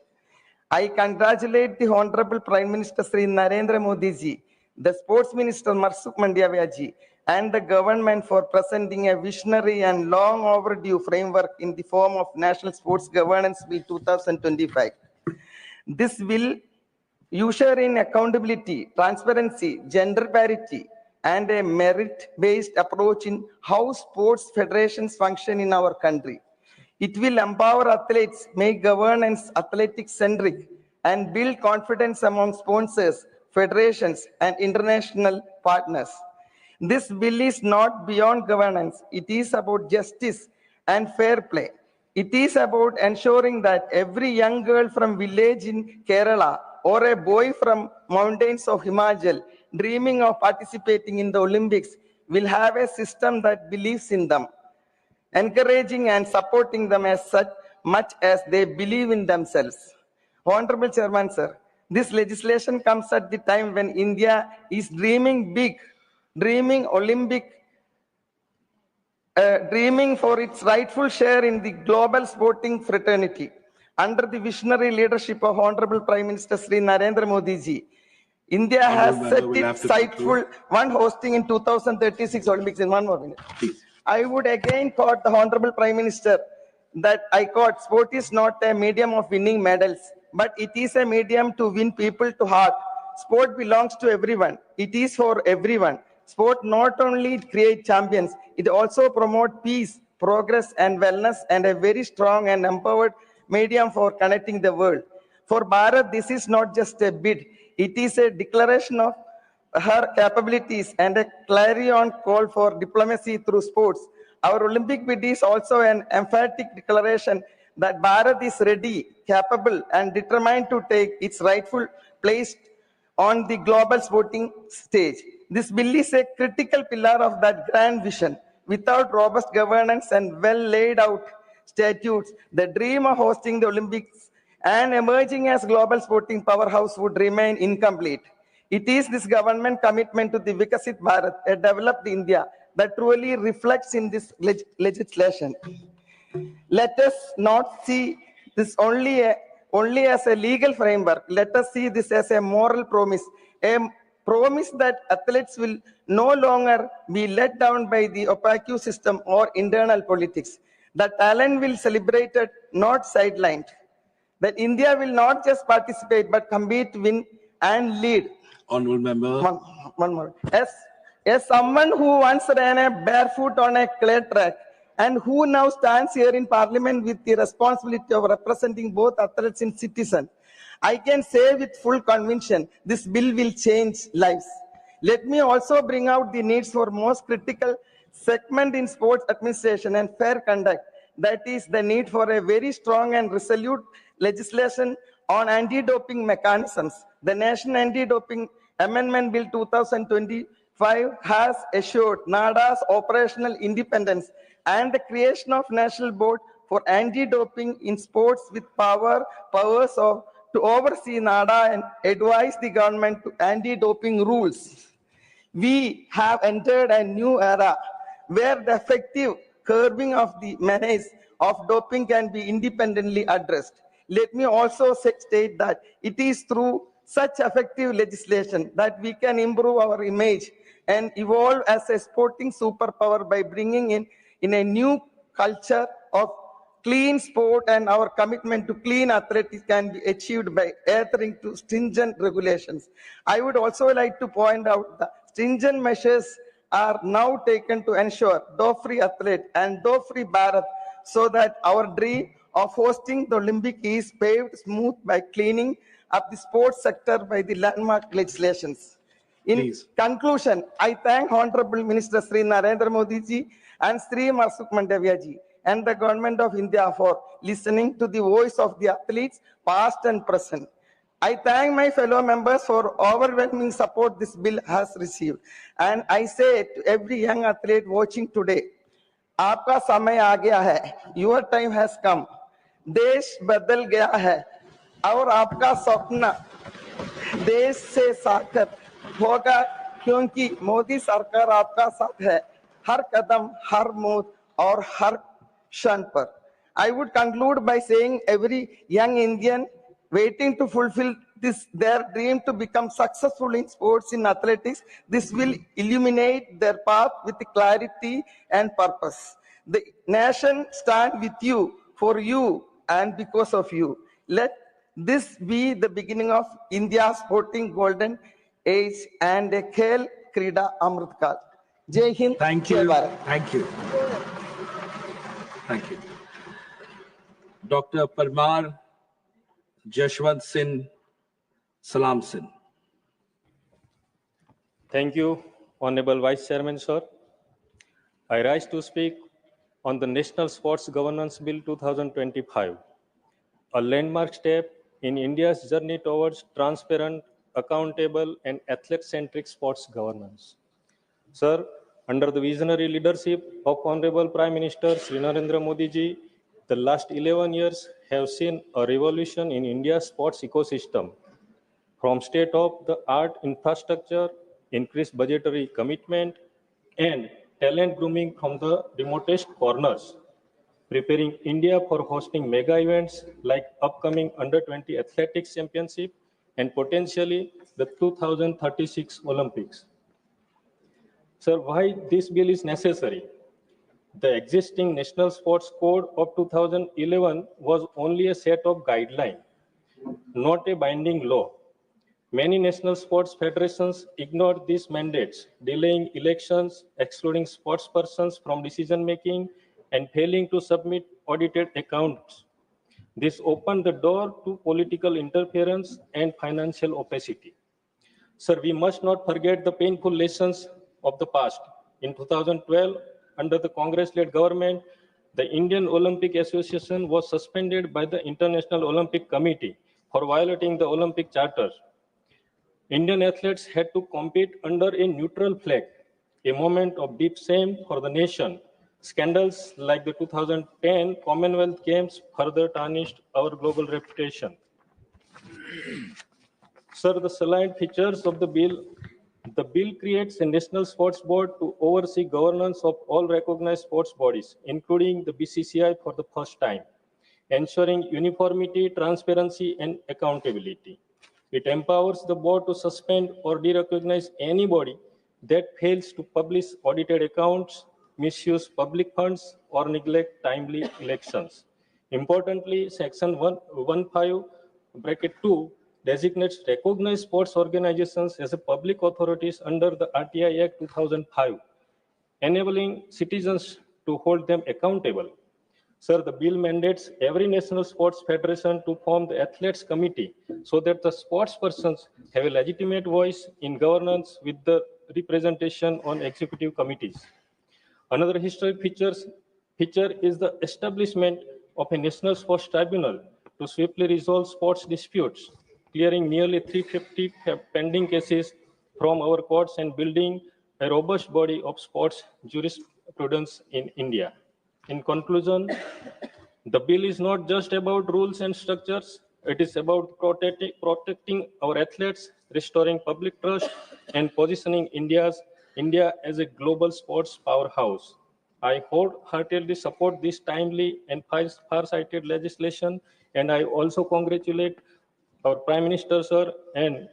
I congratulate the Honorable Prime Minister Sri Narendra Modi ji, the Sports Minister Marsukh Mandavia ji, and the government for presenting a visionary and long overdue framework in the form of National Sports Governance Bill 2025. This will usher in accountability, transparency, gender parity, and a merit-based approach in how sports federations function in our country. It will empower athletes, make governance athletic-centric, and build confidence among sponsors, federations, and international partners. This bill is not beyond governance. It is about justice and fair play. It is about ensuring that every young girl from village in Kerala or a boy from mountains of Himachal dreaming of participating in the Olympics will have a system that believes in them, encouraging and supporting them as much as they believe in themselves. Honorable Chairman, sir, this legislation comes at the time when India is dreaming big, dreaming Olympic, dreaming for its rightful share in the global sporting fraternity. Under the visionary leadership of Honorable Prime Minister Sri Narendra Modi ji, India has set its sightful one hosting in 2036 Olympics. In 1 more minute. Please. I would again quote the Honorable Prime Minister that I quote, sport is not a medium of winning medals, but it is a medium to win people to heart. Sport belongs to everyone. It is for everyone. Sport not only creates champions, it also promotes peace, progress, and wellness, and a very strong and empowered medium for connecting the world. For Bharat, this is not just a bid. It is a declaration of her capabilities and a clarion call for diplomacy through sports. Our Olympic bid is also an emphatic declaration that Bharat is ready, capable, and determined to take its rightful place on the global sporting stage. This bill is a critical pillar of that grand vision. Without robust governance and well laid out statutes, the dream of hosting the Olympics and emerging as global sporting powerhouse would remain incomplete. It is this government commitment to the Vikasit Bharat, a developed India, that truly reflects in this legislation. Let us not see this only as a legal framework. Let us see this as a moral promise, a promise that athletes will no longer be let down by the opaque system or internal politics. That talent will be celebrated, not sidelined. That India will not just participate, but compete, win, and lead. Honorable member. One more. As someone who once ran a barefoot on a clay track and who now stands here in Parliament with the responsibility of representing both athletes and citizens, I can say with full conviction, this bill will change lives. Let me also bring out the needs for most critical segment in sports administration and fair conduct. That is the need for a very strong and resolute legislation on anti-doping mechanisms. The National Anti-Doping Amendment Bill 2025 has assured NADA's operational independence and the creation of National Board for Anti-Doping in Sports with powers to oversee NADA and advise the government to anti-doping rules. We have entered a new era where the effective curbing of the menace of doping can be independently addressed. Let me also state that it is through such effective legislation that we can improve our image and evolve as a sporting superpower by bringing in a new culture of clean sport, and our commitment to clean athletics can be achieved by adhering to stringent regulations. I would also like to point out that stringent measures are now taken to ensure dope-free athlete and dope-free Bharat, so that our dream of hosting the Olympic is paved smooth by cleaning up the sports sector by the landmark legislations. In conclusion, I thank Honorable Minister Sri Narendra Modi ji and Sri Mansukh Mandavia ji and the Government of India for listening to the voice of the athletes, past and present. I thank my fellow members for overwhelming support this bill has received. And I say to every young athlete watching today, आपका समय आ गया है, your time has come. देश बदल गया है और आपका सपना देश से साकार होगा क्योंकि मोदी सरकार आपका साथ है हर कदम हर मोड़ और हर क्षण पर. I would conclude by saying every young Indian waiting to fulfill their dream to become successful in sports, in athletics, this will illuminate their path with clarity and purpose. The nation stand with you, for you, and because of you. Let this be the beginning of India's sporting golden age and a Khel Krida Amrit Kal. Jai Hind. Thank Jai you. Bharat. Thank you. Thank you. Dr. Parmar Jashwant Singh Salam Singh. Thank you, Honorable Vice Chairman, sir. I rise to speak on the National Sports Governance Bill 2025, a landmark step in India's journey towards transparent, accountable, and athlete-centric sports governance. Sir, under the visionary leadership of Honorable Prime Minister Sri Narendra Modi ji, the last 11 years have seen a revolution in India's sports ecosystem, from state-of-the-art infrastructure, increased budgetary commitment, and talent grooming from the remotest corners, preparing India for hosting mega events like upcoming Under-20 Athletics Championship and potentially the 2036 Olympics. Sir, why this bill is necessary? The existing National Sports Code of 2011 was only a set of guidelines, not a binding law. Many national sports federations ignored these mandates, delaying elections, excluding sportspersons from decision-making, and failing to submit audited accounts. This opened the door to political interference and financial opacity. Sir, we must not forget the painful lessons of the past. In 2012, under the Congress-led government, the Indian Olympic Association was suspended by the International Olympic Committee for violating the Olympic Charter. Indian athletes had to compete under a neutral flag, a moment of deep shame for the nation. Scandals like the 2010 Commonwealth Games further tarnished our global reputation. Sir, the salient features of the bill creates a national sports board to oversee governance of all recognized sports bodies, including the BCCI for the first time, ensuring uniformity, transparency, and accountability. It empowers the board to suspend or derecognize anybody that fails to publish audited accounts, misuse public funds, or neglect timely elections. Importantly, Section 115(2) designates recognized sports organizations as a public authorities under the RTI Act 2005, enabling citizens to hold them accountable. Sir, the bill mandates every national sports federation to form the athletes committee so that the sports persons have a legitimate voice in governance with the representation on executive committees. Another historic feature is the establishment of a national sports tribunal to swiftly resolve sports disputes, clearing nearly 350 pending cases from our courts and building a robust body of sports jurisprudence in India. In conclusion, the bill is not just about rules and structures, it is about protecting our athletes, restoring public trust, and positioning India as a global sports powerhouse. I wholeheartedly support this timely and far-sighted legislation, and I also congratulate our Prime Minister, sir, and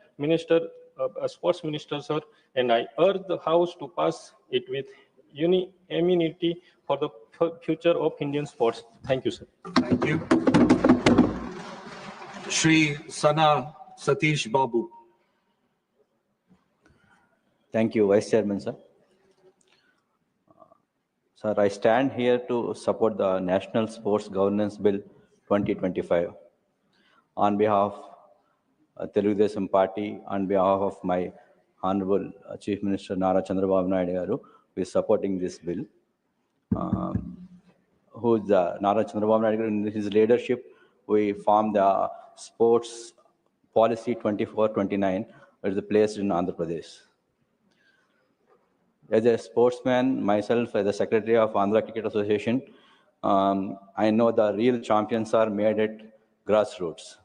Sports Minister, sir, and I urge the House to pass it with unanimity for the future of Indian sports. Thank you, sir. Thank you. Shri Sana Satish Babu. Thank you, Vice Chairman, sir. Sir, I stand here to support the National Sports Governance Bill 2025. On behalf of Telugu Desam Party, on behalf of my Honorable Chief Minister Nara Chandrababu Naidu garu, who is supporting this bill. Who's Nara Chandrababu Naidu garu, in his leadership, we formed the Sports Policy 24-29, which is placed in Andhra Pradesh. As a sportsman, myself as the Secretary of Andhra Cricket Association, I know the real champions are made at grassroots.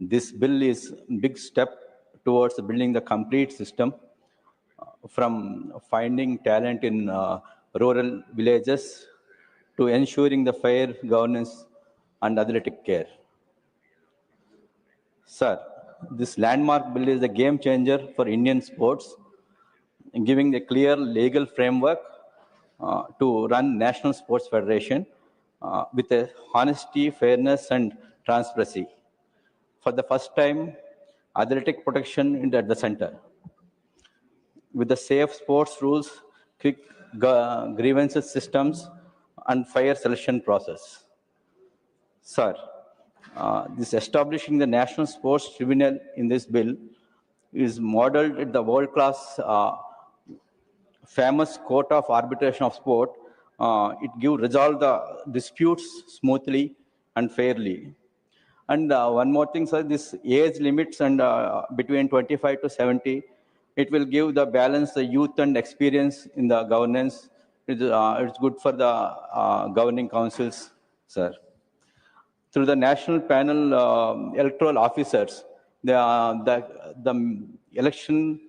This bill is a big step towards building the complete system from finding talent in rural villages to ensuring the fair governance and athletic care. Sir, this landmark bill is a game changer for Indian sports, giving a clear legal framework to run National Sports Federation with a honesty, fairness, and transparency. For the first time, athletic protection at the center. With the safe sports rules, quick grievances systems, and fair selection process. Sir, this establishing the National Sports Tribunal in this bill is modeled at the world-class famous court of arbitration of sport. It gives resolve the disputes smoothly and fairly. And one more thing, sir, this age limits and between 25 to 70, it will give the balance, the youth and experience in the governance. It's good for the governing councils, sir. Through the national panel electoral officers, the election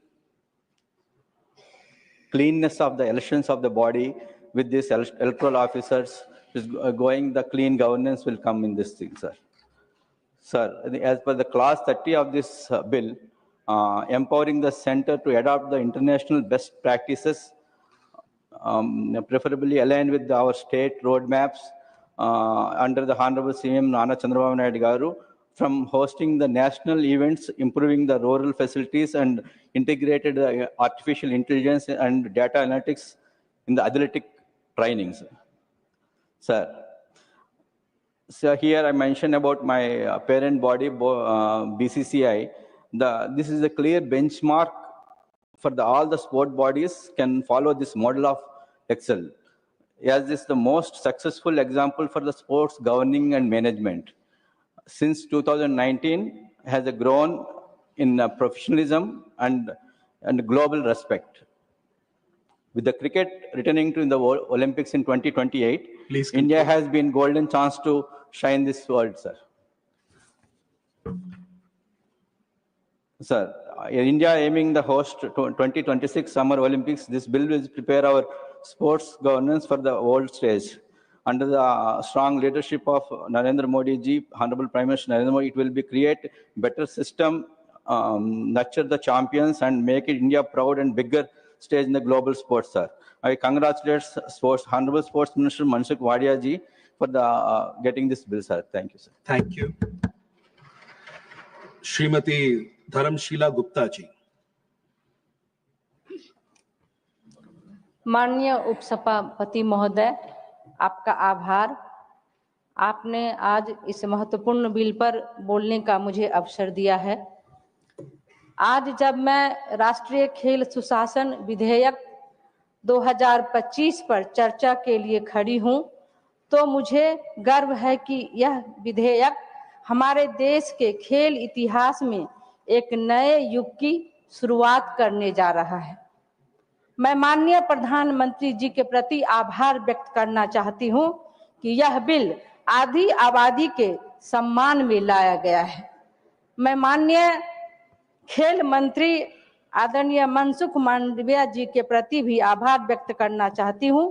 cleanness of the elections of the body with these electoral officers is going, the clean governance will come in this thing, sir. Sir, as per the clause 30 of this bill, empowering the center to adopt the international best practices, preferably aligned with our state roadmaps under the Honorable CM Nara Chandrababu Naidu garu, from hosting the national events, improving the rural facilities, and integrated artificial intelligence and data analytics in the athletic trainings. Sir. So here I mentioned about my parent body, BCCI. This is a clear benchmark for all the sport bodies can follow this model of Excel. As this is the most successful example for the sports governing and management. Since 2019, has grown in professionalism and global respect. With the cricket returning to the Olympics in 2028, India has been golden chance to shine this world, sir. Sir, India aiming the host 2026 Summer Olympics, this bill will prepare our sports governance for the world stage. Under the strong leadership of Narendra Modi ji, Honorable Prime Minister Narendra Modi, it will be create better system, nurture the champions, and make India proud and bigger stage in the global sports, sir. I congratulate Honorable Sports Minister Mansukh Wadia ji for the getting this bill, sir. Thank you, sir. Thank you. Srimati Dharamshila Gupta ji. माननीय उपसभापति महोदय, आपका आभार। आपने आज इस महत्वपूर्ण bill पर बोलने का मुझे अवसर दिया है। आज जब मैं राष्ट्रीय खेल सुशासन विधेयक 2025 पर चर्चा के लिए खड़ी हूं, तो मुझे गर्व है कि यह विधेयक हमारे देश के खेल इतिहास में एक नए युग की शुरुआत करने जा रहा है। मैं माननीय प्रधानमंत्री जी के प्रति आभार व्यक्त करना चाहती हूं कि यह बिल आधी आबादी के सम्मान में लाया गया है। मैं माननीय खेल मंत्री आदरणीय मनसुख मांडविया जी के प्रति भी आभार व्यक्त करना चाहती हूं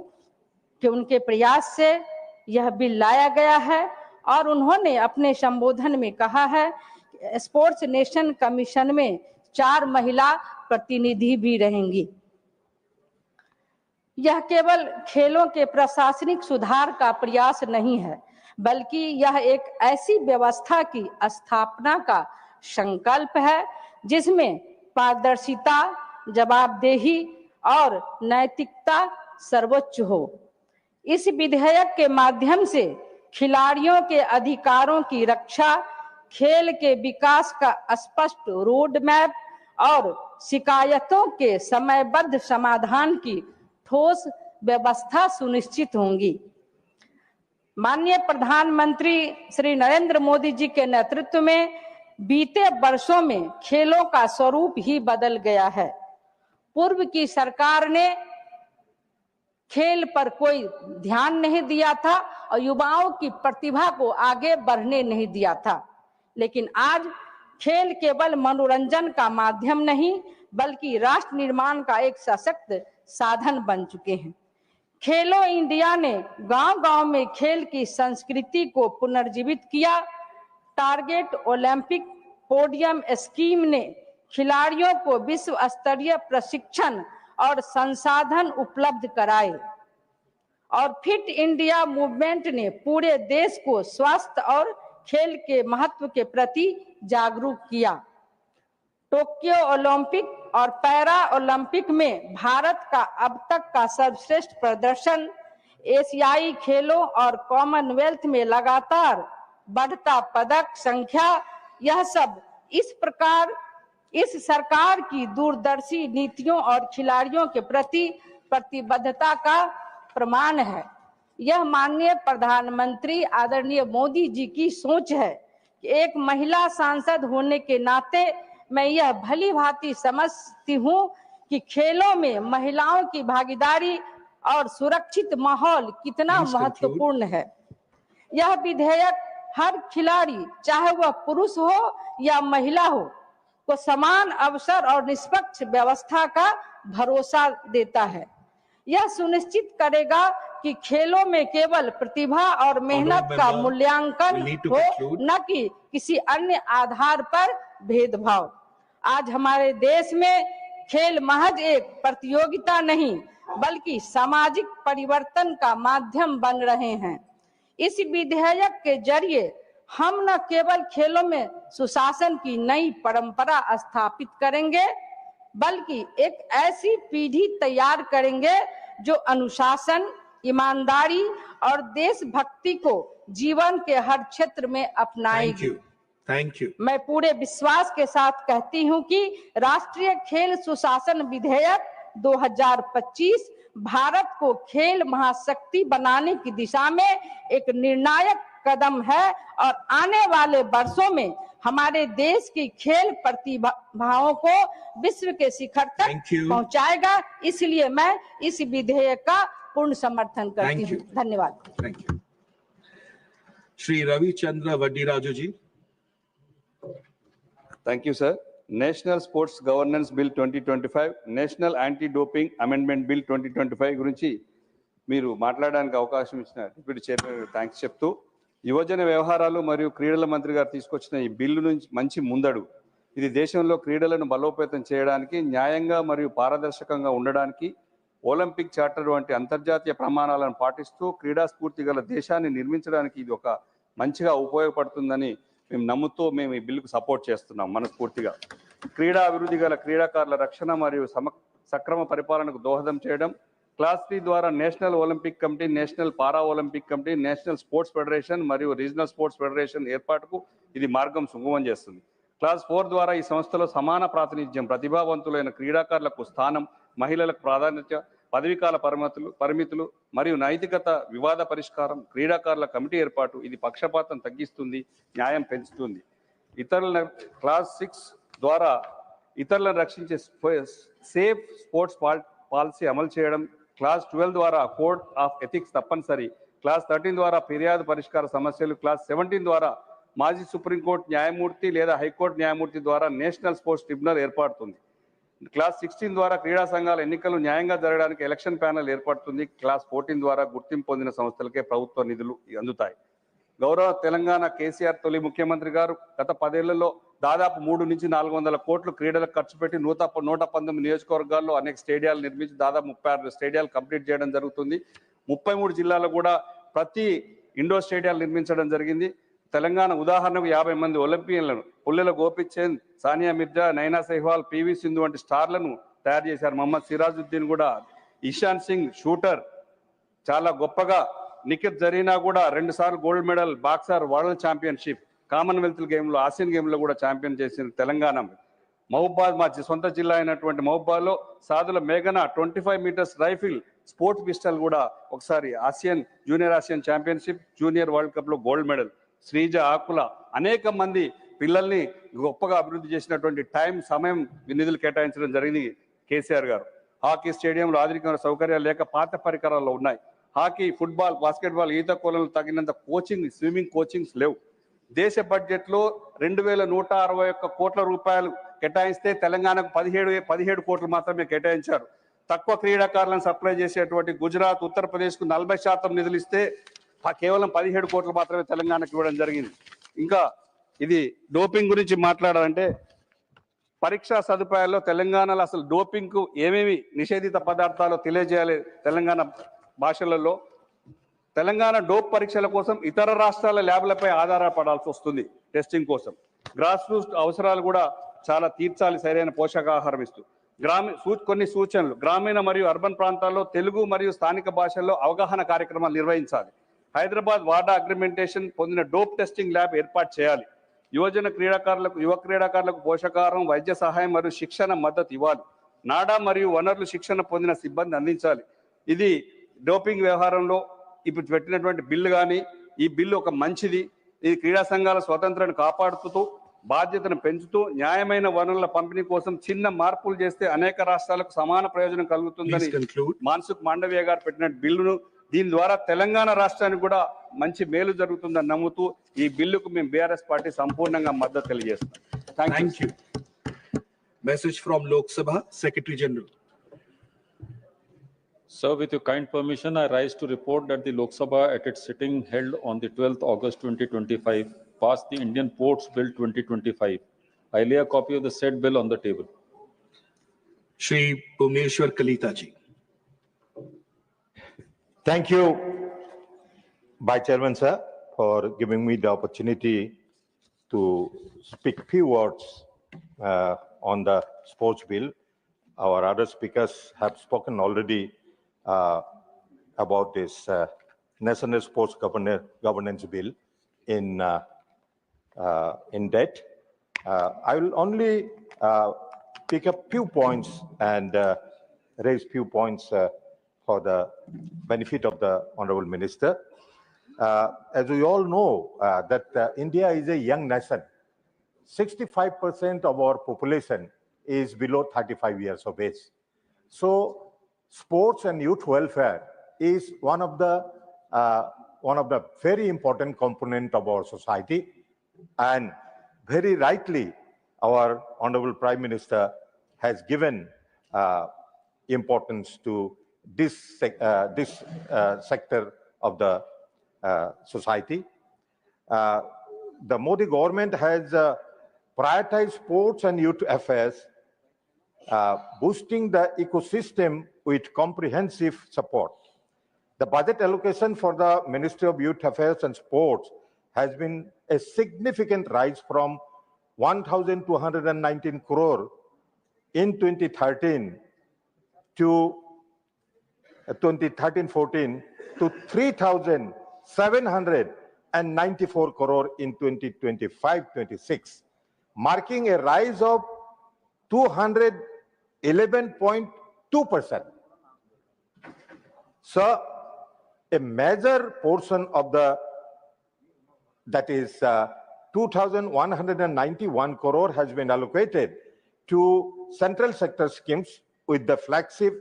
कि उनके प्रयास से यह बिल लाया गया है और उन्होंने अपने संबोधन में कहा है कि स्पोर्ट्स नेशन कमीशन में 4 महिला प्रतिनिधि भी रहेंगी। यह केवल खेलों के प्रशासनिक सुधार का प्रयास नहीं है, बल्कि यह एक ऐसी व्यवस्था की स्थापना का संकल्प है जिसमें पारदर्शिता, जवाबदेही और नैतिकता सर्वोच्च हो। इस विधेयक के माध्यम से खिलाड़ियों के अधिकारों की रक्षा, खेल के विकास का स्पष्ट रोड मैप और शिकायतों के समयबद्ध समाधान की ठोस व्यवस्था सुनिश्चित होंगी। माननीय प्रधानमंत्री श्री नरेंद्र मोदी जी के नेतृत्व में बीते वर्षों में खेलों का स्वरूप ही बदल गया है। पूर्व की सरकार ने खेल पर कोई ध्यान नहीं दिया था और युवाओं की प्रतिभा को आगे बढ़ने नहीं दिया था, लेकिन आज खेल केवल मनोरंजन का माध्यम नहीं बल्कि राष्ट्र निर्माण का एक सशक्त साधन बन चुके हैं। खेलो इंडिया ने गांव-गांव में खेल की संस्कृति को पुनर्जीवित किया। टारगेट ओलंपिक पोडियम स्कीम ने खिलाड़ियों को विश्व स्तरीय प्रशिक्षण और संसाधन उपलब्ध कराए और फिट इंडिया मूवमेंट ने पूरे देश को स्वास्थ्य और खेल के महत्व के प्रति जागरूक किया। टोक्यो ओलंपिक और पैरा ओलंपिक में भारत का अब तक का सर्वश्रेष्ठ प्रदर्शन, एशियाई खेलों और कॉमनवेल्थ में लगातार बढ़ता पदक संख्या, यह सब इस सरकार की दूरदर्शी नीतियों और खिलाड़ियों के प्रति प्रतिबद्धता का प्रमाण है। यह माननीय प्रधानमंत्री आदरणीय मोदी जी की सोच है कि एक महिला सांसद होने के नाते मैं यह भली भांति समझती हूँ कि खेलों में महिलाओं की भागीदारी और सुरक्षित माहौल कितना महत्वपूर्ण है। यह विधेयक हर खिलाड़ी, चाहे वह पुरुष हो या महिला हो, को समान अवसर और निष्पक्ष व्यवस्था का भरोसा देता है। यह सुनिश्चित करेगा कि खेलों में केवल प्रतिभा और मेहनत का मूल्यांकन हो, न कि किसी अन्य आधार पर भेदभाव। आज हमारे देश में खेल महज एक प्रतियोगिता नहीं बल्कि सामाजिक परिवर्तन का माध्यम बन रहे हैं। इस विधेयक के जरिए हम न केवल खेलों में सुशासन की नई परंपरा स्थापित करेंगे बल्कि एक ऐसी पीढ़ी तैयार करेंगे जो अनुशासन, ईमानदारी और देशभक्ति को जीवन के हर क्षेत्र में अपनाएगी। Thank you. मैं पूरे विश्वास के साथ कहती हूं कि राष्ट्रीय खेल सुशासन विधेयक 2025 भारत को खेल महाशक्ति बनाने की दिशा में एक निर्णायक कदम है और आने वाले वर्षों में हमारे देश की खेल प्रतिभाओं को विश्व के शिखर तक पहुंचाएगा। इसलिए मैं इस विधेयक का पूर्ण समर्थन करती हूँ। धन्यवाद। Thank you. Shri Ravichandra Vaddiraju ji. Thank you, sir. National Sports Governance Bill 2025, National Anti-Doping Amendment Bill 2025 గురించి మీరు మాట్లాడడానికి అవకాశం ఇచ్చిన డిప్యూటీ చైర్మన్ థ్యాంక్స్ చెప్తూ, యువజన వ్యవహారాలు మరియు క్రీడల మంత్రి గారు తీసుకొచ్చిన ఈ బిల్లు నుంచి మంచి ముందడుగు. ఇది దేశంలో క్రీడలను బలోపేతం చేయడానికి, న్యాయంగా మరియు పారదర్శకంగా ఉండడానికి, ఒలింపిక్ చార్టర్ వంటి అంతర్జాతీయ ప్రమాణాలను పాటిస్తూ క్రీడా స్ఫూర్తి గల దేశాన్ని నిర్మించడానికి ఇది ఒక మంచిగా ఉపయోగపడుతుందని మేము నమ్ముతూ మేము ఈ బిల్లుకు సపోర్ట్ చేస్తున్నాం మనస్ఫూర్తిగా. క్రీడా అభివృద్ధి గల క్రీడాకారుల రక్షణ మరియు సక్రమ పరిపాలనకు దోహదం చేయడం, క్లాస్ 3 ద్వారా నేషనల్ ఒలింపిక్ కమిటీ, నేషనల్ పారా Olympic committee, national sports federation మరియు రీజనల్ స్పోర్ట్స్ ఫెడరేషన్ ఏర్పాటుకు ఇది మార్గం సుగమం చేస్తుంది. క్లాస్ 4 ద్వారా ఈ సంస్థలో సమాన ప్రాతినిధ్యం, ప్రతిభావంతులైన క్రీడాకారులకు స్థానం, మహిళలకు ప్రాధాన్యత, పదవీకాల పరిమితులు మరియు నైతికత, వివాద పరిష్కారం, క్రీడాకారుల కమిటీ ఏర్పాటు, ఇది పక్షపాతం తగ్గిస్తుంది, న్యాయం పెంచుతుంది. క్లాస్ 6 ద్వారా ఇతరులను రక్షించే సేఫ్ స్పోర్ట్స్ పాలసీ అమలు చేయడం, క్లాస్ 12 ద్వారా కోడ్ ఆఫ్ ఎథిక్స్ తప్పనిసరి, క్లాస్ 13 ద్వారా ఫిర్యాదు పరిష్కార సమస్యలు, క్లాస్ 17 ద్వారా మాజీ సుప్రీంకోర్టు న్యాయమూర్తి లేదా హైకోర్టు న్యాయమూర్తి ద్వారా నేషనల్ స్పోర్ట్స్ ట్రిబ్యునల్ ఏర్పడుతుంది. క్లాస్ 16 ద్వారా క్రీడా సంఘాల ఎన్నికలు న్యాయంగా జరగడానికి ఎలక్షన్ ప్యానెల్ ఏర్పడుతుంది. క్లాస్ 14 ద్వారా గుర్తింపు పొందిన సంస్థలకే ప్రభుత్వ నిధులు అందుతాయి. గౌరవ తెలంగాణ కేసీఆర్ తొలి ముఖ్యమంత్రి గారు గత 10 ఏళ్లలో దాదాపు 300 నుంచి 400 కోట్లు క్రీడలకు ఖర్చు పెట్టి 119 నియోజకవర్గాల్లో అనేక స్టేడియాలు నిర్మించి దాదాపు 36 స్టేడియాలు కంప్లీట్ చేయడం జరుగుతుంది. 33 జిల్లాల్లో కూడా ప్రతి ఇండోర్ స్టేడియాలు నిర్మించడం జరిగింది. తెలంగాణ ఉదాహరణకు 50 మంది ఒలింపియన్లను పుల్లెల గోపిచంద్, సానియా మిర్జా, నైనా సెహ్వాల్, పివి సింధు వంటి స్టార్లను తయారు చేశారు. మహమ్మద్ సిరాజుద్దీన్ కూడా, ఇషాన్ సింగ్ షూటర్ చాలా గొప్పగా నిఖిత్ జరీనా కూడా 2 సార్లు gold medal, boxer world championship, Commonwealth గేమ్లో, ఆసియన్ గేమ్లో కూడా ఛాంపియన్ చేసిన తెలంగాణ. మహబూబాద్ మా సొంత జిల్లా అయినటువంటి మహబూబాద్లో సాధుల మేఘన 25 మీటర్స్ రైఫిల్, స్పోర్ట్స్ పిస్టల్ కూడా ఒకసారి junior Asian championship, junior world కప్లో గోల్డ్ మెడల్. శ్రీజ ఆకుల అనేక మంది పిల్లల్ని గొప్పగా అభివృద్ధి చేసినటువంటి సమయం నిధులు కేటాయించడం జరిగింది కేసీఆర్ గారు. హాకీ స్టేడియంలో ఆధునిక సౌకర్యాలు లేక పాత పరికరాలు ఉన్నాయి. హాకీ, ఫుట్బాల్, బాస్కెట్బాల్, ఈత కొలలు తగినంత స్విమ్మింగ్ కోచింగ్స్ లేవు. దేశ బడ్జెట్లో 2161 కోట్ల రూపాయలు కేటాయిస్తే తెలంగాణకు 17 కోట్లు మాత్రమే కేటాయించారు. తక్కువ క్రీడాకారులను సప్లై చేసేటువంటి గుజరాత్, ఉత్తరప్రదేశ్కు 40% నిధులు ఇస్తే కేవలం 17 కోట్లు మాత్రమే తెలంగాణకు ఇవ్వడం జరిగింది. ఇంకా ఇది డోపింగ్ గురించి మాట్లాడాలంటే పరీక్షా సదుపాయాల్లో తెలంగాణలో అసలు డోపింగ్కు ఏమేమి నిషేధిత పదార్థాలు తెలియజేయాలి తెలంగాణ భాషలలో. తెలంగాణ డోప్ పరీక్షల కోసం ఇతర రాష్ట్రాల ల్యాబ్లపై ఆధారపడాల్సి వస్తుంది టెస్టింగ్ కోసం. గ్రాస్ రూట్ అవసరాలు కూడా చాలా తీర్చాలి సరైన పోషకాహారం ఇస్తూ. కొన్ని సూచనలు: గ్రామీణ మరియు అర్బన్ ప్రాంతాల్లో తెలుగు మరియు స్థానిక భాషల్లో అవగాహన కార్యక్రమాలు నిర్వహించాలి. హైదరాబాద్ వాడా అగ్రిమెంటేషన్ పొందిన డోప్ టెస్టింగ్ ల్యాబ్ ఏర్పాటు చేయాలి. యువ క్రీడాకారులకు పోషకాహారం, వైద్య సహాయం మరియు శిక్షణ మద్దతు ఇవ్వాలి. నాడా మరియు వనరులు శిక్షణ పొందిన సిబ్బంది అందించాలి. ఇది డోపింగ్ వ్యవహారంలో ఇప్పుడు పెట్టినటువంటి బిల్లు కానీ, ఈ బిల్లు ఒక మంచిది. ఇది క్రీడా సంఘాల స్వతంత్రాన్ని కాపాడుతూ, బాధ్యతను పెంచుతూ, న్యాయమైన వనరుల పంపిణీ కోసం చిన్న మార్పులు చేస్తే అనేక రాష్ట్రాలకు సమాన ప్రయోజనం కలుగుతుందని మాన్సుఖ్ మాండవీయ గారు పెట్టిన బిల్లును, దీని ద్వారా తెలంగాణ రాష్ట్రానికి కూడా మంచి మేలు జరుగుతుందని నమ్ముతూ ఈ బిల్లుకు మేము బీఆర్ఎస్ పార్టీ సంపూర్ణంగా మద్దతు తెలియజేస్తాం. Thank you. Message from Lok Sabha, Secretary General. Sir, with your kind permission, I rise to report that the Lok Sabha at its sitting held on the 12th August 2025 passed the Indian Ports Bill 2025. I lay a copy of the said bill on the table. Shri Bhumeshwar Kalita ji. Thank you, Vice Chairman sir, for giving me the opportunity to speak few words on the sports bill. Our other speakers have spoken already about this National Sports Governance Bill in depth. I will only pick up few points and raise few points for the benefit of the Honorable Minister. As we all know, that India is a young nation. 65% of our population is below 35 years of age. So, sports and youth welfare is one of the very important component of our society, and very rightly, our Honorable Prime Minister has given importance to this sector of the society. The Modi government has prioritized sports and youth affairs, boosting the ecosystem with comprehensive support. The budget allocation for the Ministry of Youth Affairs and Sports has been a significant rise from 1,219 crore in 2013-14 to 3,794 crore in 2025-26, marking a rise of 211.2%. So, a major portion of that is 2,191 crore has been allocated to central sector schemes, with the flagship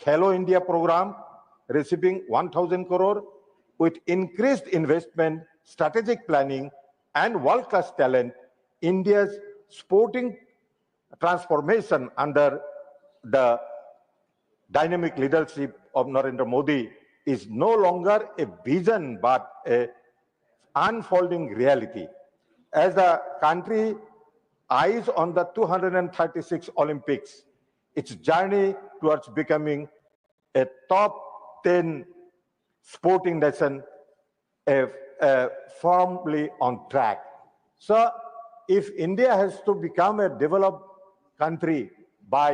Khelo India program receiving 1,000 crore, with increased investment, strategic planning, and world-class talent. India's sporting transformation under the dynamic leadership of Narendra Modi is no longer a vision but a unfolding reality. As the country eyes on the 236 Olympics, its journey towards becoming a top 10 sporting nation firmly on track. So, if India has to become a developed country by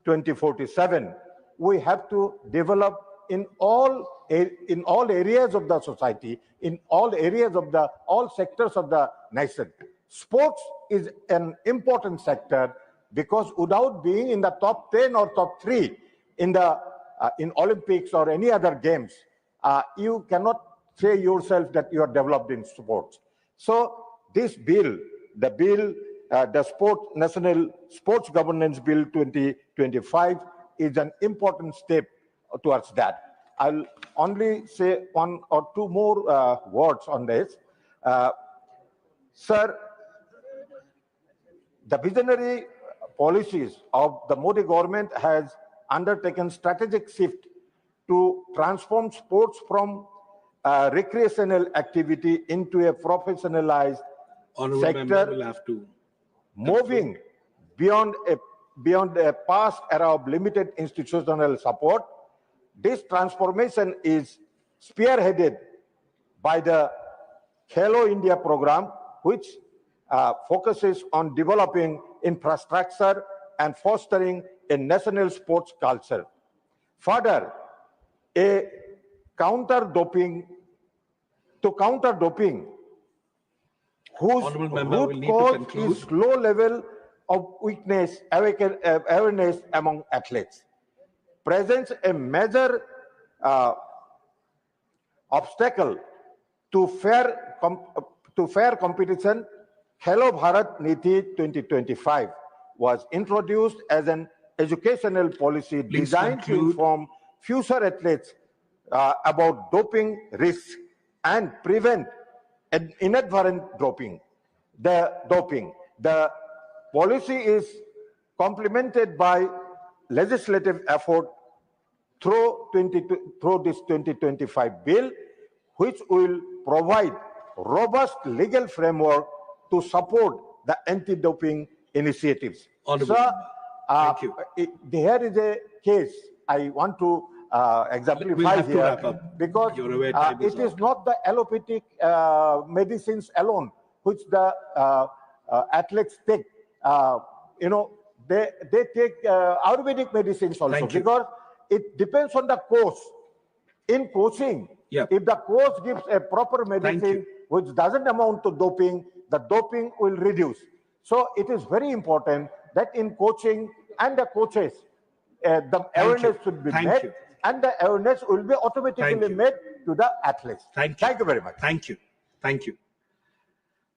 2047, we have to develop in all in all areas of the society, in all areas of all sectors of the nation. Sports is an important sector because without being in the top 10 or top 3 in Olympics or any other games, you cannot say yourself that you are developed in sports. So this bill, the National Sports Governance Bill 2025 is an important step towards that. I'll only say 1 or 2 more words on this. Sir, the visionary policies of the Modi government has undertaken strategic shift to transform sports from recreational activity into a professionalized sector, moving beyond a past era of limited institutional support. This transformation is spearheaded by the Khelo India program, which focuses on developing infrastructure and fostering a national sports culture. Further, to counter doping, whose root cause is low level of awareness among athletes, presents a major obstacle to fair competition. Khelo Bharat Niti 2025 was introduced as an educational policy designed to inform future athletes about doping risks and prevent an inadvertent doping. The policy is complemented by legislative effort through this 2025 bill, which will provide robust legal framework to support the anti-doping initiatives. Sir, there is a case I want to exemplify here, because it is not the allopathic medicines alone which the athletes take. They take Ayurvedic medicines also, because it depends on the coach. In coaching, if the coach gives a proper medicine which doesn't amount to doping, the doping will reduce. So it is very important that in coaching and the coaches, the awareness should be made, and the awareness will be automatically made to the athletes. Thank you very much. Thank you. Thank you.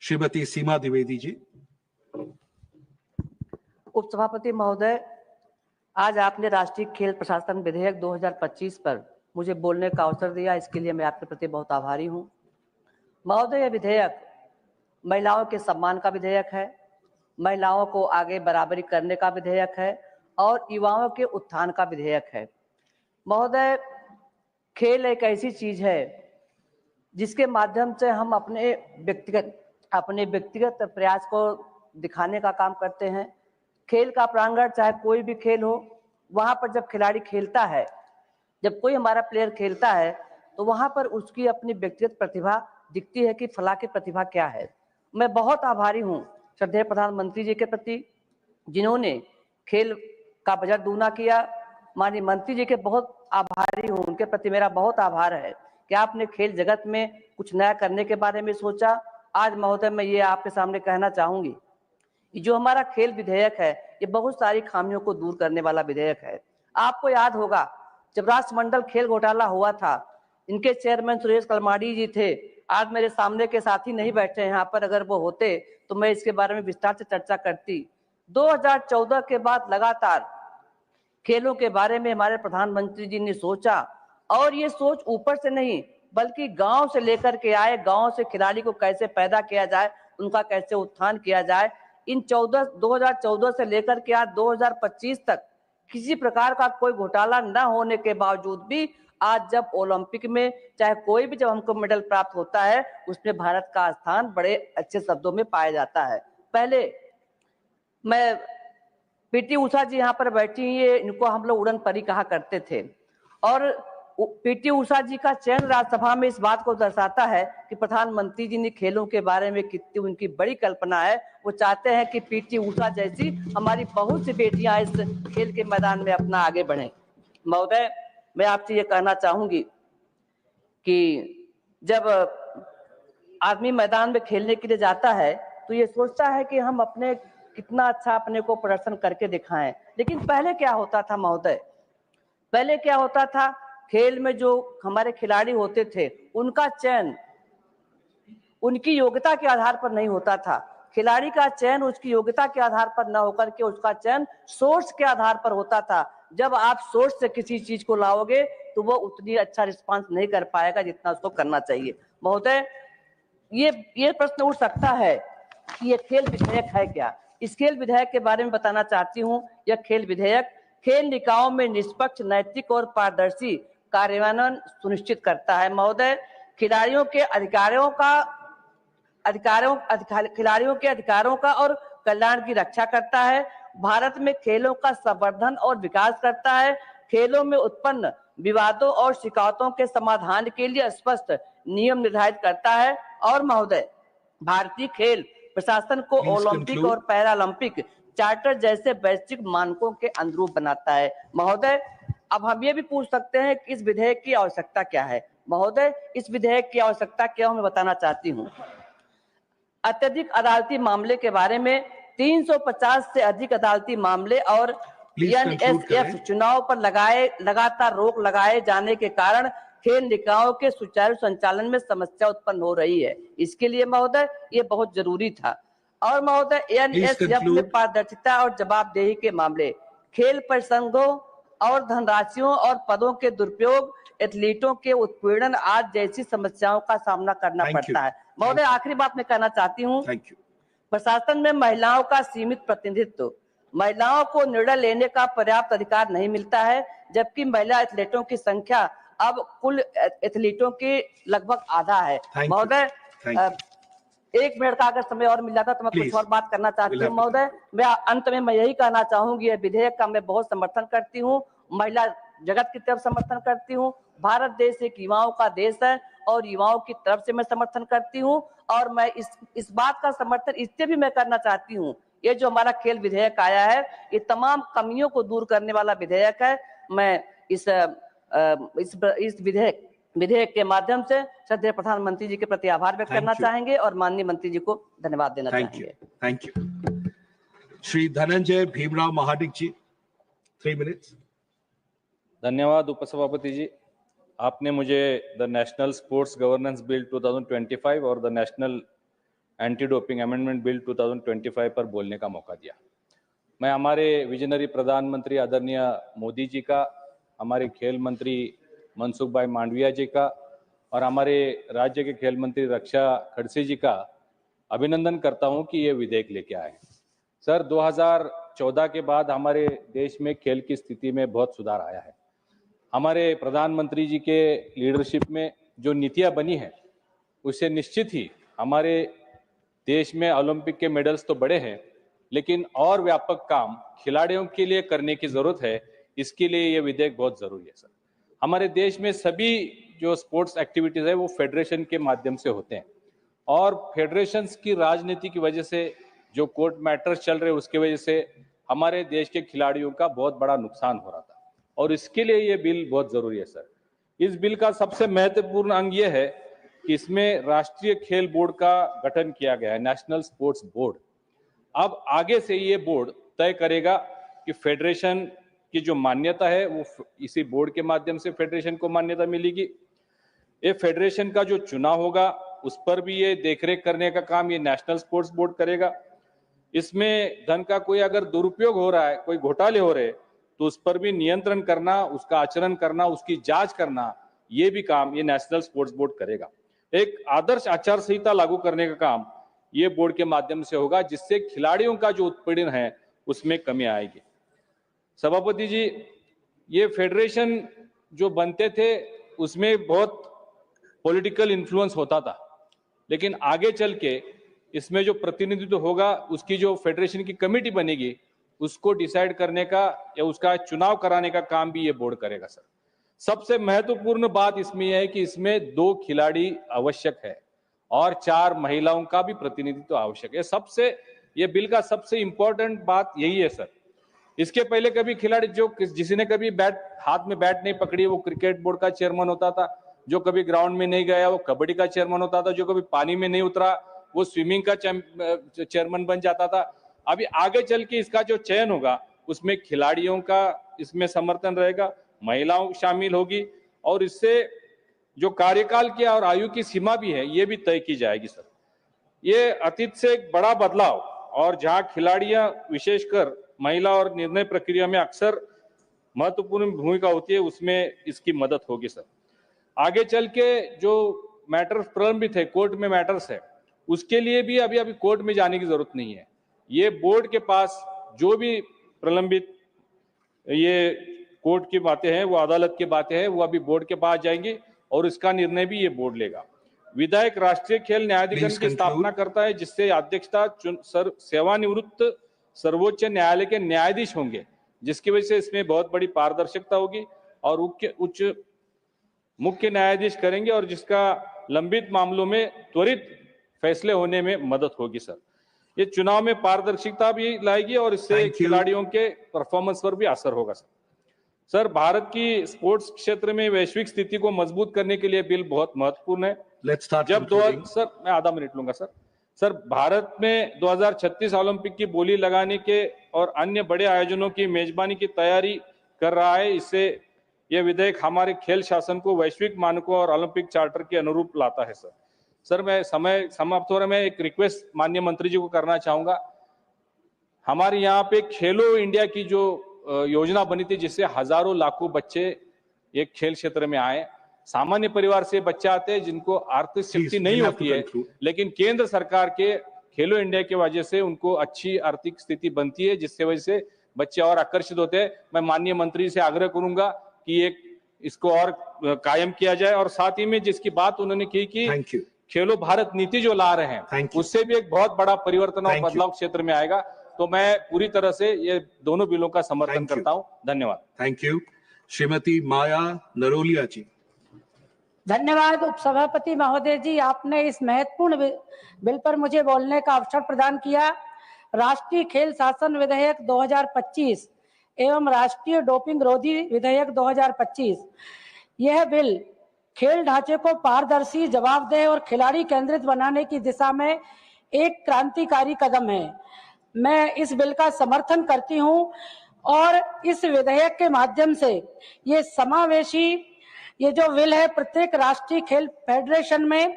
Shrimati सीमा द्विवेदी जी। उपसभापति महोदय, आज आपने राष्ट्रीय खेल प्रशासन विधेयक 2025 पर मुझे बोलने का अवसर दिया, इसके लिए मैं आपके प्रति बहुत आभारी हूं। महोदय, यह विधेयक महिलाओं के सम्मान का विधेयक है, महिलाओं को आगे बराबरी करने का विधेयक है और युवाओं के उत्थान का विधेयक है। महोदय, खेल एक ऐसी चीज है जिसके माध्यम से हम अपने व्यक्तिगत प्रयास को दिखाने का काम करते हैं। खेल का प्रांगण चाहे कोई भी खेल हो, वहां पर जब खिलाड़ी खेलता है, जब कोई हमारा प्लेयर खेलता है, तो वहां पर उसकी अपनी व्यक्तिगत प्रतिभा दिखती है कि फला की प्रतिभा क्या है। मैं बहुत आभारी हूं श्रद्धेय प्रधानमंत्री जी के प्रति, जिन्होंने खेल का बजट दूना किया। माननीय मंत्री जी के बहुत आभारी हूं, उनके प्रति मेरा बहुत आभार है कि आपने खेल जगत में कुछ नया करने के बारे में सोचा। आज महोदय, मैं ये आपके सामने कहना चाहूंगी, जो हमारा खेल विधेयक है, ये बहुत सारी खामियों को दूर करने वाला विधेयक है। आपको याद होगा, जब राष्ट्रमंडल खेल घोटाला हुआ था, इनके चेयरमैन सुरेश कलमाडी जी थे। आज मेरे सामने के साथी नहीं बैठे हैं यहाँ पर, अगर वो होते तो मैं इसके बारे में विस्तार से चर्चा करती। 2014 के बाद लगातार खेलों के बारे में हमारे प्रधानमंत्री जी ने सोचा, और ये सोच ऊपर से नहीं बल्कि गांव से लेकर के आए। गांव से खिलाड़ी को कैसे पैदा किया जाए, उनका कैसे उत्थान किया जाए। इन 2014 से लेकर के आज 2025 तक किसी प्रकार का कोई घोटाला न होने के बावजूद भी आज जब ओलंपिक में चाहे कोई भी जब हमको मेडल प्राप्त होता है, उसमें भारत का स्थान बड़े अच्छे शब्दों में पाया जाता है। पहले मैं पीटी उषा जी यहाँ पर बैठी, ये इनको हम लोग उड़न परी कहा करते थे, और पीटी उषा जी का चयन राज्यसभा में इस बात को दर्शाता है कि प्रधानमंत्री जी ने खेलों के बारे में कितनी उनकी बड़ी कल्पना है। वो चाहते हैं कि पीटी उषा जैसी हमारी बहुत सी बेटियां इस खेल के मैदान में अपना आगे बढ़ें। महोदय, मैं आपसे ये कहना चाहूंगी कि जब आदमी मैदान में खेलने के लिए जाता है तो ये सोचता है कि हम अपने कितना अच्छा अपने को प्रदर्शन करके दिखाएं। लेकिन पहले क्या होता था महोदय, पहले क्या होता था, खेल में जो हमारे खिलाड़ी होते थे उनका चयन उनकी योग्यता के आधार पर नहीं होता था। खिलाड़ी का चयन उसकी योग्यता के आधार पर न होकर के उसका चयन सोर्स के आधार पर होता था। जब आप सोर्स से किसी चीज को लाओगे तो वो उतनी अच्छा रिस्पांस नहीं कर पाएगा जितना उसको करना चाहिए। महोदय, ये प्रश्न उठ सकता है कि ये खेल विधेयक है क्या? इस खेल विधेयक के बारे में बताना चाहती हूँ। यह खेल विधेयक खेल निकायों में निष्पक्ष, नैतिक और पारदर्शी कार्यान्वयन सुनिश्चित करता है। महोदय, खिलाड़ियों के अधिकारों के अधिकारों का और कल्याण की रक्षा करता है। भारत में खेलों का संवर्धन और विकास करता है। खेलों में उत्पन्न विवादों और शिकायतों के समाधान के लिए स्पष्ट नियम निर्धारित करता है। और महोदय, भारतीय खेल प्रशासन को ओलंपिक और पैरालंपिक चार्टर जैसे वैश्विक मानकों के अनुरूप बनाता है। महोदय, अब हम ये भी पूछ सकते हैं कि इस विधेयक की आवश्यकता क्या है। महोदय, इस विधेयक की आवश्यकता क्या मैं बताना चाहती हूँ। अत्यधिक अदालती मामले के बारे में 350 से अधिक अदालती मामले और NSF चुनाव पर लगातार रोक लगाए जाने के कारण खेल निकायों के सुचारू संचालन में समस्या उत्पन्न हो रही है। इसके लिए महोदय ये बहुत जरूरी था। और महोदय, NSF में पारदर्शिता और जवाबदेही के मामले, खेल परिसंघों और धनराशियों और पदों के दुरुपयोग, एथलीटों के उत्पीड़न आदि जैसी समस्याओं का सामना करना पड़ता है। महोदय, आखिरी बात मैं कहना चाहती हूँ, प्रशासन में महिलाओं का सीमित प्रतिनिधित्व, महिलाओं को निर्णय लेने का पर्याप्त अधिकार नहीं मिलता है, जबकि महिला एथलीटों की संख्या अब कुल एथलीटों की लगभग आधा है। महोदय, 1 मिनट का अगर समय और मिल जाता तो मैं कुछ और बात करना चाहती हूँ। महोदय, मैं अंत में यही कहना चाहूंगी, यह विधेयक का मैं बहुत समर्थन करती हूँ, महिला जगत की तरफ समर्थन करती हूँ। भारत देश एक युवाओं का देश है और युवाओं की तरफ से मैं समर्थन करती हूँ। और मैं इस बात का समर्थन इससे भी मैं करना चाहती हूँ, ये जो हमारा खेल विधेयक आया है ये तमाम कमियों को दूर करने वाला विधेयक है। मैं इस विधेयक के माध्यम से श्रद्धेय प्रधानमंत्री जी के प्रति आभार व्यक्त करना चाहेंगे और माननीय मंत्री जी को धन्यवाद देना चाहेंगे। Thank you. Shri Dhananjay Bhimrao Mahadik ji, 3 minutes. धन्यवाद उपसभापति जी, आपने मुझे the national sports governance bill 2025 और the national anti doping amendment bill 2025 पर बोलने का मौका दिया। मैं हमारे विजनरी प्रधानमंत्री आदरणीय मोदी जी का, हमारे खेल मंत्री मनसुख भाई मांडविया जी का और हमारे राज्य के खेल मंत्री रक्षा खड़से जी का अभिनंदन करता हूं कि ये विधेयक लेके आए। सर, 2014 के बाद हमारे देश में खेल की स्थिति में बहुत सुधार आया है। हमारे प्रधानमंत्री जी के लीडरशिप में जो नीतियां बनी हैं उससे निश्चित ही हमारे देश में ओलंपिक के मेडल्स तो बड़े हैं, लेकिन और व्यापक काम खिलाड़ियों के लिए करने की जरूरत है। इसके लिए ये विधेयक बहुत जरूरी है। सर, हमारे देश में सभी जो स्पोर्ट्स एक्टिविटीज है वो फेडरेशन के माध्यम से होते हैं और फेडरेशंस की राजनीति की वजह से जो कोर्ट मैटर्स चल रहे उसकी वजह से हमारे देश के खिलाड़ियों का बहुत बड़ा नुकसान हो रहा था और इसके लिए ये बिल बहुत जरूरी है। सर, इस बिल का सबसे महत्वपूर्ण अंग ये है कि इसमें राष्ट्रीय खेल बोर्ड का गठन किया गया है, नेशनल स्पोर्ट्स बोर्ड। अब आगे से ये बोर्ड तय करेगा कि फेडरेशन की जो मान्यता है वो इसी बोर्ड के माध्यम से फेडरेशन को मान्यता मिलेगी। ये फेडरेशन का जो चुनाव होगा उस पर भी ये देखरेख करने का काम ये नेशनल स्पोर्ट्स बोर्ड करेगा। इसमें धन का कोई अगर दुरुपयोग हो रहा है, कोई घोटाले हो रहे तो उस पर भी नियंत्रण करना, उसका आचरण करना, उसकी जांच करना, ये भी काम ये नेशनल स्पोर्ट्स बोर्ड करेगा। एक आदर्श आचार संहिता लागू करने का काम ये बोर्ड के माध्यम से होगा, जिससे खिलाड़ियों का जो उत्पीड़न है उसमें कमी आएगी। सभापति जी, ये फेडरेशन जो बनते थे उसमें बहुत पॉलिटिकल इन्फ्लुएंस होता था, लेकिन आगे चल के इसमें जो प्रतिनिधित्व होगा उसकी जो फेडरेशन की कमेटी बनेगी उसको डिसाइड करने का या उसका चुनाव कराने का काम भी ये बोर्ड करेगा। सर, सबसे महत्वपूर्ण बात इसमें यह है कि इसमें 2 खिलाड़ी आवश्यक है और 4 महिलाओं का भी प्रतिनिधित्व आवश्यक है। ये बिल का सबसे इंपॉर्टेंट बात यही है। सर, इसके पहले कभी खिलाड़ी जिसने कभी हाथ में बैट नहीं पकड़ी वो क्रिकेट बोर्ड का चेयरमैन होता था, जो कभी ग्राउंड में नहीं गया वो कबड्डी का चेयरमैन होता था, जो कभी पानी में नहीं उतरा वो स्विमिंग का चेयरमैन बन जाता था। अभी आगे चल के इसका जो चयन होगा उसमें खिलाड़ियों का इसमें समर्थन रहेगा, महिलाओं शामिल होगी और इससे जो कार्यकाल की और आयु की सीमा भी है ये भी तय की जाएगी। सर, ये अतीत से एक बड़ा बदलाव और जहां खिलाड़ियां विशेषकर महिला और निर्णय प्रक्रिया में अक्सर महत्वपूर्ण भूमिका होती है, उसमें इसकी मदद होगी। सर, आगे चल के जो मैटर्स प्रलंबित है, कोर्ट में मैटर्स है, उसके लिए भी अभी कोर्ट में जाने की जरूरत नहीं है। ये बोर्ड के पास जो भी प्रलंबित ये कोर्ट की बातें हैं, वो अदालत की बातें हैं, वो अभी बोर्ड के पास जाएंगी और इसका निर्णय भी ये बोर्ड लेगा। विधायक राष्ट्रीय खेल न्यायाधिकरण की स्थापना करता है जिससे अध्यक्षता सेवानिवृत्त सर्वोच्च न्यायालय के न्यायाधीश होंगे, जिसकी वजह से इसमें बहुत बड़ी पारदर्शिता होगी और मुख्य न्यायाधीश करेंगे और जिसका लंबित मामलों में त्वरित फैसले होने में मदद होगी। सर, ये चुनाव में पारदर्शिता भी लाएगी और इससे खिलाड़ियों के परफॉर्मेंस पर भी असर होगा। सर, भारत की स्पोर्ट्स क्षेत्र में वैश्विक स्थिति को मजबूत करने के लिए बिल बहुत महत्वपूर्ण है। सर, मैं आधा मिनट लूंगा। सर, भारत में 2036 ओलंपिक की बोली लगाने के और अन्य बड़े आयोजनों की मेजबानी की तैयारी कर रहा है। इससे यह विधेयक हमारे खेल शासन को वैश्विक मानकों और ओलंपिक चार्टर के अनुरूप लाता है। सर, मैं समय समाप्त हो रहा है, मैं एक रिक्वेस्ट माननीय मंत्री जी को करना चाहूंगा। हमारे यहाँ पे खेलो इंडिया की जो योजना बनी थी जिससे हजारों लाखों बच्चे एक खेल क्षेत्र में आए। सामान्य परिवार से बच्चे आते हैं जिनको आर्थिक शक्ति नहीं होती है, लेकिन केंद्र सरकार के खेलो इंडिया की वजह से उनको अच्छी आर्थिक स्थिति बनती है, जिससे वजह से बच्चे और आकर्षित होते हैं। मैं माननीय मंत्री से आग्रह करूंगा कि इसको और कायम किया जाए और साथ ही में जिसकी बात उन्होंने की कि खेलो भारत नीति जो ला रहे हैं उससे भी एक बहुत बड़ा परिवर्तन और बदलाव क्षेत्र में आएगा। तो मैं पूरी तरह से ये दोनों बिलों का समर्थन करता हूं। धन्यवाद। Thank you. श्रीमती माया नरोलिया जी। धन्यवाद उपसभापति महोदय जी, आपने इस महत्वपूर्ण बिल पर मुझे बोलने का अवसर प्रदान किया। राष्ट्रीय खेल शासन विधेयक 2025 एवं राष्ट्रीय डोपिंग रोधी विधेयक 2025, यह बिल खेल ढांचे को पारदर्शी, जवाबदेह और खिलाड़ी केंद्रित बनाने की दिशा में एक क्रांतिकारी कदम है। मैं इस बिल का समर्थन करती हूं और इस विधेयक के माध्यम से ये समावेशी ये जो बिल है प्रत्येक राष्ट्रीय खेल फेडरेशन में,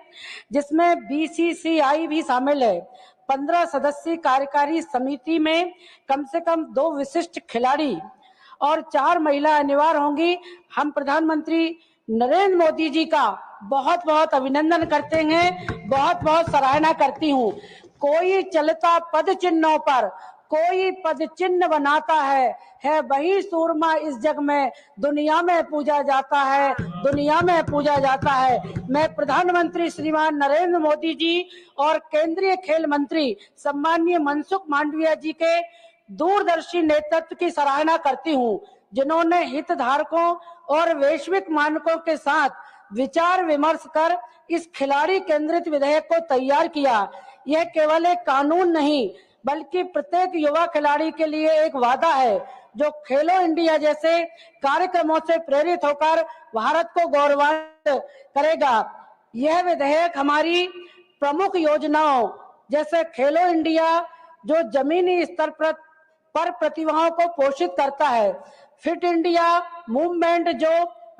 जिसमें BCCI भी शामिल है, 15 सदस्यीय कार्यकारी समिति में कम से कम 2 विशिष्ट खिलाड़ी और 4 महिला अनिवार्य होंगी। हम प्रधानमंत्री नरेंद्र मोदी जी का बहुत बहुत अभिनंदन करते हैं, बहुत बहुत सराहना करती हूँ। कोई चलता पद चिन्हों पर कोई पद चिन्ह बनाता है वही सूरमा इस जग में दुनिया में पूजा जाता है, दुनिया में पूजा जाता है। मैं प्रधानमंत्री श्रीमान नरेंद्र मोदी जी और केंद्रीय खेल मंत्री सम्माननीय मनसुख मांडविया जी के दूरदर्शी नेतृत्व की सराहना करती हूँ, जिन्होंने हितधारकों और वैश्विक मानकों के साथ विचार विमर्श कर इस खिलाड़ी केंद्रित विधेयक को तैयार किया। यह केवल एक कानून नहीं बल्कि प्रत्येक युवा खिलाड़ी के लिए एक वादा है जो खेलो इंडिया जैसे कार्यक्रमों से प्रेरित होकर भारत को गौरवान्वित करेगा। यह विधेयक हमारी प्रमुख योजनाओं जैसे खेलो इंडिया जो जमीनी स्तर पर प्रतिभाओं को पोषित करता है, फिट इंडिया मूवमेंट जो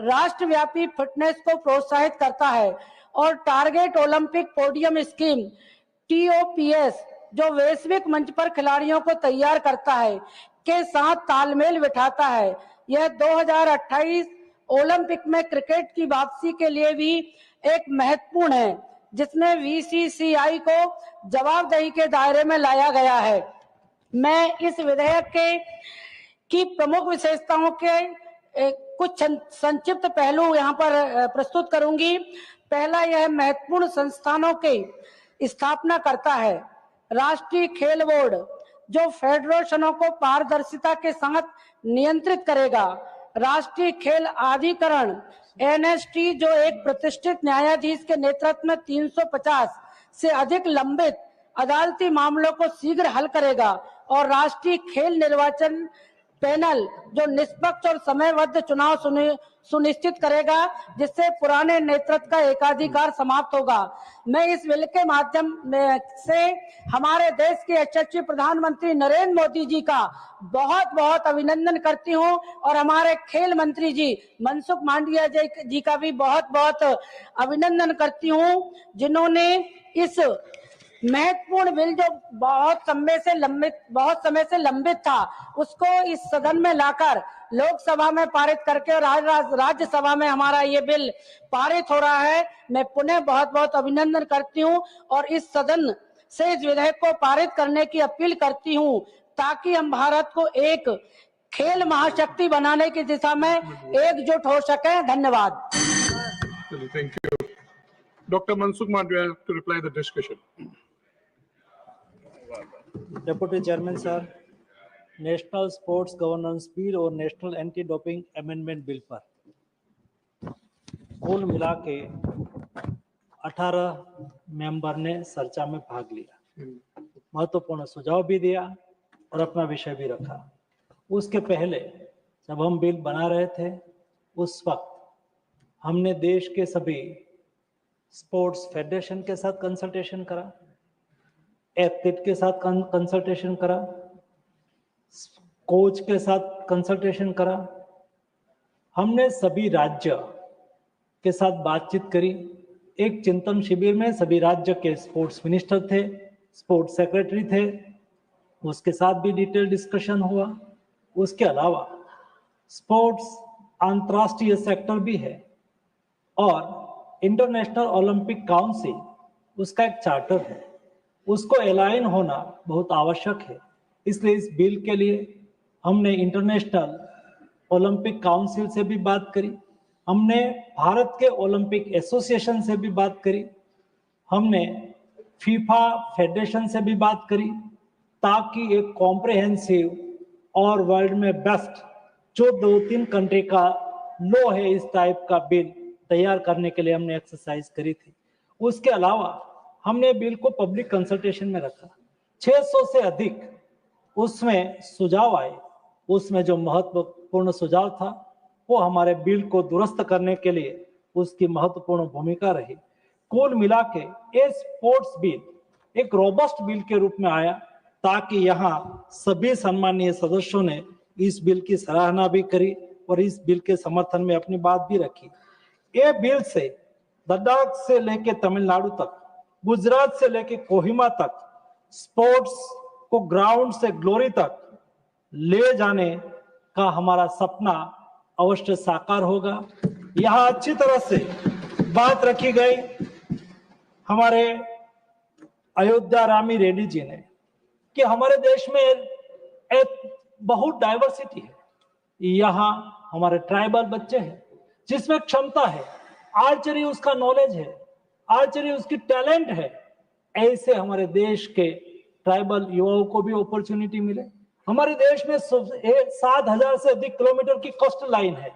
राष्ट्रव्यापी फिटनेस को प्रोत्साहित करता है और target Olympic podium scheme TOPS जो वैश्विक मंच पर खिलाड़ियों को तैयार करता है के साथ तालमेल बिठाता है। यह 2028 ओलंपिक में क्रिकेट की वापसी के लिए भी एक महत्वपूर्ण है, जिसमें BCCI को जवाबदेही के दायरे में लाया गया है। मैं इस विधेयक की प्रमुख विशेषताओं के कुछ संक्षिप्त पहलू यहाँ पर प्रस्तुत करूंगी। पहला, यह महत्वपूर्ण संस्थानों की स्थापना करता है। राष्ट्रीय खेल बोर्ड जो फेडरेशनों को पारदर्शिता के साथ नियंत्रित करेगा। राष्ट्रीय खेल अधिकरण NST जो एक प्रतिष्ठित न्यायाधीश के नेतृत्व में 350 से अधिक लंबित अदालती मामलों को शीघ्र हल करेगा और राष्ट्रीय खेल निर्वाचन पैनल जो निष्पक्ष और समयबद्ध चुनाव सुनिश्चित करेगा, जिससे पुराने नेतृत्व का एकाधिकार समाप्त होगा। मैं इस बिल के माध्यम से हमारे देश के यशस्वी प्रधानमंत्री नरेंद्र मोदी जी का बहुत बहुत अभिनंदन करती हूं और हमारे खेल मंत्री जी मनसुख मांडविया जी का भी बहुत बहुत अभिनंदन करती हूं, जिन्होंने इस महत्वपूर्ण बिल जो बहुत समय से लंबित था, उसको इस सदन में लाकर लोकसभा में पारित करके और आज राज्यसभा में हमारा ये बिल पारित हो रहा है। मैं पुनः बहुत बहुत अभिनंदन करती हूं और इस सदन से इस विधेयक को पारित करने की अपील करती हूं, ताकि हम भारत को एक खेल महाशक्ति बनाने की दिशा में एकजुट हो सके। धन्यवाद। Thank you. Dr. Mansukh Mandviya to reply the discussion. Deputy chairman sir, national sports governance bill और national anti doping amendment bill पर कुल मिला के 18 मेंबर ने चर्चा में भाग लिया, महत्वपूर्ण सुझाव भी दिया और अपना विषय भी रखा। उसके पहले जब हम बिल बना रहे थे, उस वक्त हमने देश के सभी स्पोर्ट्स फेडरेशन के साथ कंसल्टेशन करा, एथलीट के साथ कंसल्टेशन करा, कोच के साथ कंसल्टेशन करा। हमने सभी राज्य के साथ बातचीत करी। एक चिंतन शिविर में सभी राज्य के स्पोर्ट्स मिनिस्टर थे, स्पोर्ट्स सेक्रेटरी थे, उसके साथ भी डिटेल डिस्कशन हुआ। उसके अलावा स्पोर्ट्स अंतर्राष्ट्रीय सेक्टर भी है और इंटरनेशनल ओलंपिक काउंसिल उसका एक चार्टर है, उसको अलाइन होना बहुत आवश्यक है। इसलिए इस बिल के लिए हमने इंटरनेशनल ओलंपिक काउंसिल से भी बात करी, हमने भारत के ओलंपिक एसोसिएशन से भी बात करी, हमने फीफा फेडरेशन से भी बात करी, ताकि एक कॉम्प्रिहेंसिव और वर्ल्ड में बेस्ट जो 2-3 कंट्री का लो है इस टाइप का बिल तैयार करने के लिए हमने एक्सरसाइज करी थी। उसके अलावा हमने बिल को पब्लिक कंसल्टेशन में रखा। 600 से अधिक उसमें सुझाव आए। उसमें जो महत्वपूर्ण सुझाव था वो हमारे बिल को दुरुस्त करने के लिए उसकी महत्वपूर्ण भूमिका रही। कुल मिला के ये स्पोर्ट्स बिल एक रोबस्ट बिल के रूप में आया, ताकि यहाँ सभी सम्मानीय सदस्यों ने इस बिल की सराहना भी करी और इस बिल के समर्थन में अपनी बात भी रखी। ये बिल से लद्दाख से लेके तमिलनाडु तक, गुजरात से लेके कोहिमा तक स्पोर्ट्स को ग्राउंड से ग्लोरी तक ले जाने का हमारा सपना अवश्य साकार होगा। यहाँ अच्छी तरह से बात रखी गई हमारे अयोध्या रामी रेड्डी जी ने कि हमारे देश में एक बहुत डाइवर्सिटी है। यहाँ हमारे ट्राइबल बच्चे हैं जिसमें क्षमता है, आर्चरी उसका नॉलेज है, आर्चरी उसकी टैलेंट है। ऐसे हमारे देश के ट्राइबल युवाओं को भी अपॉर्चुनिटी मिले। हमारे देश में 7,000 से अधिक किलोमीटर की कोस्टल लाइन है।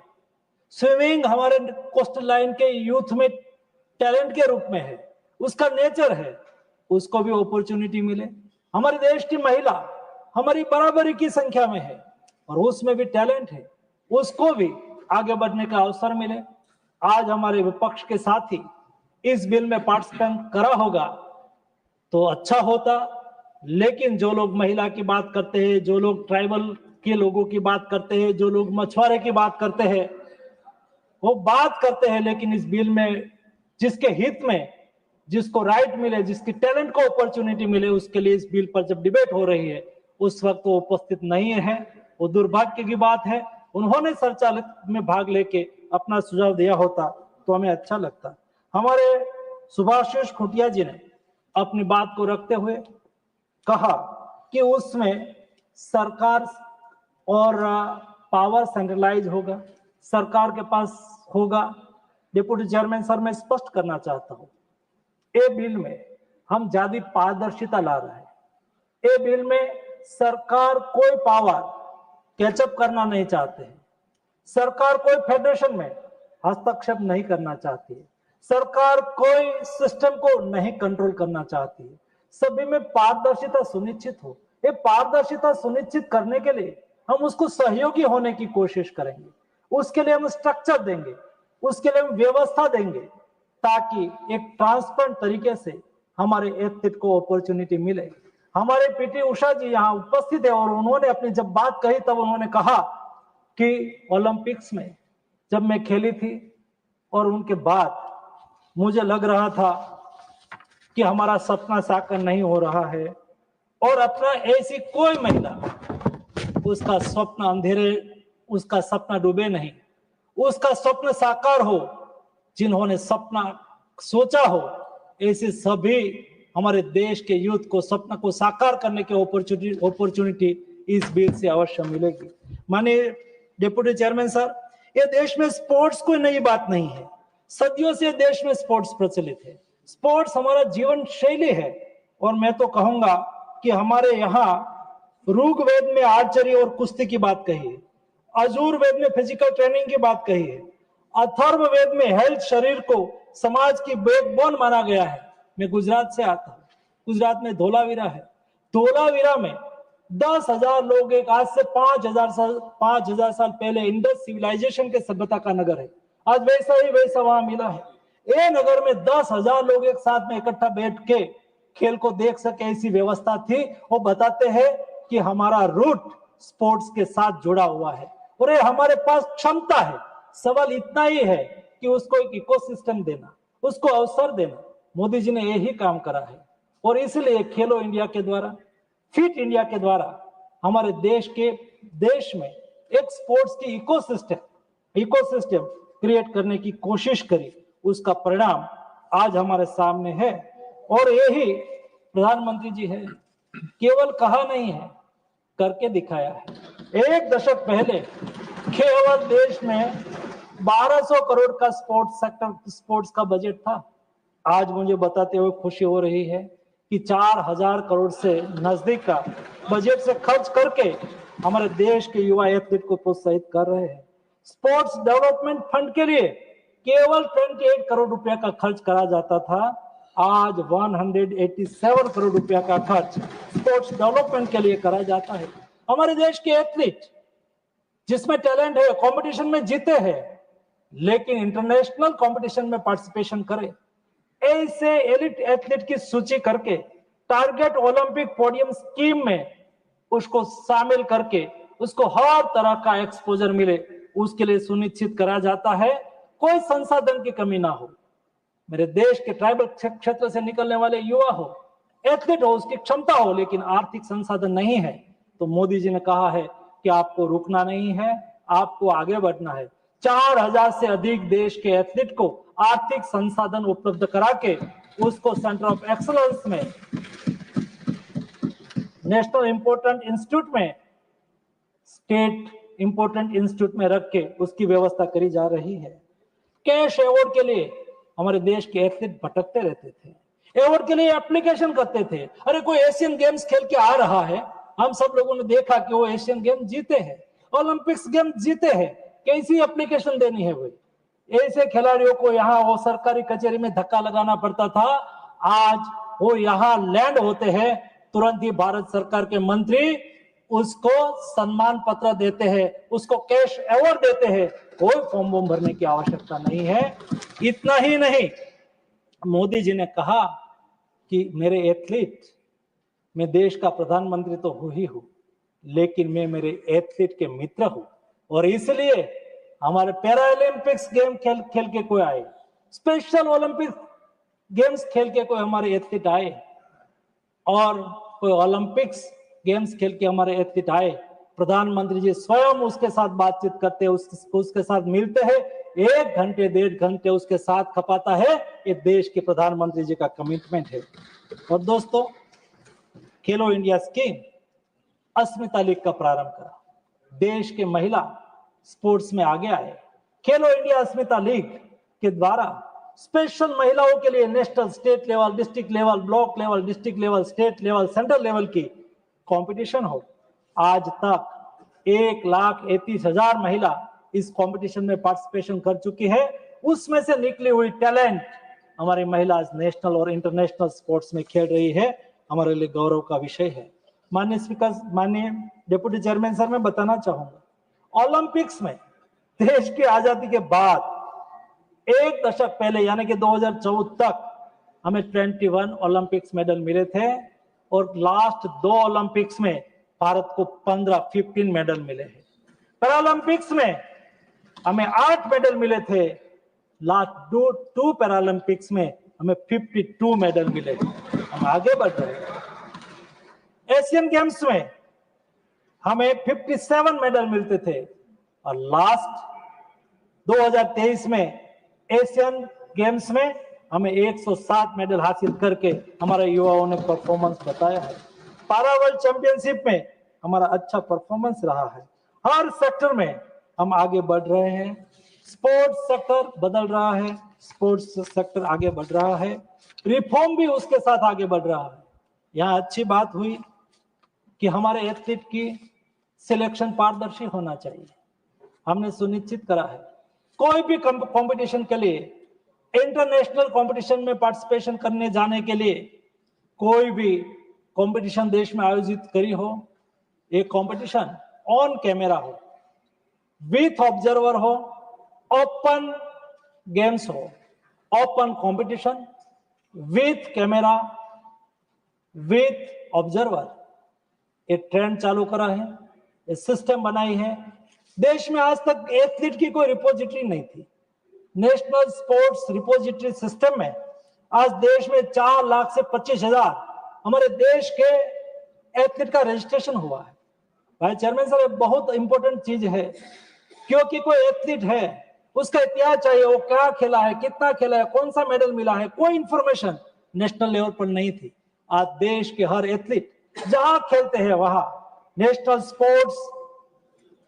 स्विमिंग हमारे कोस्टल लाइन के यूथ में टैलेंट के रूप में है, उसका नेचर है, उसको भी अपॉर्चुनिटी मिले। हमारे देश की महिला हमारी बराबरी की संख्या में है और उसमें भी टैलेंट है, उसको भी आगे बढ़ने का अवसर मिले। आज हमारे विपक्ष के साथी इस बिल में पार्टिसिपेट करा होगा तो अच्छा होता, लेकिन जो लोग महिला की बात करते हैं, जो लोग ट्राइबल के लोगों की बात करते हैं, जो लोग मछुआरे की बात करते हैं, वो बात करते हैं, लेकिन इस बिल में जिसके हित में जिसको राइट मिले, जिसकी टैलेंट को अपॉर्चुनिटी मिले, उसके लिए इस बिल पर जब डिबेट हो रही है उस वक्त वो उपस्थित नहीं है। वो दुर्भाग्य की बात है। उन्होंने चर्चा में भाग लेके अपना सुझाव दिया होता तो हमें अच्छा लगता। हमारे सुभाषिष खुटिया जी ने अपनी बात को रखते हुए कहा कि उसमें सरकार और पावर सेंट्रलाइज होगा, सरकार के पास होगा। डिप्टी चेयरमैन सर, मैं स्पष्ट करना चाहता हूं, ये बिल में हम ज्यादा पारदर्शिता ला रहे हैं। ये बिल में सरकार कोई पावर कैचअप करना नहीं चाहते हैं, सरकार कोई फेडरेशन में हस्तक्षेप नहीं करना चाहती है, सरकार कोई सिस्टम को नहीं कंट्रोल करना चाहती है। सभी में पारदर्शिता सुनिश्चित हो। ये पारदर्शिता सुनिश्चित करने के लिए हम उसको सहयोगी होने की कोशिश करेंगे, उसके लिए हम स्ट्रक्चर देंगे, उसके लिए हम व्यवस्था देंगे, ताकि एक ट्रांसपेरेंट तरीके से हमारे एथलीट को अपॉर्चुनिटी मिले। हमारे पीटी उषा जी यहाँ उपस्थित है और उन्होंने अपनी जब बात कही तब उन्होंने कहा कि ओलंपिक्स में जब मैं खेली थी और उनके बाद मुझे लग रहा था कि हमारा सपना साकार नहीं हो रहा है, और अपना ऐसी कोई महिला उसका स्वप्न अंधेरे, उसका सपना डूबे नहीं, उसका स्वप्न साकार हो, जिन्होंने सपना सोचा हो, ऐसे सभी हमारे देश के यूथ को सपना को साकार करने की अपॉर्चुनिटी इस बिल से अवश्य मिलेगी। माननीय डिप्टी चेयरमैन सर, ये देश में स्पोर्ट्स कोई नई बात नहीं है, सदियों से देश में स्पोर्ट्स प्रचलित है। स्पोर्ट्स हमारा जीवन शैली है, और मैं तो कहूंगा कि हमारे यहाँ ऋग्वेद में आर्चरी और कुश्ती की बात कही है, यजुर्वेद में फिजिकल ट्रेनिंग की बात कही है, अथर्ववेद में हेल्थ, शरीर को समाज की बैकबोन माना गया है। मैं गुजरात से आता हूँ, गुजरात में धोलावीरा है, धोलावीरा में 10,000 लोग, एक आज से 5,000 साल पहले इंडस सिविलाइजेशन के सभ्यता का नगर है, आज वैसा वहां मिला है। ये नगर में 10,000 लोग एक साथ में इकट्ठा बैठ के खेल को देख सके, ऐसी व्यवस्था थी। वो बताते हैं कि हमारा रूट स्पोर्ट्स के साथ जुड़ा हुआ है और ये हमारे पास क्षमता है। सवाल इतना ही है कि उसको एक इकोसिस्टम देना, उसको अवसर देना। मोदी जी ने यही काम करा है, और इसलिए खेलो इंडिया के द्वारा, फिट इंडिया के द्वारा हमारे देश में एक स्पोर्ट्स की इकोसिस्टम क्रिएट करने की कोशिश करी। उसका परिणाम आज हमारे सामने है, और यही प्रधानमंत्री जी है, केवल कहा नहीं है, करके दिखाया है। एक दशक पहले केवल देश में 1200 करोड़ का स्पोर्ट्स का बजट था। आज मुझे बताते हुए खुशी हो रही है कि 4,000 करोड़ से नजदीक का बजट से खर्च करके हमारे देश के युवा एथलीट को प्रोत्साहित कर रहे हैं। स्पोर्ट्स डेवलपमेंट फंड के लिए केवल 28 करोड़ रुपया का खर्च करा जाता था, आज 187 करोड़ रुपया का खर्च स्पोर्ट्स डेवलपमेंट के लिए करा जाता है। हमारे देश के एथलीट जिसमें टैलेंट है, कंपटीशन में जीते हैं, लेकिन इंटरनेशनल कंपटीशन में पार्टिसिपेशन करे, ऐसे एलिट एथलीट की सूची करके टारगेट ओलंपिक पोडियम स्कीम में उसको शामिल करके उसको हर तरह का एक्सपोजर मिले, उसके लिए सुनिश्चित करा जाता है, कोई संसाधन की कमी ना हो। मेरे देश के ट्राइबल क्षेत्र से निकलने वाले युवा हो, एथलीट हो, उसकी क्षमता हो, लेकिन आर्थिक संसाधन नहीं है, तो मोदी जी ने कहा है कि आपको रुकना नहीं है, आपको आगे बढ़ना है। 4,000 से अधिक देश के एथलीट को आर्थिक संसाधन उपलब्ध करा के उसको सेंटर ऑफ एक्सलेंस में, नेशनल इंपोर्टेंट इंस्टीट्यूट में, स्टेट इंपोर्टेंट इंस्टीट्यूट में रख के उसकी व्यवस्था करी जा रही है। कैश अवार्ड के लिए हमारे देश के एथलीट भटकते रहते थे, अवार्ड के लिए एप्लीकेशन करते थे। अरे कोई एशियन गेम्स खेल के आ रहा है, हम सब लोगों ने देखा कि वो एशियन गेम जीते हैं, ओलंपिक्स गेम जीते हैं, कैसी एप्लीकेशन देनी है भाई? ऐसे खिलाड़ियों को यहाँ वो सरकारी कचहरी में धक्का लगाना पड़ता था। आज वो यहाँ लैंड होते हैं, तुरंत ही भारत सरकार के मंत्री उसको सम्मान पत्र देते हैं, उसको कैश अवार्ड देते हैं, कोई फॉर्म वॉर्म भरने की आवश्यकता नहीं है। इतना ही नहीं, मोदी जी ने कहा कि मेरे एथलीट, मैं देश का प्रधानमंत्री तो हूं ही हूं, लेकिन मैं मेरे एथलीट के मित्र हूं, और इसलिए हमारे पैरालंपिक्स गेम खेल के कोई आए, स्पेशल ओलंपिक गेम्स खेल के कोई हमारे एथलीट आए, और कोई ओलंपिक्स गेम्स खेल के हमारे एथलीट आए, प्रधानमंत्री जी स्वयं उसके साथ बातचीत करते हैं, उसके साथ मिलते हैं, 1 घंटे 1.5 घंटे उसके साथ खपाता है। ये देश के प्रधानमंत्री जी का कमिटमेंट है। और दोस्तों, खेलो इंडिया स्कीम अस्मिता लीग का प्रारंभ करा, देश के महिला स्पोर्ट्स में आगे आए। खेलो इंडिया अस्मिता लीग के द्वारा स्पेशल महिलाओं के लिए national, state level, district level, block level, district level, state level, central level की कंपटीशन हो। आज तक 1,31,000 महिला इस कंपटीशन में पार्टिसिपेशन कर चुकी है। उसमें से निकली हुई टैलेंट हमारी महिला नेशनल और इंटरनेशनल स्पोर्ट्स में खेल रही है, हमारे लिए गौरव का विषय है। माननीय स्पीकर, माननीय डिप्टी चेयरमैन सर, मैं बताना चाहूंगा, ओलंपिक्स में देश की आजादी के बाद एक दशक पहले यानी कि 2014 तक हमें 21 ओलंपिक्स मेडल मिले थे और लास्ट 2 ओलंपिक्स में भारत को 15 मेडल मिले हैं। पैरालंपिक्स में हमें 8 मेडल मिले थे, लास्ट 2 पैरालंपिक्स में हमें 52 मेडल मिले। हम आगे बढ़ रहे हैं। एशियन गेम्स में हमें 57 मेडल मिलते थे और लास्ट 2023 में एशियन गेम्स में हमें 107 मेडल हासिल करके हमारे युवाओं ने परफॉर्मेंस बताया है। पारा वर्ल्ड चैंपियनशिप में हमारा अच्छा परफॉर्मेंस रहा है। हर सेक्टर में हम आगे बढ़ रहे हैं। स्पोर्ट्स सेक्टर बदल रहा है, स्पोर्ट्स सेक्टर आगे बढ़ रहा है, रिफॉर्म भी उसके साथ आगे बढ़ रहा है। यहाँ अच्छी बात हुई कि हमारे एथलीट की सिलेक्शन पारदर्शी होना चाहिए। हमने सुनिश्चित करा है कोई भी कंपटीशन के लिए, इंटरनेशनल कंपटीशन में पार्टिसिपेशन करने जाने के लिए, कोई भी कंपटीशन देश में आयोजित करी हो, एक कंपटीशन ऑन कैमरा हो, विथ ऑब्जर्वर हो, ओपन गेम्स हो, open competition with camera with observer, एक ट्रेंड चालू करा है, एक सिस्टम बनाई है। देश में आज तक एथलीट की कोई रिपोजिटरी नहीं थी। नेशनल स्पोर्ट्स रिपोजिटरी सिस्टम में आज देश में 4 लाख से 25,000 हमारे देश के एथलीट का रजिस्ट्रेशन हुआ है। भाई चेयरमैन साहब, बहुत इंपॉर्टेंट चीज है, क्योंकि कोई एथलीट है, उसका इतिहास चाहिए, वो क्या खेला है, कितना खेला है, कौन सा मेडल मिला है, कोई इंफॉर्मेशन नेशनल लेवल पर नहीं थी। आज देश के हर एथलीट जहां खेलते हैं वहां नेशनल स्पोर्ट्स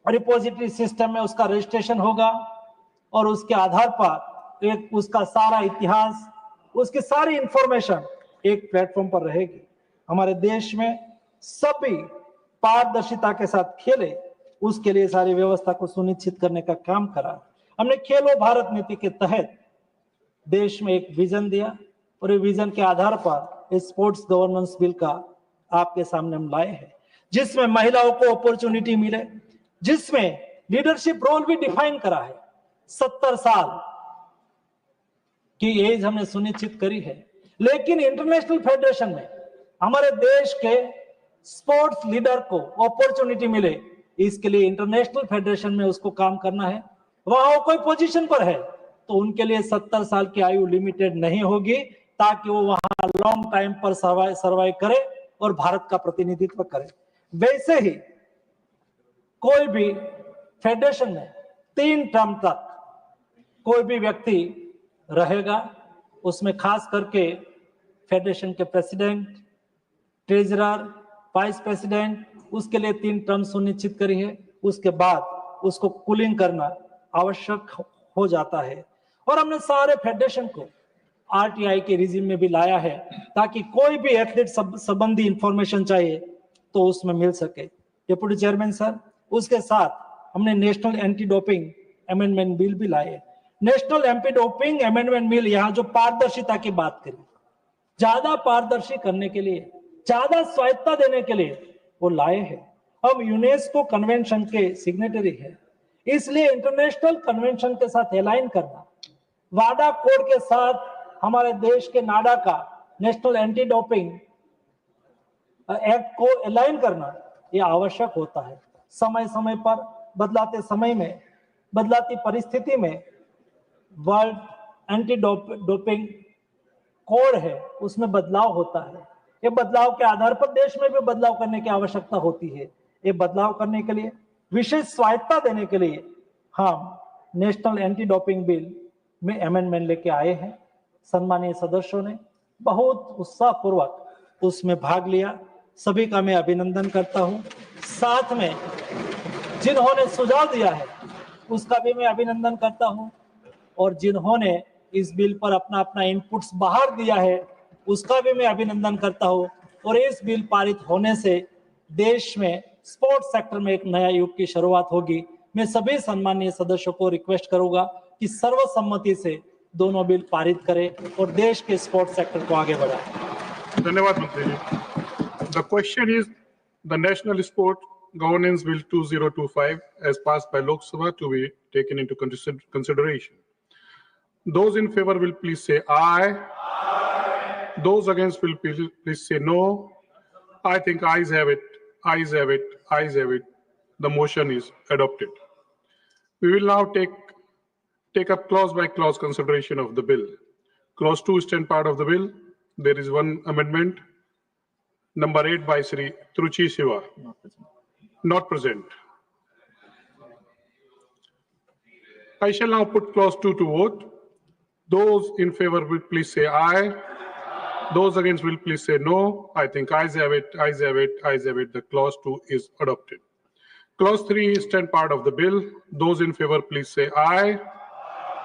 रिपोजिटरी सिस्टम में उसका रजिस्ट्रेशन होगा और उसके आधार पर एक उसका सारा इतिहास, उसकी सारी इंफॉर्मेशन एक प्लेटफॉर्म पर रहेगी। हमारे देश में सभी पारदर्शिता के साथ खेले, उसके लिए सारी व्यवस्था को सुनिश्चित करने का काम करा। हमने खेलो भारत नीति के तहत देश में एक विजन दिया और ये विजन के आधार पर इस स्पोर्ट्स गवर्नेंस बिल का आपके सामने हम लाए हैं, जिसमें महिलाओं को अपॉर्चुनिटी मिले, जिसमें लीडरशिप रोल भी डिफाइन करा है। 70 साल की एज हमने सुनिश्चित करी है, लेकिन इंटरनेशनल फेडरेशन में हमारे देश के स्पोर्ट्स लीडर को अपॉर्चुनिटी मिले, इसके लिए इंटरनेशनल फेडरेशन में उसको काम करना है। वहां कोई पोजीशन पर है तो उनके लिए 70 साल की आयु लिमिटेड नहीं होगी, ताकि वो वहां लॉन्ग टाइम पर सर्वाइव करे और भारत का प्रतिनिधित्व करे। वैसे ही कोई भी फेडरेशन में 3 टर्म तक कोई भी व्यक्ति रहेगा, उसमें खास करके फेडरेशन के प्रेसिडेंट, ट्रेजरर, वाइस प्रेसिडेंट, उसके लिए 3 टर्म सुनिश्चित करी है। उसके बाद उसको कूलिंग करना आवश्यक हो जाता है और हमने सारे फेडरेशन को आरटीआई के रिजिम में भी लाया है, ताकि कोई भी एथलीट संबंधी इंफॉर्मेशन चाहिए तो उसमें मिल सके। डिप्टी चेयरमैन सर, उसके साथ हमने national anti doping amendment bill भी लाए। National anti doping amendment bill यहाँ जो पारदर्शिता की बात करी, ज्यादा पारदर्शी करने के लिए, ज्यादा स्वायत्ता देने के लिए वो लाए हैं। हम यूनेस्को कन्वेंशन के सिग्नेटरी है, इसलिए इंटरनेशनल कन्वेंशन के साथ अलाइन करना, वाडा कोड के साथ हमारे देश के नाडा का नेशनल एंटी डोपिंग एक्ट को अलाइन करना ये आवश्यक होता है। समय समय पर बदलाते समय में, बदलाती परिस्थिति में वर्ल्ड एंटी डोपिंग कोड है, उसमें बदलाव होता है। ये बदलाव के आधार पर देश में भी बदलाव करने की आवश्यकता होती है। ये बदलाव करने के लिए, विशेष स्वायत्ता देने के लिए हम नेशनल एंटी डोपिंग बिल में अमेंडमेंट लेके आए हैं। सम्मानीय सदस्यों ने बहुत उत्साहपूर्वक उसमें भाग लिया, सभी का मैं अभिनंदन करता हूं। साथ में जिन्होंने सुझाव दिया है उसका भी मैं अभिनंदन करता हूं, और जिन्होंने इस बिल पर अपना अपना इनपुट्स बाहर दिया है उसका भी मैं अभिनंदन करता हूं। और इस बिल पारित होने से देश में स्पोर्ट्स सेक्टर में एक नया युग की शुरुआत होगी। मैं सभी सम्मानीय सदस्यों को रिक्वेस्ट करूंगा कि सर्वसम्मति से दोनों बिल पारित करें और देश के स्पोर्ट्स सेक्टर को आगे बढ़ाएं। धन्यवाद मंत्री जी। The question is The National Sport Governance Bill 2025 as passed by Lok Sabha to be taken into consideration. Those in favor will please say aye. Those against will please say no. I think ayes have it, ayes have it, ayes have it. The motion is adopted. We will now take up clause by clause consideration of the bill. Clause 2 is 10 part of the bill. There is one amendment. Number 8 by Sri Truchi Siva. Not present. I shall now put clause 2 to vote. Those in favor will please say aye. Those against will please say no. I think ayes have it, ayes have it, ayes have it. The clause 2 is adopted. Clause 3 is 10 part of the bill. Those in favor please say aye.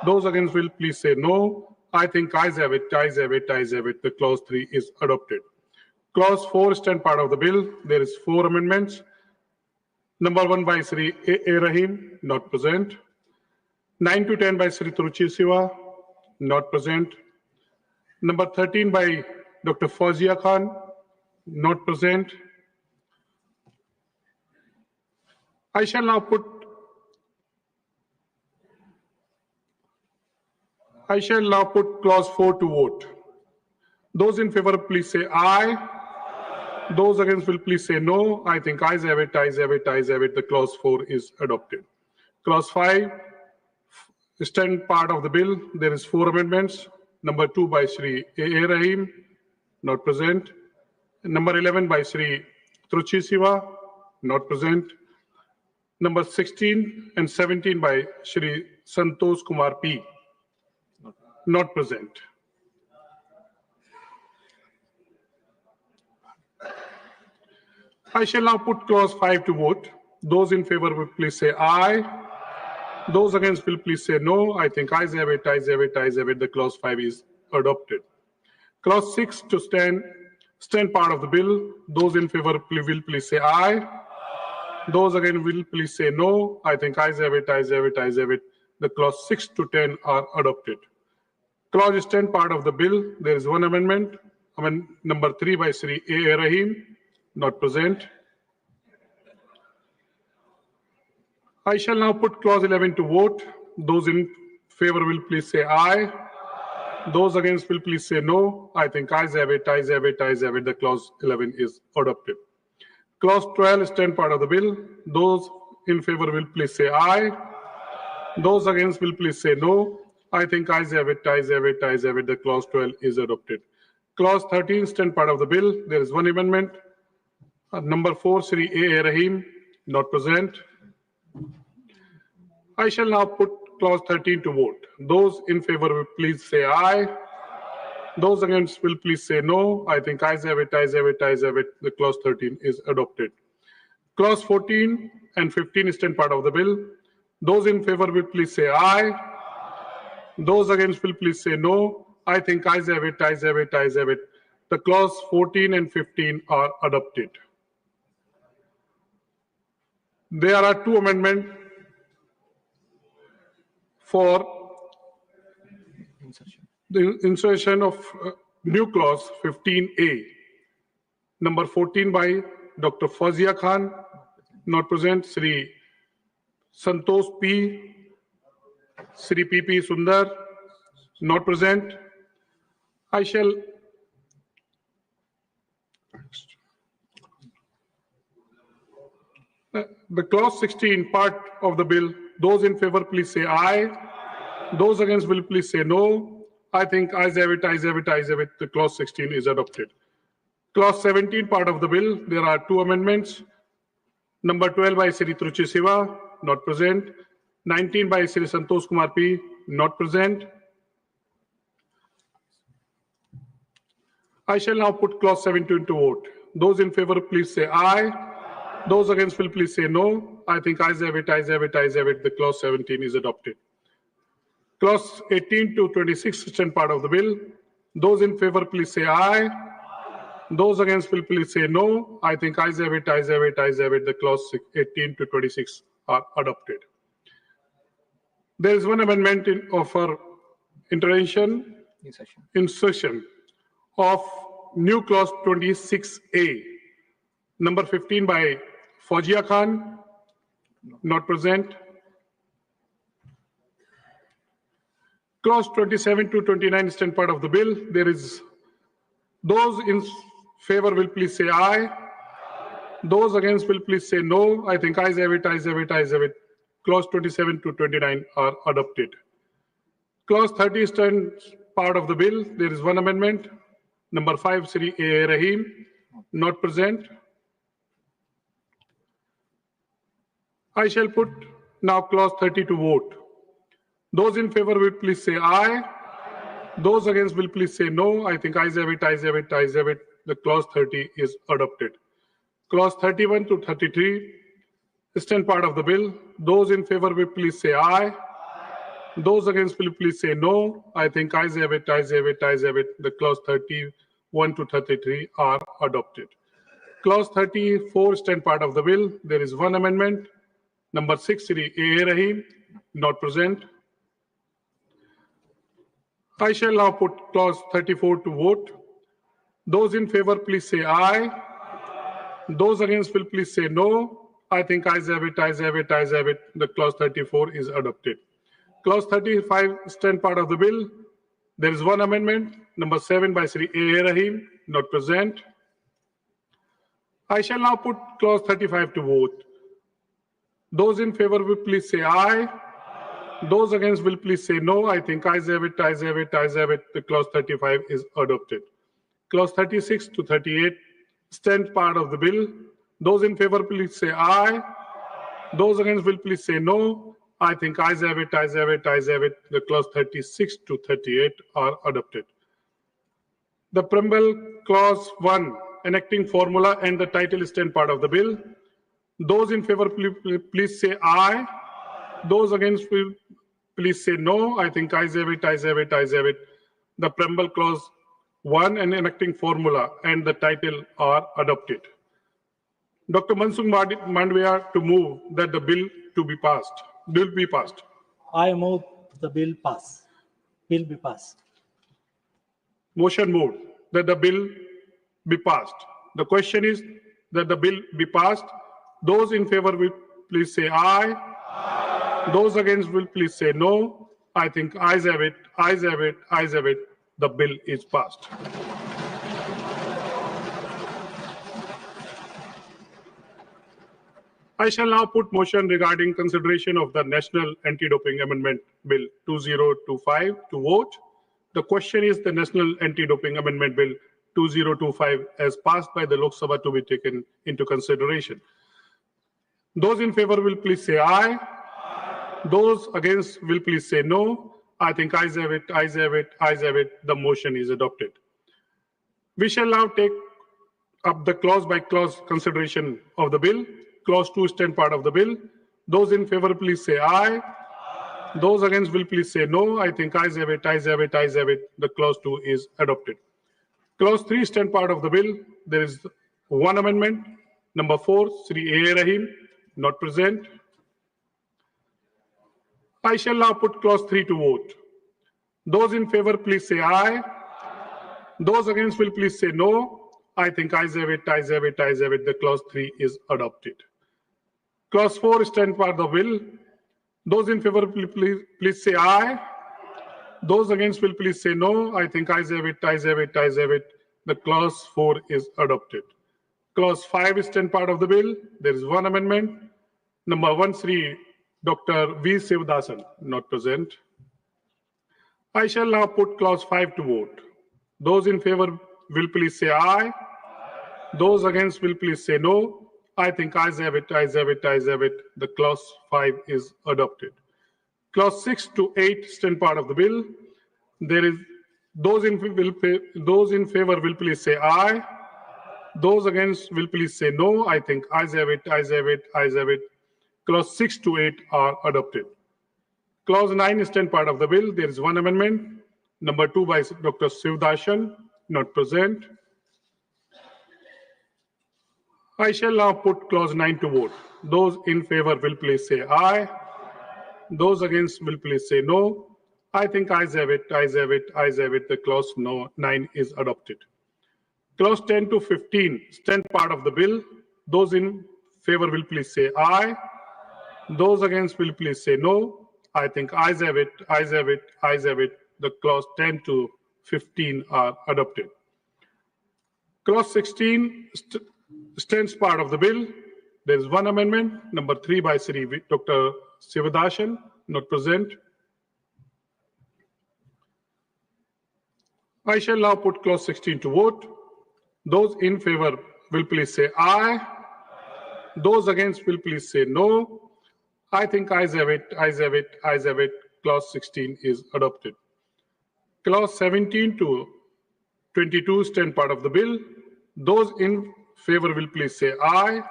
Those against will please say no. I think ayes have it, ayes have it, ayes have it. The clause 3 is adopted. Clause 4 is 10 part of the bill. There is 4 amendments. Number 1 by Sri A. Rahim, not present. 9 to 10 by Sri Truchi Siva, not present. Number 13 by Dr. Fawzia Khan, not present. I shall now put clause 4 to vote. Those in favor please say aye. Those against will please say no. I think ayes have it, ayes have it, ayes have it. The clause 4 is adopted. Clause 5 is 10 part of the bill. There is 4 amendments. Number 2 by Sri A. Rahim, not present. Number 11 by Sri Truchi Siva, not present. Number 16 and 17 by Sri Santosh Kumar P, not present. I shall now put clause 5 to vote. Those in favor will please say aye. Those against will please say no. I think ayes have it, ayes have it, ayes have it. The clause 5 is adopted. Clause 6 to stand part of the bill. Those in favor will please say aye. Those again will please say no. I think ayes have it, ayes have it, ayes have it. The clause 6 to 10 are adopted. Clause 10 part of the bill. There is one amendment. Number 3 by Sri A. Rahim, not present. I shall now put clause 11 to vote. Those in favor will please say aye. Those against will please say no. I think ayes have it, ayes have it, ayes have it. The clause 11 is adopted. Clause 12 is 10 part of the bill. Those in favor will please say aye. Those against will please say no. I think ayes have it, ayes have it, ayes have it. The clause 12 is adopted. Clause 13 is 10 part of the bill. There is one amendment. Number 4, Sri A. Rahim, not present. I shall now put clause 13 to vote. Those in favor will please say aye. Those against will please say no. I think ayes have it, ayes have it, ayes have it. The clause 13 is adopted. Clause 14 and 15 is 10 part of the bill. Those in favor will please say aye. Those against will please say no. I think ayes have it, ayes have it, ayes have it. The clause 14 and 15 are adopted. There are 2 amendments for the insertion of new clause 15A. Number 14 by Dr. Fawzia Khan, not present. Sri Santosh P, Sri P.P. Sundar, not present. I shall the clause 16 part of the bill. Those in favor please say aye. Those against will please say no. I think ayes have it, ayes have it, ayes have it. The clause 16 is adopted. Clause 17 part of the bill. There are 2 amendments. Number 12 by Sri Truchi Siva, not present. 19 by Sri Santosh Kumar P, not present. I shall now put clause 17 to vote. Those in favor please say aye. Those against will please say no. I think ayes have it, ayes have it, ayes have it. The clause 17 is adopted. Clause 18 to 26 is 10 part of the bill. Those in favor please say aye. Those against will please say no. I think ayes have it, ayes have it, ayes have it. The clause 18 to 26 are adopted. There is one amendment of our insertion of new clause 26A. Number 15 by Fawzia Khan, not present. Clause 27 to 29 stand part of the bill. There is those in favor will please say aye. Those against will please say no. I think ayes have it, ayes have it, ayes have it. Clause 27 to 29 are adopted. Clause 30 stands part of the bill. There is one amendment. Number 5, Sri A. Rahim, not present. I shall put now clause 30 to vote. Those in favor will please say aye. Those against will please say no. I think ayes have it, ayes have it, ayes have it. The clause 30 is adopted. Clause 31 to 33 stand part of the bill. Those in favor will please say aye. Those against will please say no. I think ayes have it, ayes have it, ayes have it. The clause 31 to 33 are adopted. Clause 34 stand part of the bill. There is one amendment. Number 6, Sri A. Rahim, not present. I shall now put clause 34 to vote. Those in favor, please say aye. Those against will please say no. I think ayes have it, ayes have it, ayes have it. The clause 34 is adopted. Clause 35 stand part of the bill. There is one amendment. Number 7 by Sri A. Rahim, not present. I shall now put clause 35 to vote. Those in favor will please say aye. Those against will please say no. I think ayes have it, ayes have it, ayes have it. The clause 35 is adopted. Clause 36 to 38 stand part of the bill. Those in favor please say aye. Those against will please say no. I think ayes have it, ayes have it, ayes have it. The clause 36 to 38 are adopted. The preamble clause 1 enacting formula and the title stand part of the bill. Those in favor please say aye. Those against will please say no. I think ayes have it, ayes have it, ayes have it. The preamble clause 1 and enacting formula and the title are adopted. Dr. Mansukh Mandviya to move that the bill to be passed. Bill be passed. I move the bill pass. Bill be passed. Motion moved that the bill be passed. The question is that the bill be passed. Those in favor will please say aye. Those against will please say no. I think ayes have it, ayes have it, ayes have it. The bill is passed. I shall now put motion regarding consideration of the National Anti-Doping Amendment Bill 2025 to vote. The question is the National Anti-Doping Amendment Bill 2025 as passed by the Lok Sabha to be taken into consideration. Those in favor will please say aye. Those against will please say no. I think ayes have it, ayes have it, ayes have it. The motion is adopted. We shall now take up the clause by clause consideration of the bill. Clause 2 stand part of the bill. Those in favor please say aye. Those against will please say no. I think ayes have it, ayes have it, ayes have it. The clause 2 is adopted. Clause 3 stand part of the bill. There is one amendment. Number 4, Sri A. Rahim, not present. I shall now put clause 3 to vote. Those in favor please say aye. Those against will please say no. I think ayes have it, ayes have it, ayes have it. The clause 3 is adopted. Clause 4 stand part of the bill. Those in favor please say aye. Those against will please say no. I think ayes have it, ayes have it, ayes have it. The clause 4 is adopted. Clause 5 stand part of the bill. There is one amendment. Number 1, Sri Dr. V. Sivadasan, not present. I shall now put clause 5 to vote. Those in favor will please say aye. Those against will please say no. I think ayes have it, ayes have it, ayes have it. The clause 5 is adopted. Clause 6 to 8 stand part of the bill. There is those in favor will please say aye. Those against will please say no. I think ayes have it, ayes have it, ayes have it. Clause 6 to 8 are adopted. Clause 9 stand part of the bill. There is one amendment. Number 2 by Dr. Sivadasan, not present. I shall now put clause 9 to vote. Those in favor will please say aye. Those against will please say no. I think ayes have it, ayes have it, ayes have it. The clause 9 is adopted. Clause 10 to 15 stand part of the bill. Those in favor will please say aye. Those against will please say no. I think ayes have it, ayes have it, ayes have it. The clause 10 to 15 are adopted. Clause 16 stands part of the bill. There is one amendment, number 3 by Sri Dr. Sivadashan, not present. I shall now put clause 16 to vote. Those in favor will please say aye. Those against will please say no. I think ayes have it, ayes have it, ayes have it. Clause 16 is adopted. Clause 17 to 22 stand part of the bill. Those in favor will please say aye.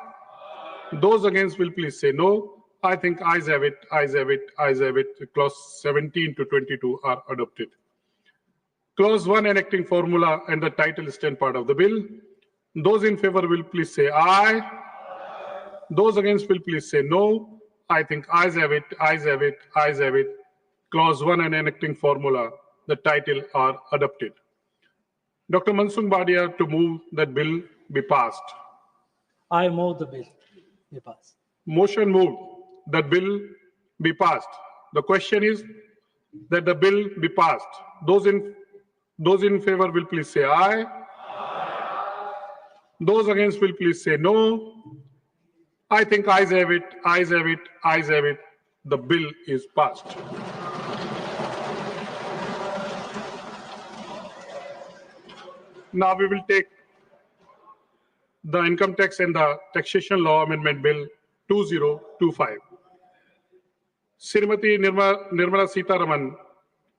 Those against will please say no. I think ayes have it, ayes have it, ayes have it. Clause 17 to 22 are adopted. Clause 1 enacting formula and the title stand part of the bill. Those in favor will please say aye. Those against will please say no. I think ayes have it, ayes have it, ayes have it. Clause 1 and enacting formula, the title are adopted. Dr. Mansukh Badia to move that bill be passed. I move the bill be passed. Motion moved that bill be passed. The question is that the bill be passed. Those in favor will please say aye. Those against will please say no. I think ayes have it, ayes have it, ayes have it. The bill is passed. Now we will take the Income Tax and the Taxation Law Amendment Bill 2025. Srimati Nirmala Sitharaman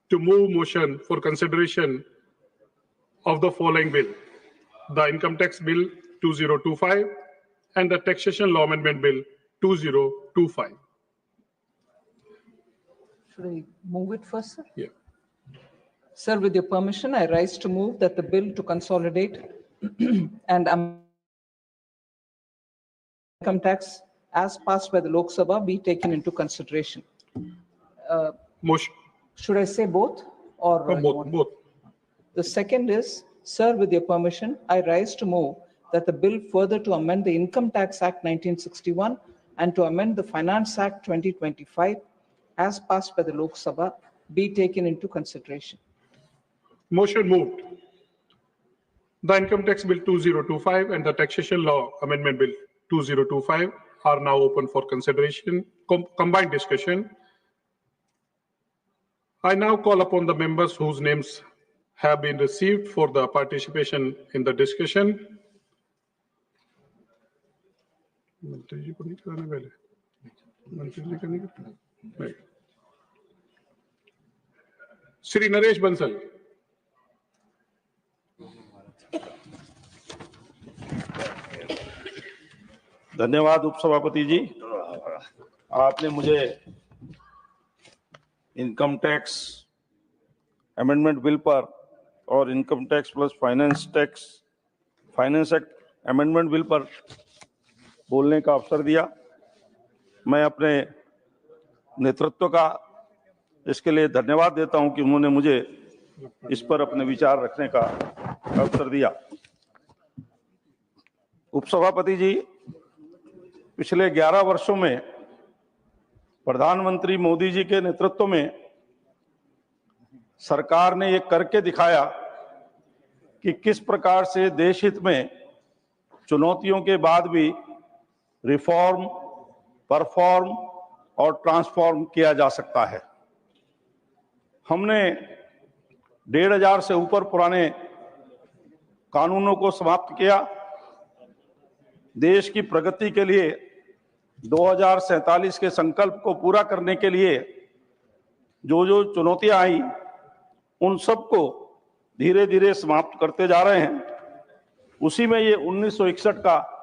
to move motion for consideration of the following bill: the Income Tax Bill 2025 and the Taxation Law Amendment Bill 2025. Should I move it first, sir? Yeah. Sir, with your permission, I rise to move that the bill to consolidate and income tax as passed by the Lok Sabha be taken into consideration. Motion. Should I say both? Or both. The second is, sir, with your permission, I rise to move that the bill further to amend the Income Tax Act 1961 and to amend the Finance Act 2025 as passed by the Lok Sabha be taken into consideration. Motion moved. The Income Tax Bill 2025 and the Taxation Law Amendment Bill 2025 are now open for consideration, combined discussion. I now call upon the members whose names have been received for the participation in the discussion. Shri Naresh Bansal. धन्यवाद उपसभापति जी, आपने मुझे income tax amendment bill पर और income tax plus finance act amendment bill पर बोलने का अवसर दिया। मैं अपने नेतृत्व का इसके लिए धन्यवाद देता हूं कि उन्होंने मुझे इस पर अपने विचार रखने का अवसर दिया। उपसभापति जी, पिछले 11 वर्षों में प्रधानमंत्री मोदी जी के नेतृत्व में सरकार ने ये करके दिखाया कि किस प्रकार से देश हित में चुनौतियों के बाद भी रिफॉर्म, परफॉर्म और ट्रांसफॉर्म किया जा सकता है। हमने 1500 से ऊपर पुराने कानूनों को समाप्त किया। देश की प्रगति के लिए 2047 के संकल्प को पूरा करने के लिए जो जो चुनौतियां आई उन सबको धीरे धीरे समाप्त करते जा रहे हैं। उसी में ये 1961 का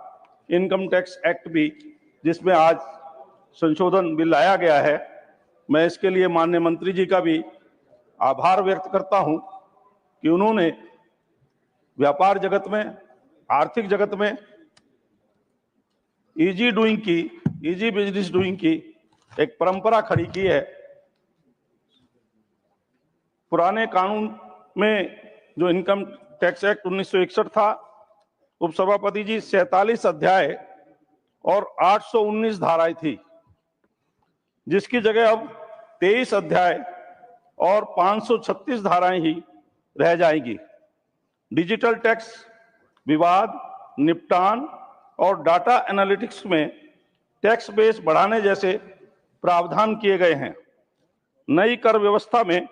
इनकम टैक्स एक्ट भी, जिसमें आज संशोधन बिल लाया गया है, मैं इसके लिए माननीय मंत्री जी का भी आभार व्यक्त करता हूं कि उन्होंने व्यापार जगत में, आर्थिक जगत में इजी बिजनेस डूइंग की एक परंपरा खड़ी की है। पुराने कानून में जो इनकम टैक्स एक्ट 1961 था, उपसभापति जी 47 अध्याय और 819 धाराएं थी, जिसकी जगह अब 23 अध्याय और 536 धाराएं ही रह जाएंगी। डिजिटल टैक्स, विवाद निपटान और डाटा एनालिटिक्स में टैक्स बेस बढ़ाने जैसे प्रावधान किए गए हैं। नई कर व्यवस्था में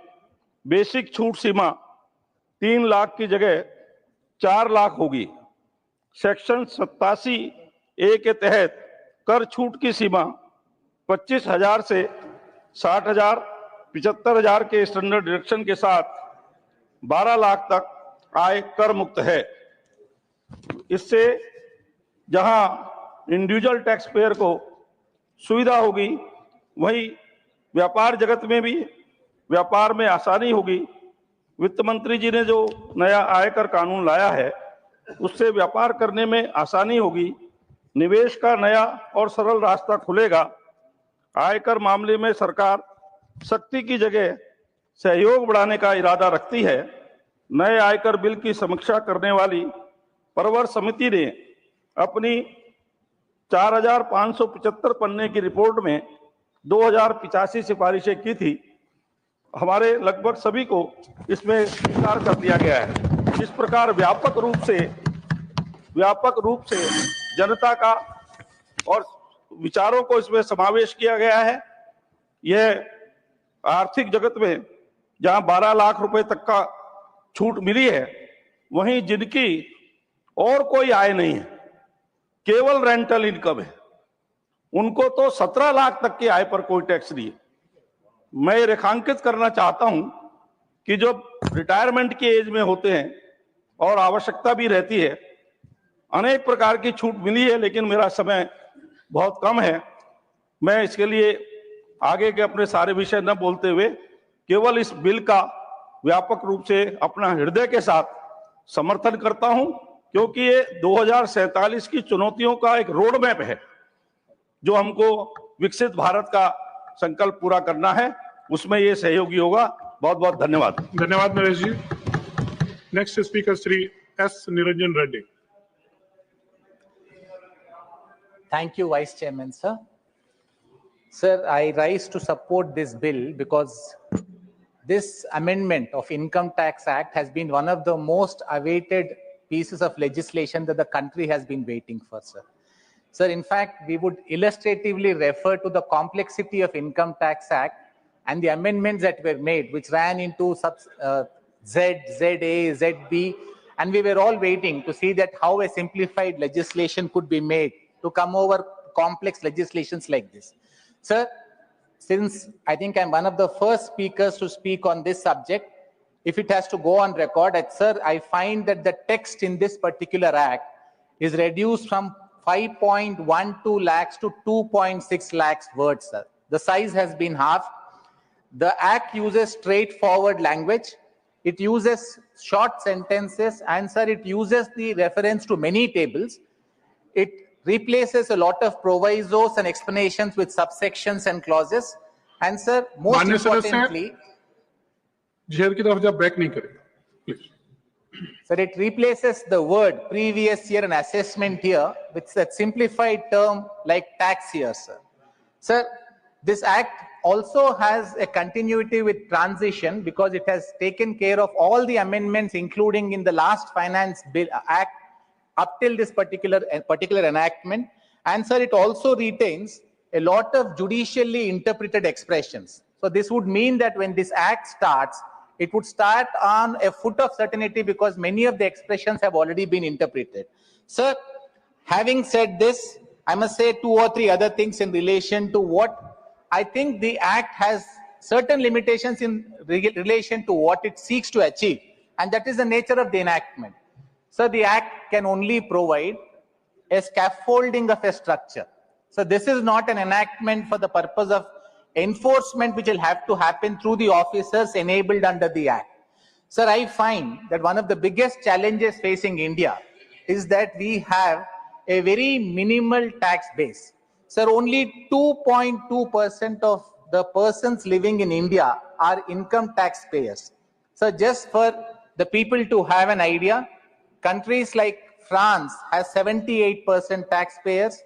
बेसिक छूट सीमा 3 लाख की जगह 4 लाख होगी। सेक्शन 87A के तहत कर छूट की सीमा 25,000 से 60,000, 75,000 के स्टैंडर्ड डिडक्शन के साथ 12 लाख तक आय कर मुक्त है। इससे जहां इंडिविजुअल टैक्स पेयर को सुविधा होगी, वहीं व्यापार जगत में भी व्यापार में आसानी होगी। वित्त मंत्री जी ने जो नया आयकर कानून लाया है, उससे व्यापार करने में आसानी होगी, निवेश का नया और सरल रास्ता खुलेगा। आयकर मामले में सरकार सख्ती की जगह सहयोग बढ़ाने का इरादा रखती है। नए आयकर बिल की समीक्षा करने वाली परवर समिति ने अपनी 4,575 पन्ने की रिपोर्ट में 2,085 सिफारिशें की थी। हमारे लगभग सभी को इसमें स्वीकार कर दिया गया है। इस प्रकार व्यापक रूप से जनता का और विचारों को इसमें समावेश किया गया है। यह आर्थिक जगत में जहां 12 लाख रुपए तक का छूट मिली है, वहीं जिनकी और कोई आय नहीं है, केवल रेंटल इनकम है, उनको तो 17 लाख तक की आय पर कोई टैक्स नहीं है। मैं रेखांकित करना चाहता हूं कि जो रिटायरमेंट की एज में होते हैं और आवश्यकता भी रहती है, अनेक प्रकार की छूट मिली है, लेकिन मेरा समय बहुत कम है। मैं इसके लिए आगे के अपने सारे विषय न बोलते हुए केवल इस बिल का व्यापक रूप से अपना हृदय के साथ समर्थन करता हूं, क्योंकि ये 2047 की चुनौतियों का एक रोड मैप है, जो हमको विकसित भारत का संकल्प पूरा करना है, उसमें ये सहयोगी होगा। बहुत बहुत धन्यवाद। धन्यवाद Naresh ji. Next speaker Shri S Niranjan Reddy. Thank you, Vice Chairman, sir. Sir, I rise to support this bill because this amendment of Income Tax Act has been one of the most awaited pieces of legislation that the country has been waiting for, sir. Sir, in fact, we would illustratively refer to the complexity of Income Tax Act and the amendments that were made, which ran into Z, ZA, ZB, and we were all waiting to see that how a simplified legislation could be made to come over complex legislations like this. Sir, since I think I'm one of the first speakers to speak on this subject, if it has to go on record, sir, I find that the text in this particular act is reduced from 5.12 lakhs to 2.6 lakhs words, sir. The size has been halved. The act uses straightforward language. It uses short sentences, and sir, it uses the reference to many tables. It replaces a lot of provisos and explanations with subsections and clauses. And sir, most importantly, chair की तरफ जब back नहीं करेगा, please. Sir, it replaces the word previous year and assessment year with a simplified term like tax year, sir. Sir, this act also has a continuity with transition because it has taken care of all the amendments, including in the last finance bill act up till this particular enactment. And sir, it also retains a lot of judicially interpreted expressions. So this would mean that when this act starts, it would start on a foot of certainty because many of the expressions have already been interpreted. Sir, having said this, I must say 2 or 3 other things in relation to what I think the act has certain limitations in relation to what it seeks to achieve, and that is the nature of the enactment. So the act can only provide a scaffolding of a structure. So this is not an enactment for the purpose of enforcement which will have to happen through the officers enabled under the act. Sir, I find that one of the biggest challenges facing India is that we have a very minimal tax base. Sir, only 2.2% of the persons living in India are income taxpayers. So just for the people to have an idea, countries like France has 78% taxpayers,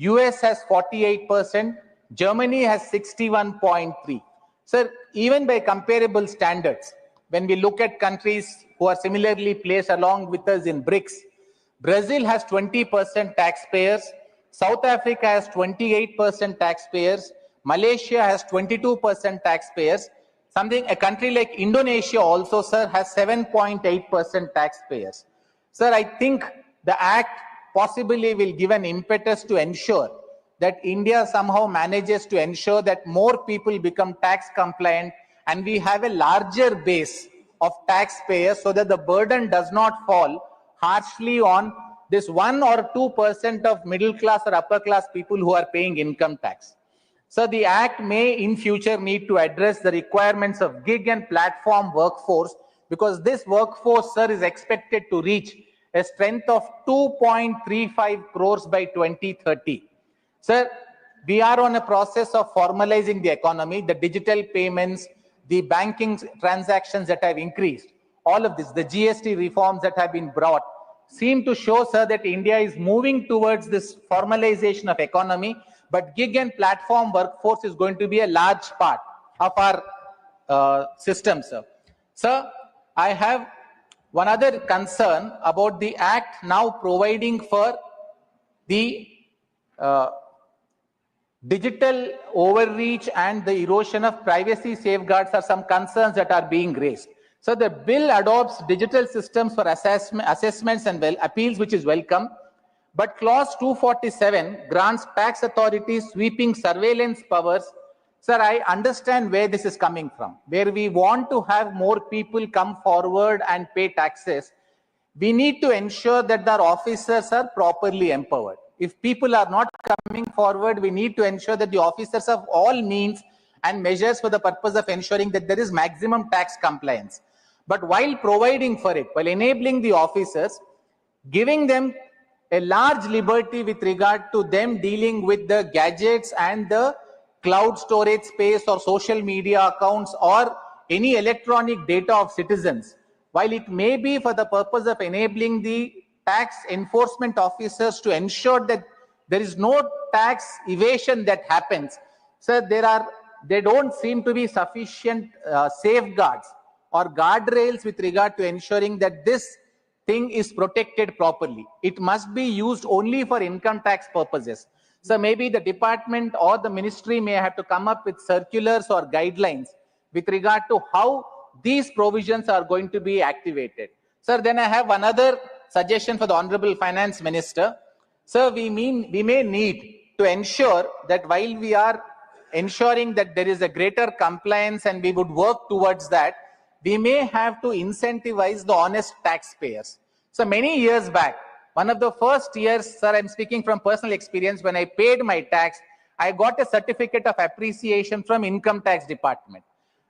US has 48%, Germany has 61.3%. Sir, even by comparable standards, when we look at countries who are similarly placed along with us in BRICS, Brazil has 20% taxpayers, South Africa has 28% taxpayers, Malaysia has 22% taxpayers. A country like Indonesia also, sir, has 7.8% taxpayers. Sir, I think the Act possibly will give an impetus to ensure that India somehow manages to ensure that more people become tax compliant and we have a larger base of taxpayers so that the burden does not fall harshly on this 1 or 2% of middle class or upper class people who are paying income tax. So the Act may in future need to address the requirements of gig and platform workforce, because this workforce, sir, is expected to reach a strength of 2.35 crores by 2030. Sir, we are on a process of formalizing the economy, the digital payments, the banking transactions that have increased. All of this, the GST reforms that have been brought, seem to show, sir, that India is moving towards this formalization of economy, but gig and platform workforce is going to be a large part of our system, sir. Sir, I have one other concern about the Act now providing for the digital overreach and the erosion of privacy safeguards are some concerns that are being raised. So the bill adopts digital systems for assessments and appeals, which is welcome. But clause 247 grants tax authorities sweeping surveillance powers. Sir, I understand where this is coming from. Where we want to have more people come forward and pay taxes, we need to ensure that our officers are properly empowered. If people are not coming forward, we need to ensure that the officers have all means and measures for the purpose of ensuring that there is maximum tax compliance. But while providing for it, while enabling the officers, giving them a large liberty with regard to them dealing with the gadgets and the cloud storage space or social media accounts or any electronic data of citizens, while it may be for the purpose of enabling the tax enforcement officers to ensure that there is no tax evasion that happens, sir, there don't seem to be sufficient safeguards or guardrails with regard to ensuring that this thing is protected properly. It must be used only for income tax purposes. So maybe the department or the ministry may have to come up with circulars or guidelines with regard to how these provisions are going to be activated. Sir, then I have another suggestion for the Honorable Finance Minister. Sir, we may need to ensure that while we are ensuring that there is a greater compliance and we would work towards that, we may have to incentivize the honest taxpayers. So many years back, one of the first years, sir, I'm speaking from personal experience, when I paid my tax, I got a certificate of appreciation from Income Tax Department.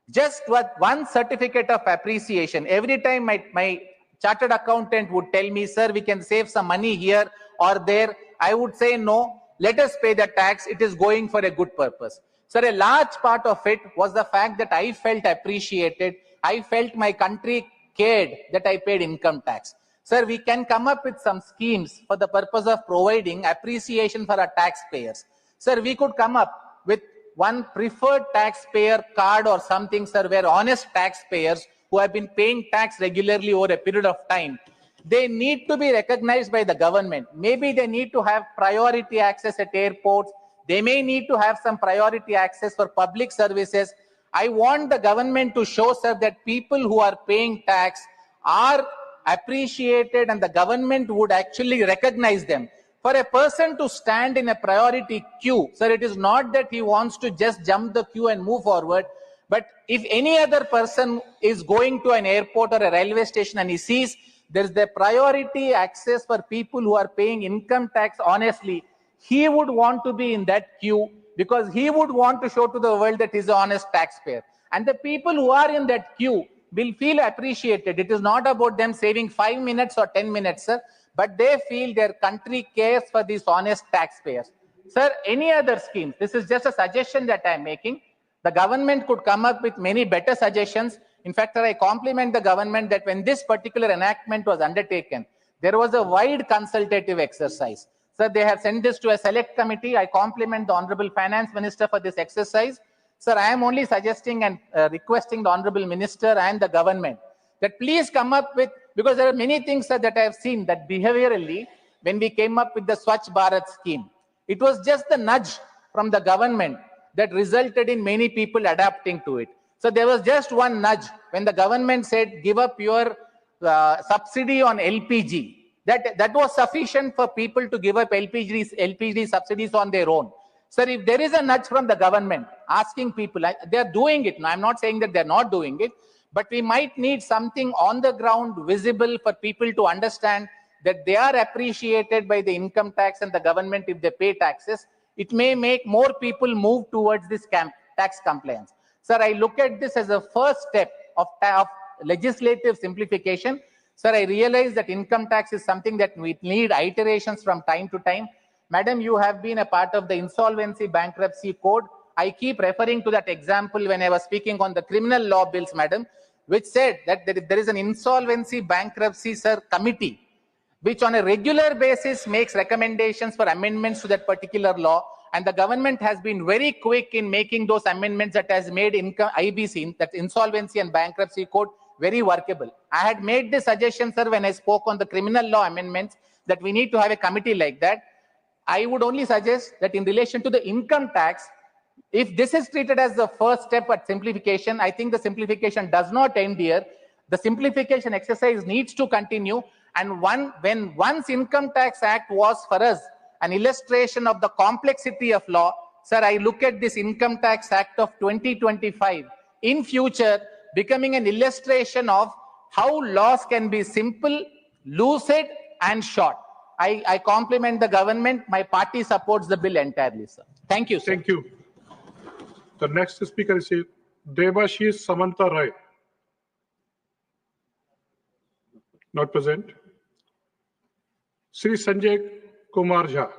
Just one certificate of appreciation. Every time my chartered accountant would tell me, sir, we can save some money here or there, I would say, no, let us pay the tax. It is going for a good purpose. Sir, a large part of it was the fact that I felt appreciated. I felt my country cared that I paid income tax. Sir, we can come up with some schemes for the purpose of providing appreciation for our taxpayers. Sir, we could come up with one preferred taxpayer card or something, sir, where honest taxpayers who have been paying tax regularly over a period of time, they need to be recognized by the government. Maybe they need to have priority access at airports. They may need to have some priority access for public services. I want the government to show, sir, that people who are paying tax are appreciated and the government would actually recognize them. For a person to stand in a priority queue, sir, it is not that he wants to just jump the queue and move forward, but if any other person is going to an airport or a railway station and he sees there is the priority access for people who are paying income tax honestly, he would want to be in that queue because he would want to show to the world that he is an honest taxpayer. And the people who are in that queue will feel appreciated. It is not about them saving 5 minutes or 10 minutes, sir, but they feel their country cares for these honest taxpayers. Sir, any other schemes? This is just a suggestion that I am making. The government could come up with many better suggestions. In fact, sir, I compliment the government that when this particular enactment was undertaken, there was a wide consultative exercise. Sir, they have sent this to a select committee. I compliment the Honorable Finance Minister for this exercise. Sir, I am only suggesting and requesting the Honorable Minister and the government that please come up with, because there are many things, sir, that I have seen that behaviorally, when we came up with the Swachh Bharat scheme, it was just the nudge from the government that resulted in many people adapting to it. So there was just one nudge when the government said, give up your subsidy on LPG. That was sufficient for people to give up LPG subsidies on their own. Sir, if there is a nudge from the government asking people, they are doing it. Now, I'm not saying that they're not doing it, but we might need something on the ground visible for people to understand that they are appreciated by the income tax and the government if they pay taxes. It may make more people move towards this tax compliance. Sir, I look at this as a first step of legislative simplification. Sir, I realize that income tax is something that we need iterations from time to time. Madam, you have been a part of the insolvency bankruptcy code. I keep referring to that example when I was speaking on the criminal law bills, madam, which said that there is an insolvency bankruptcy, sir, committee, which on a regular basis makes recommendations for amendments to that particular law. And the government has been very quick in making those amendments that has made IBC, that insolvency and bankruptcy code, very workable. I had made this suggestion, sir, when I spoke on the criminal law amendments, that we need to have a committee like that. I would only suggest that in relation to the income tax, if this is treated as the first step at simplification, I think the simplification does not end here. The simplification exercise needs to continue. And when once Income Tax Act was for us an illustration of the complexity of law, sir, I look at this Income Tax Act of 2025 in future becoming an illustration of how laws can be simple, lucid, and short. I compliment the government. My party supports the bill entirely, sir. Thank you, sir. Thank you. The next speaker is Debashish Samanta Rai. Not present. Sri Sanjay Kumar Jha.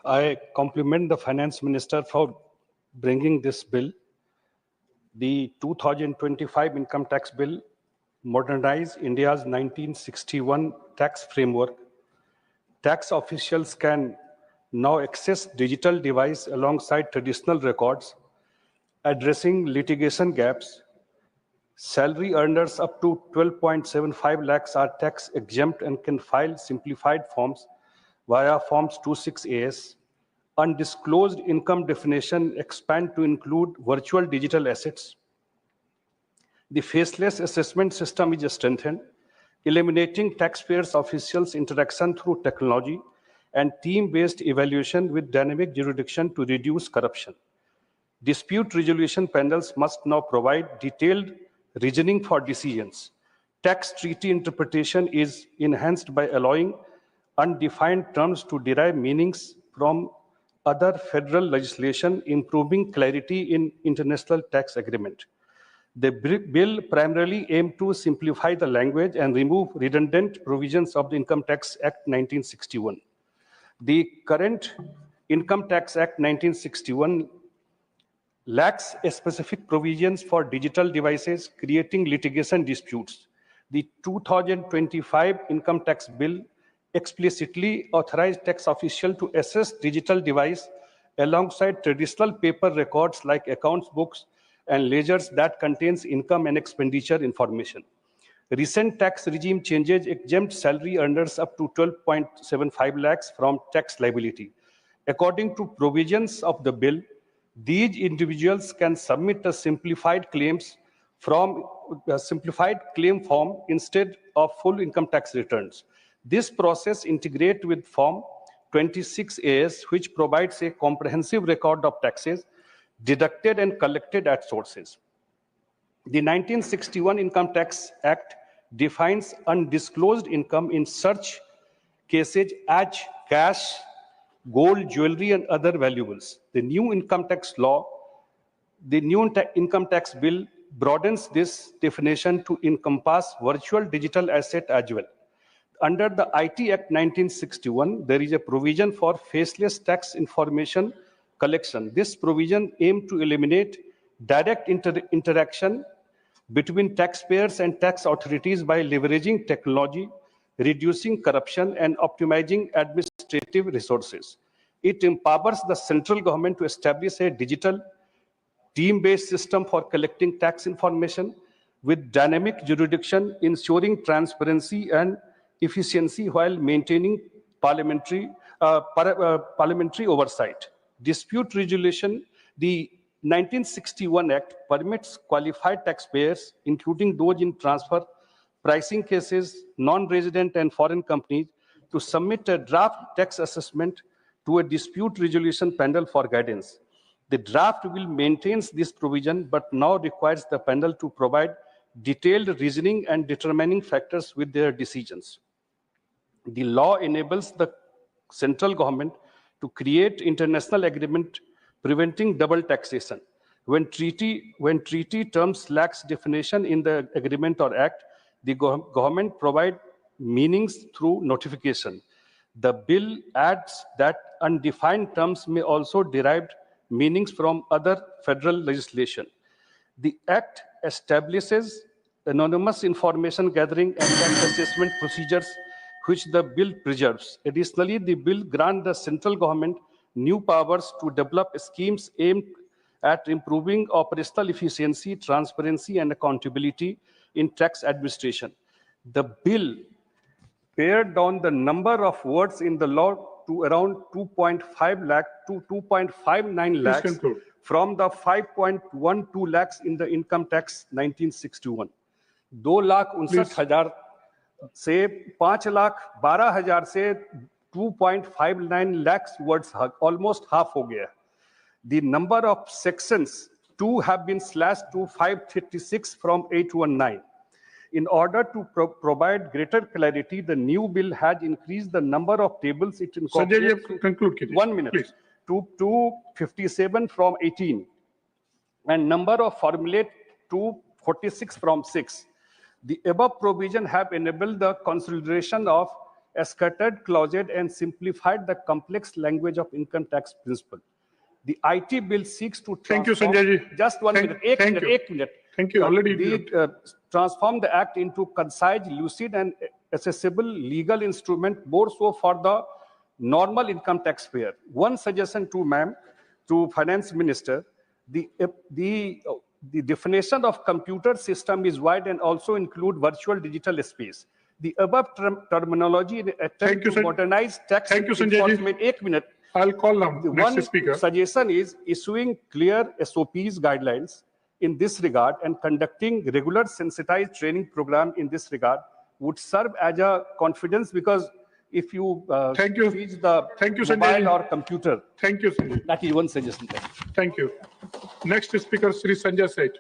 I compliment the Finance Minister for bringing this bill. The 2025 Income Tax Bill modernized India's 1961 tax framework. Tax officials can now access digital device alongside traditional records, addressing litigation gaps. Salary earners up to 12.75 lakhs are tax exempt and can file simplified forms via Forms 26AS. Undisclosed income definition expand to include virtual digital assets. The faceless assessment system is strengthened, eliminating taxpayers' officials' interaction through technology and team-based evaluation with dynamic jurisdiction to reduce corruption. Dispute resolution panels must now provide detailed reasoning for decisions. Tax treaty interpretation is enhanced by allowing undefined terms to derive meanings from other federal legislation, improving clarity in international tax agreement. The bill primarily aimed to simplify the language and remove redundant provisions of the Income Tax Act 1961. The current Income Tax Act 1961 lacks specific provisions for digital devices, creating litigation disputes. The 2025 Income Tax Bill explicitly authorized tax officials to assess digital device alongside traditional paper records like accounts books and ledgers that contains income and expenditure information. Recent tax regime changes exempt salary earners up to 12.75 lakhs from tax liability. According to provisions of the bill, these individuals can submit a simplified claim form instead of full income tax returns. This process integrates with Form 26AS, which provides a comprehensive record of taxes deducted and collected at sources. The 1961 Income Tax Act defines undisclosed income in such cases as cash, gold, jewelry, and other valuables. The new income tax law, the new income tax bill broadens this definition to encompass virtual digital asset as well. Under the IT Act 1961, there is a provision for faceless tax information collection. This provision aims to eliminate direct interaction between taxpayers and tax authorities by leveraging technology reducing corruption, and optimizing administrative resources. It empowers the central government to establish a digital team-based system for collecting tax information with dynamic jurisdiction, ensuring transparency and efficiency while maintaining parliamentary oversight. Dispute resolution, the 1961 Act permits qualified taxpayers, including those in transfer pricing cases, non-resident and foreign companies, to submit a draft tax assessment to a dispute resolution panel for guidance. The draft will maintain this provision, but now requires the panel to provide detailed reasoning and determining factors with their decisions. The law enables the central government to create international agreement preventing double taxation. When treaty terms lacks definition in the agreement or act, the government provide meanings through notification. The bill adds that undefined terms may also derive meanings from other federal legislation. The Act establishes anonymous information gathering and tax assessment procedures, which the bill preserves. Additionally, the bill grants the central government new powers to develop schemes aimed at improving operational efficiency, transparency, and accountability in tax administration. The bill pared down the number of words in the law to around 2.5 lakh to 2.59 lakhs from the 5.12 lakhs in the income tax 1961. 2,59,000 से 5,12,000 से 2.59 lakhs words, almost half हो गया. The number of sections 2 have been slashed to 536 from 819. In order to provide greater clarity, the new bill has increased the number of tables it incorporates. Conclude, 1 minute. Please. To 257 from 18, and number of formulate to 46 from 6. The above provision have enabled the consideration of eschated clauses and simplified the complex language of income tax principle. The IT bill seeks to Thank you, Sanjay ji. Just 1 minute. Thank you. Thank you. Already transform the act into concise, lucid, and accessible legal instrument, more so for the normal income taxpayer. One suggestion to Finance Minister: the definition of computer system is wide and also include virtual digital space. The above terminology in attempt to modernize tax enforcement. 1 minute. I'll call now. Next speaker. One suggestion is issuing clear SOPs guidelines in this regard and conducting regular sensitized training program in this regard would serve as a confidence, because if you teach the mobile or computer. Thank you, Sanjay. That is one suggestion. Thank you. Next speaker, Sri Sanjay Seth.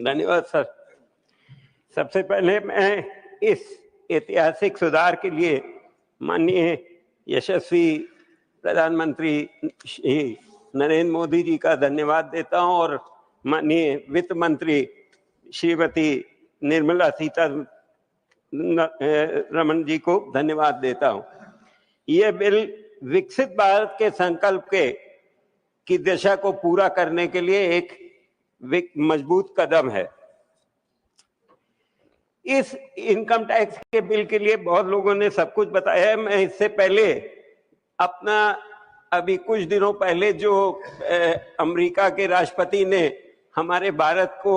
धन्यवाद sir. सबसे पहले मैं इस ऐतिहासिक सुधार के लिए माननीय यशस्वी प्रधानमंत्री श्री नरेंद्र मोदी जी का धन्यवाद देता हूं और माननीय वित्त मंत्री श्रीमती निर्मला सीतारमण जी को धन्यवाद देता हूं. यह बिल विकसित भारत के संकल्प की दिशा को पूरा करने के लिए एक मजबूत कदम है. इस इनकम टैक्स के बिल के लिए बहुत लोगों ने सब कुछ बताया है. मैं इससे पहले अपना अभी कुछ दिनों पहले जो अमेरिका के राष्ट्रपति ने हमारे भारत को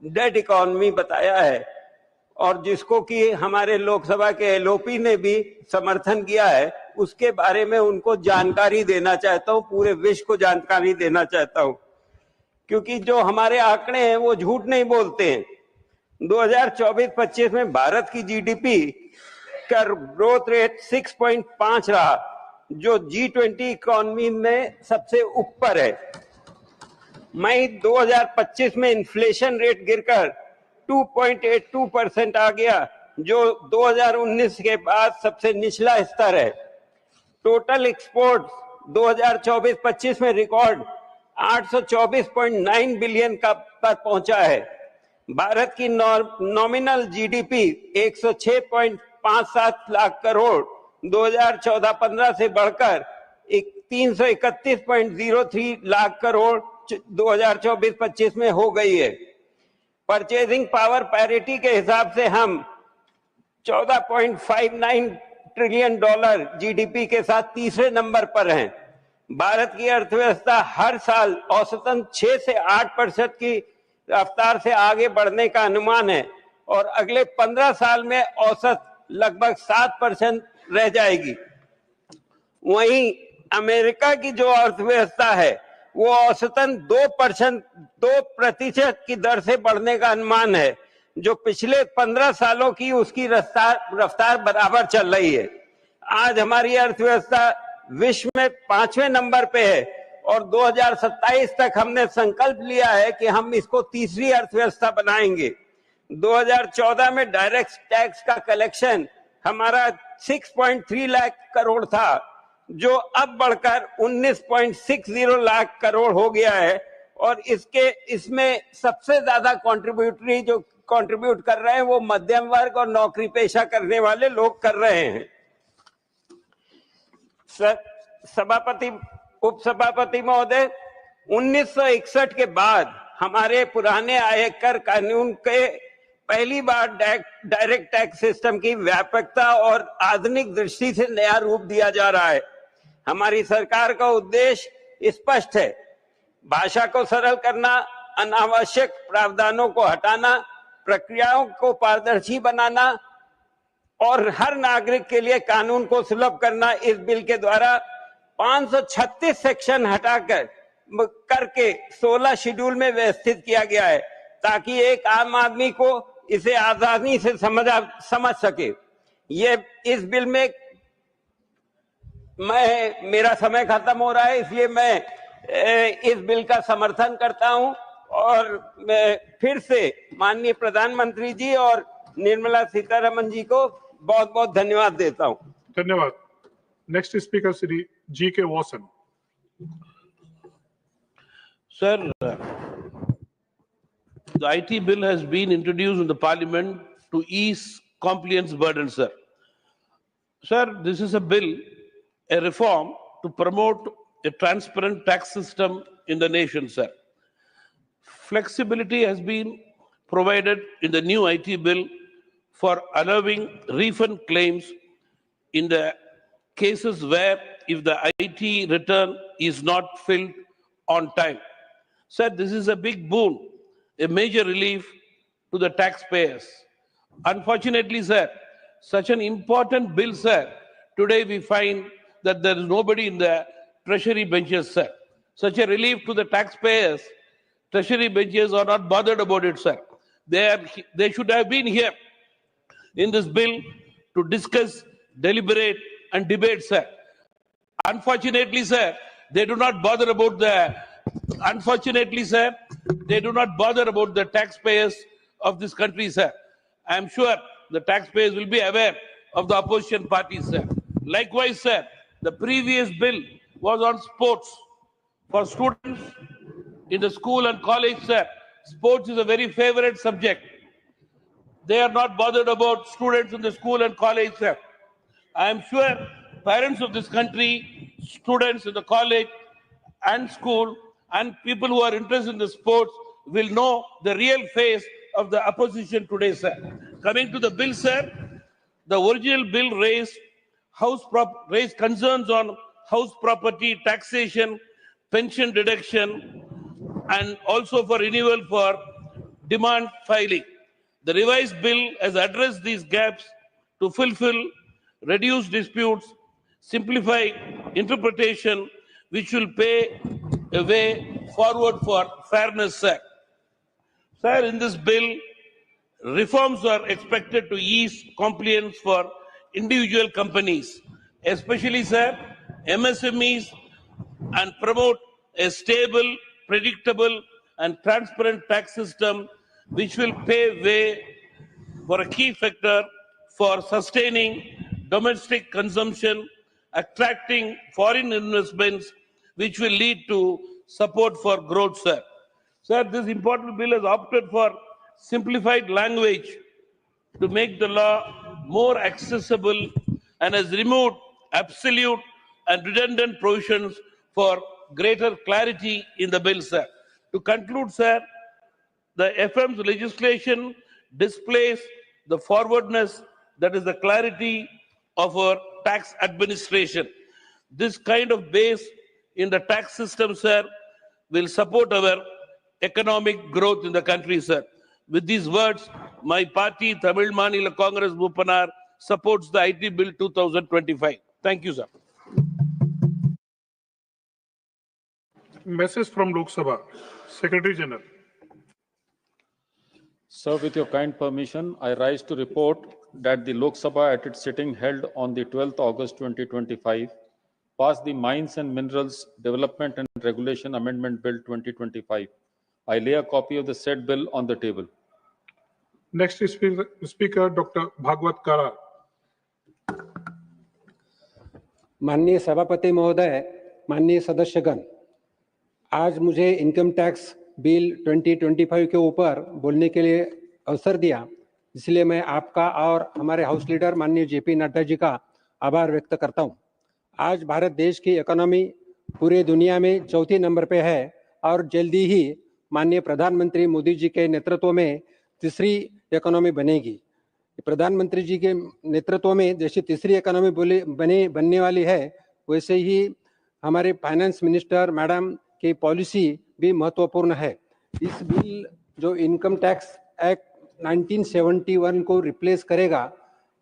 डेड इकोनॉमी बताया है और जिसको कि हमारे लोकसभा के एलओपी ने भी समर्थन किया है, उसके बारे में उनको जानकारी देना चाहता हूं, पूरे विश्व को जानकारी देना चाहता हूं, क्योंकि जो हमारे आंकड़े हैं वो झूठ नहीं बोलते हैं. 2024-25 में भारत की जीडीपी का ग्रोथ रेट 6.5 रहा, जो G20 इकोनॉमी में सबसे ऊपर है. मई 2025 में इन्फ्लेशन रेट गिरकर 2.82% आ गया, जो 2019 के बाद सबसे निचला स्तर है. टोटल एक्सपोर्ट 2024-25 में रिकॉर्ड 824.9 बिलियन का पर पहुंचा है. भारत की नॉमिनल जीडीपी 106.57 लाख करोड़ 2014-15 से बढ़कर 331.03 लाख करोड़ 2024-25 में हो गई है. परचेजिंग पावर पैरिटी के हिसाब से हम $14.59 ट्रिलियन जीडीपी के साथ तीसरे नंबर पर हैं। भारत की अर्थव्यवस्था हर साल औसतन 6 से 8% की रफ्तार से आगे बढ़ने का अनुमान है और अगले 15 साल में औसत लगभग 7% रह जाएगी। वहीं अमेरिका की जो अर्थव्यवस्था है वो औसतन 2% की दर से बढ़ने का अनुमान है, जो पिछले 15 सालों की उसकी रफ्तार बराबर चल रही है। आज हमारी अर्थव्यवस्था विश्व में 5वें नंबर पे है और 2027 तक हमने संकल्प लिया है कि हम इसको तीसरी अर्थव्यवस्था बनाएंगे। 2014 में डायरेक्ट टैक्स का कलेक्शन हमारा 6.3 लाख करोड़ था, जो अब बढ़कर 19.60 लाख करोड़ हो गया है और इसमें सबसे ज्यादा कंट्रीब्यूट कर रहे हैं वो मध्यम वर्ग और नौकरी पेशा करने वाले लोग कर रहे हैं। उपसभापति महोदय, 1961 के बाद हमारे पुराने आयकर कानून के पहली बार डायरेक्ट टैक्स सिस्टम की व्यापकता और आधुनिक दृष्टि से नया रूप दिया जा रहा है। हमारी सरकार का उद्देश्य स्पष्ट है, भाषा को सरल करना, अनावश्यक प्रावधानों को हटाना, प्रक्रियाओं को पारदर्शी बनाना और हर नागरिक के लिए कानून को सुलभ करना। इस बिल के द्वारा 536 सेक्शन हटाकर करके 16 शेड्यूल में व्यवस्थित किया गया है ताकि एक आम आदमी को इसे आसानी से समझ सके। ये इस बिल में मेरा समय खत्म हो रहा है, इसलिए मैं इस बिल का समर्थन करता हूं और मैं फिर से माननीय प्रधानमंत्री जी और निर्मला सीतारमण जी को बहुत बहुत धन्यवाद देता हूं। धन्यवाद। Next speaker Shri G.K. Watson. Sir, the IT bill has been introduced in the Parliament to ease compliance burden, sir. Sir, this is a bill, a reform to promote a transparent tax system in the nation, sir. Flexibility has been provided in the new IT bill for allowing refund claims in the cases where if the IT return is not filled on time. Sir, this is a big boon, a major relief to the taxpayers. Unfortunately, sir, such an important bill, sir, today we find that there is nobody in the treasury benches, sir. Such a relief to the taxpayers, treasury benches are not bothered about it, sir. They should have been here in this bill to discuss, deliberate, and debate, sir. Unfortunately, sir, they do not bother about the taxpayers of this country, sir. I am sure the taxpayers will be aware of the opposition parties, sir. Likewise, sir, the previous bill was on sports. For students in the school and college, sir, sports is a very favorite subject. They are not bothered about students in the school and college, sir. I am sure parents of this country, students in the college and school, and people who are interested in the sports will know the real face of the opposition today, sir. Coming to the bill, sir, the original bill raised concerns on house property taxation, pension deduction, and also for renewal for demand filing. The revised bill has addressed these gaps to reduce disputes, simplify interpretation, which will pave a way forward for fairness, sir. Sir, in this bill, reforms are expected to ease compliance for individual companies, especially, sir, MSMEs, and promote a stable, predictable, and transparent tax system, which will pave way for a key factor for sustaining domestic consumption, attracting foreign investments, which will lead to support for growth, sir. Sir, this important bill has opted for simplified language to make the law more accessible and has removed absolute and redundant provisions for greater clarity in the bill, sir. To conclude, sir, the FM's legislation displays the forwardness, That is the clarity of our tax administration. This kind of base in the tax system, sir, will support our economic growth in the country, sir. With these words, my party, Tamil Maanila Congress Bhupanar, supports the IT Bill 2025. Thank you, sir. Message from Lok Sabha. Secretary General. Sir, with your kind permission, I rise to report that the Lok Sabha at its sitting held on the 12th August 2025 passed the Mines and Minerals Development and Regulation Amendment Bill 2025. I lay a copy of the said bill on the table. Next is Speaker Dr. Bhagwat Kara. माननीय सभापति महोदय, माननीय सदस्यगण, आज मुझे income tax bill 2025 के ऊपर बोलने के लिए अवसर दिया, इसलिए मैं आपका और हमारे हाउस लीडर माननीय जेपी नड्डा जी का आभार व्यक्त करता हूं। आज भारत देश की इकोनॉमी पूरे दुनिया में चौथी नंबर पे है और जल्दी ही माननीय प्रधानमंत्री मोदी जी के नेतृत्व में तीसरी इकोनॉमी बनेगी। प्रधानमंत्री जी के नेतृत्व में जैसे तीसरी इकोनॉमी बनने वाली है, वैसे ही हमारे फाइनेंस मिनिस्टर मैडम की पॉलिसी भी महत्वपूर्ण है। इस बिल जो इनकम टैक्स एक्ट 1971 को रिप्लेस करेगा,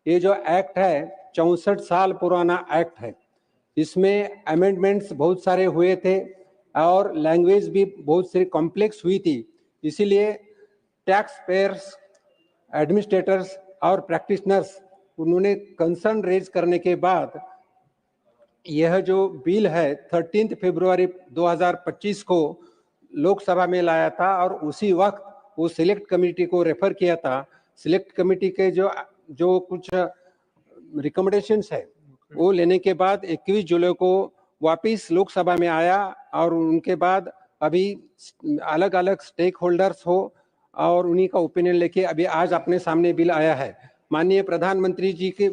ये जो एक्ट है 64 साल पुराना एक्ट है। इसमें अमेंडमेंट्स बहुत सारे हुए थे और लैंग्वेज भी बहुत सारी कॉम्प्लेक्स हुई थी, इसीलिए टैक्स पेयर्स, एडमिनिस्ट्रेटर्स और प्रैक्टिशनर्स उन्होंने कंसर्न रेज करने के बाद यह जो बिल है 13 फरवरी 2025 को लोकसभा में लाया था और उसी वक्त वो सिलेक्ट कमेटी को रेफर किया था। सिलेक्ट कमेटी के जो कुछ रिकमेंडेशंस है वो लेने के बाद 21 जुलाई को वापस लोकसभा में आया और उनके बाद अभी अलग अलग स्टेक होल्डर्स हो और उन्हीं का ओपिनियन लेके अभी आज अपने सामने बिल आया है। माननीय प्रधानमंत्री जी के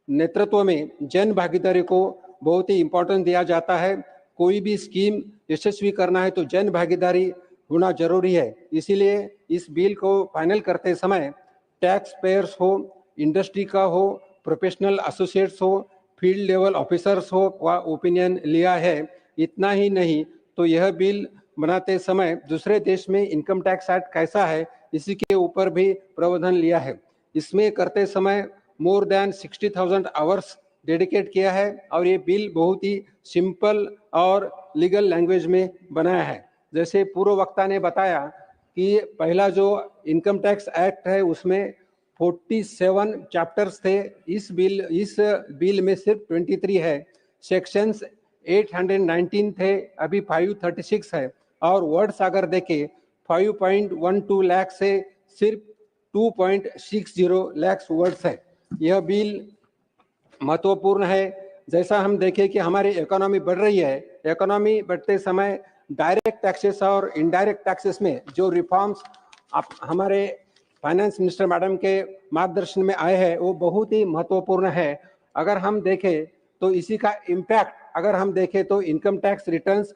नेतृत्व में जन भागीदारी को बहुत ही इम्पोर्टेंस दिया जाता है। कोई भी स्कीम यशस्वी करना है तो जन भागीदारी होना जरूरी है। इसीलिए इस बिल को फाइनल करते समय टैक्स पेयर्स हो, इंडस्ट्री का हो, प्रोफेशनल एसोसिएट्स हो, फील्ड लेवल ऑफिसर्स हो का ओपिनियन लिया है। इतना ही नहीं तो यह बिल बनाते समय दूसरे देश में इनकम टैक्स एक्ट कैसा है इसी के ऊपर भी प्रावधान लिया है। इसमें करते समय मोर देन 60,000 आवर्स डेडिकेट किया है और ये बिल बहुत ही सिंपल और लीगल लैंग्वेज में बनाया है। जैसे पूर्व वक्ता ने बताया कि पहला जो इनकम टैक्स एक्ट है उसमें 47 चैप्टर्स थे, इस बिल में सिर्फ 23 है। सेक्शंस 819 थे, अभी 536 है और वर्ड्स अगर देखें 5.12 लाख से सिर्फ 2.60 लाख वर्ड्स है। यह बिल महत्वपूर्ण है। जैसा हम देखें कि हमारी इकोनॉमी बढ़ रही है, इकोनॉमी बढ़ते समय डायरेक्ट टैक्सेस और इनडायरेक्ट टैक्सेस में जो रिफॉर्म्स हमारे फाइनेंस मिनिस्टर मैडम के मार्गदर्शन में आए हैं वो बहुत ही महत्वपूर्ण है। अगर हम देखें तो इसी का इम्पैक्ट अगर हम देखें तो इनकम टैक्स रिटर्न्स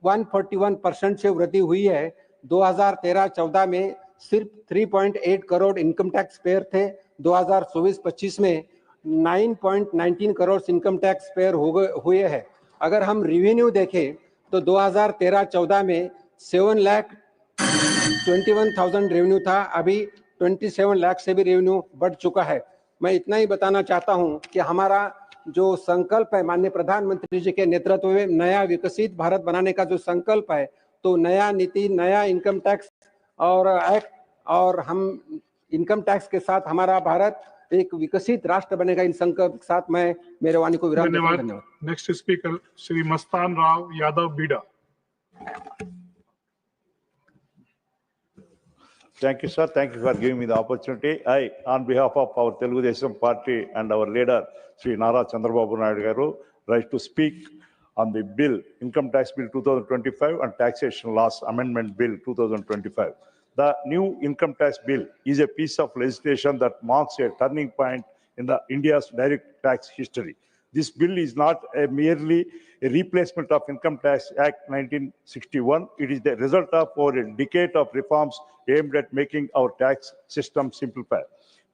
141% से वृद्धि हुई है। 2013-14 में सिर्फ 3.8 करोड़ इनकम टैक्स पेयर थे, 2024-25 में 9.19 करोड़ इनकम टैक्स पेयर हुए हैं। अगर हम रिवेन्यू देखें तो 2013-14 में 7,21,000 रेवेन्यू था, अभी 27 लाख से भी रेवेन्यू बढ़ चुका है। मैं इतना ही बताना चाहता हूं कि हमारा जो संकल्प है माननीय प्रधानमंत्री जी के नेतृत्व में नया विकसित भारत बनाने का जो संकल्प है, तो नया नीति, नया इनकम टैक्स और एक्ट और हम इनकम टैक्स के साथ हमारा भारत एक विकसित राष्ट्र बनेगा। इन संकल्प के साथ मैं मेरे वाणी को विराम देता हूं। धन्यवाद। Next speaker Shri Mastan Rao Yadav Beeda. Thank you, sir. Thank you for giving me the opportunity. I, on behalf of our Telugu Desam party and our leader, Sri Nara Chandrababu Naidu Garu, rise to speak on the bill, Income Tax Bill 2025 and Taxation Laws Amendment Bill 2025. The new income tax bill is a piece of legislation that marks a turning point in India's direct tax history. This bill is not merely a replacement of Income Tax Act 1961. It is the result of over a decade of reforms aimed at making our tax system simplified,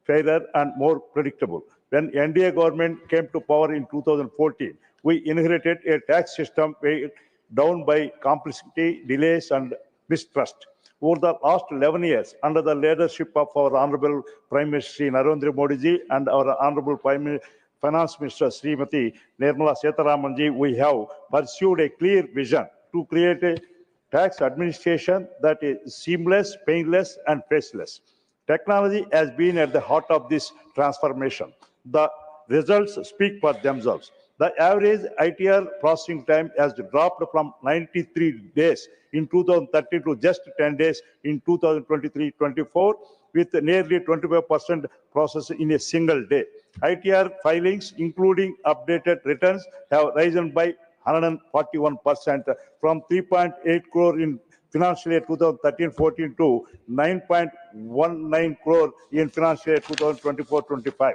fairer, and more predictable. When NDA government came to power in 2014, we inherited a tax system weighed down by complexity, delays, and mistrust. Over the last 11 years, under the leadership of our Honorable Prime Minister Sri Narendra Modi ji and our Honorable Finance Minister Srimati Nirmala Sitharaman ji, we have pursued a clear vision to create a tax administration that is seamless, painless, and faceless. Technology has been at the heart of this transformation. The results speak for themselves. The average ITR processing time has dropped from 93 days in 2013 to just 10 days in 2023-24, with nearly 25% processed in a single day. ITR filings, including updated returns, have risen by 141% from 3.8 crore in financial year 2013-14 to 9.19 crore in financial year 2024-25.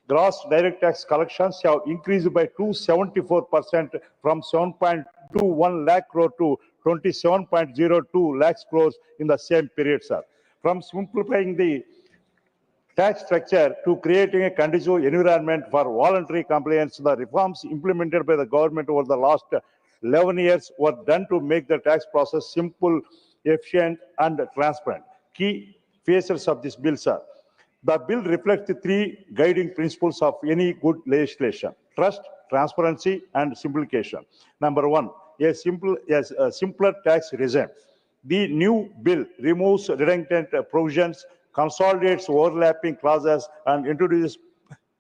Gross direct tax collections have increased by 274% from 7.21 lakh crore to 27.02 lakh crores in the same period, sir. From simplifying the tax structure to creating a conducive environment for voluntary compliance, the reforms implemented by the government over the last 11 years were done to make the tax process simple, efficient, and transparent. Key features of this bill, sir. The bill reflects the three guiding principles of any good legislation: trust, transparency, and simplification. Number one, a simpler tax regime. The new bill removes redundant provisions, consolidates overlapping clauses, and introduces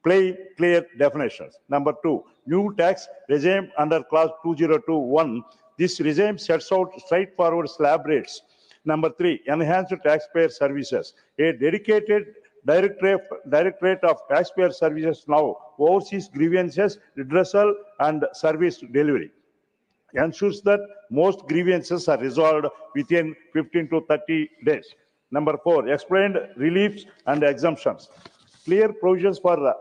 plain, clear definitions. Number two, new tax regime under clause 2021. This regime sets out straightforward slab rates. Number three, enhanced taxpayer services. A dedicated Directorate of Taxpayer Services now oversees grievances, redressal, and service delivery. Ensures that most grievances are resolved within 15 to 30 days. Number four, explained reliefs and exemptions. Clear provisions for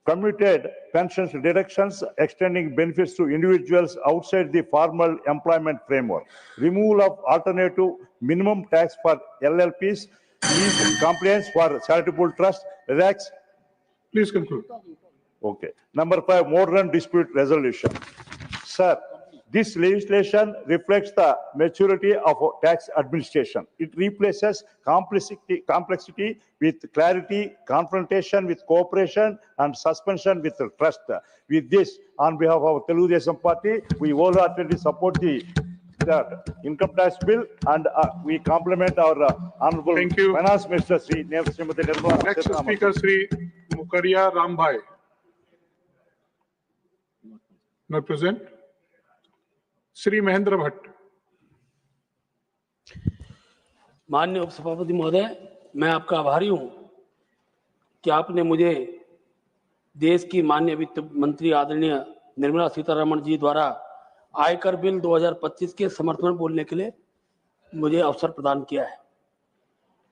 commuted pensions deductions, extending benefits to individuals outside the formal employment framework. Removal of alternative minimum tax for LLPs, lease compliance for charitable trust, relax. Please conclude. Okay. Number five, modern dispute resolution. Sir, this legislation reflects the maturity of tax administration. It replaces complexity with clarity, confrontation with cooperation, and suspension with trust. With this, on behalf of Telugu Desam Party, we wholeheartedly support the income tax bill, and we compliment our Honorable Finance Minister, Srimati Nirmala. Next speaker, Sri Mukaria Rambhai. Not present. Shri Mahendra Bhatt. माननीय उपसभापति महोदय, मैं आपका आभारी हूं कि आपने मुझे देश की माननीय वित्त मंत्री आदरणीय निर्मला सीतारमण जी द्वारा आयकर बिल 2025 के समर्थन में बोलने के लिए मुझे अवसर प्रदान किया है।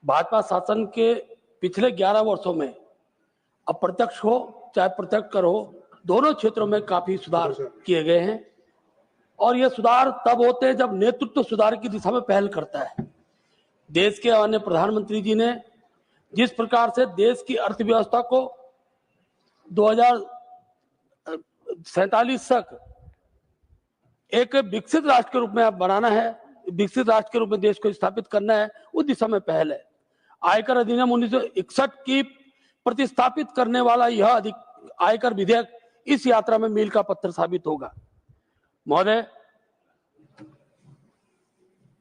भाजपा शासन के पिछले 11 वर्षों में अप्रत्यक्ष हो चाहे प्रत्यक्ष कर हो, दोनों क्षेत्रों में काफी सुधार किए गए हैं, और ये सुधार तब होते हैं जब नेतृत्व सुधार की दिशा में पहल करता है। देश के माननीय प्रधानमंत्री जी ने जिस प्रकार से देश की अर्थव्यवस्था को 2047 तक एक विकसित राष्ट्र के रूप में बनाना है, विकसित राष्ट्र के रूप में देश को स्थापित करना है, उस दिशा में पहल है। आयकर अधिनियम 1961 की प्रतिस्थापित करने वाला यह आयकर विधेयक इस यात्रा में मील का पत्थर साबित होगा। महोदय,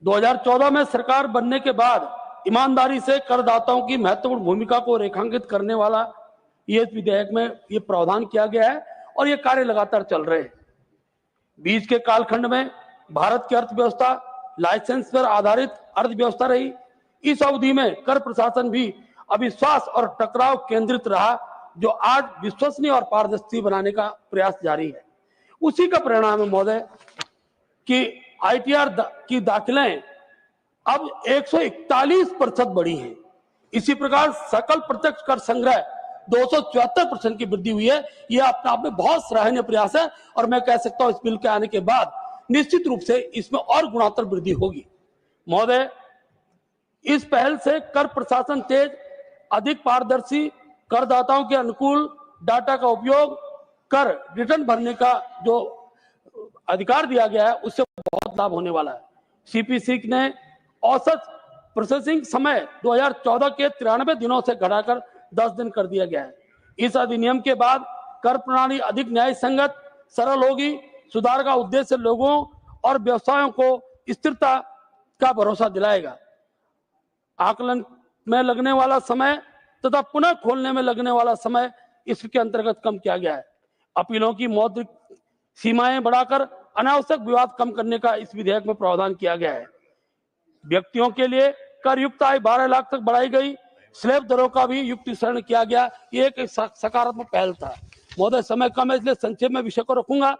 2014 में सरकार बनने के बाद ईमानदारी से करदाताओं की महत्वपूर्ण भूमिका को रेखांकित करने वाला ये विधेयक में ये प्रावधान किया गया है, और ये कार्य लगातार चल रहे हैं। बीच के कालखंड में भारत की अर्थव्यवस्था लाइसेंस पर आधारित अर्थव्यवस्था रही। इस अवधि में कर प्रशासन भी अविश्वास और टकराव केंद्रित रहा, जो आज विश्वसनीय और पारदर्शी बनाने का प्रयास जारी है। उसी का परिणाम है महोदय कि आईटीआर की दाखिलें अब 141% बढ़ी हैं। इसी प्रकार सकल प्रत्यक्ष कर संग्रह 274% की वृद्धि हुई है। यह अपने आप में बहुत सराहनीय प्रयास है, और मैं कह सकता हूं इस बिल के आने के बाद निश्चित रूप से इसमें और गुणात्मक वृद्धि होगी। महोदय, इस पहल से कर प्रशासन तेज, अधिक पारदर्शी, करदाताओं के अनुकूल डाटा का उपयोग कर रिटर्न भरने का जो अधिकार दिया गया है, उससे बहुत लाभ होने वाला है। सीपीसी ने औसत प्रोसेसिंग समय 2014 के 93 दिनों से घटाकर 10 दिन कर दिया गया है। इस अधिनियम के बाद कर प्रणाली अधिक न्याय संगत, सरल होगी। सुधार का उद्देश्य लोगों और व्यवसायों को स्थिरता का भरोसा दिलाएगा। आकलन में लगने वाला समय तथा पुनः खोलने में लगने वाला समय इसके अंतर्गत कम किया गया है। अपीलों की मौद्रिक सीमाएं बढ़ाकर अनावश्यक विवाद कम करने का इस विधेयक में प्रावधान किया गया है। व्यक्तियों के लिए कर युक्त आय 12 लाख तक बढ़ाई गई। स्लैब दरों का भी युक्तिकरण किया गया। ये एक सकारात्मक पहल था। महोदय, समय कम है इसलिए संक्षेप में विषय को रखूंगा।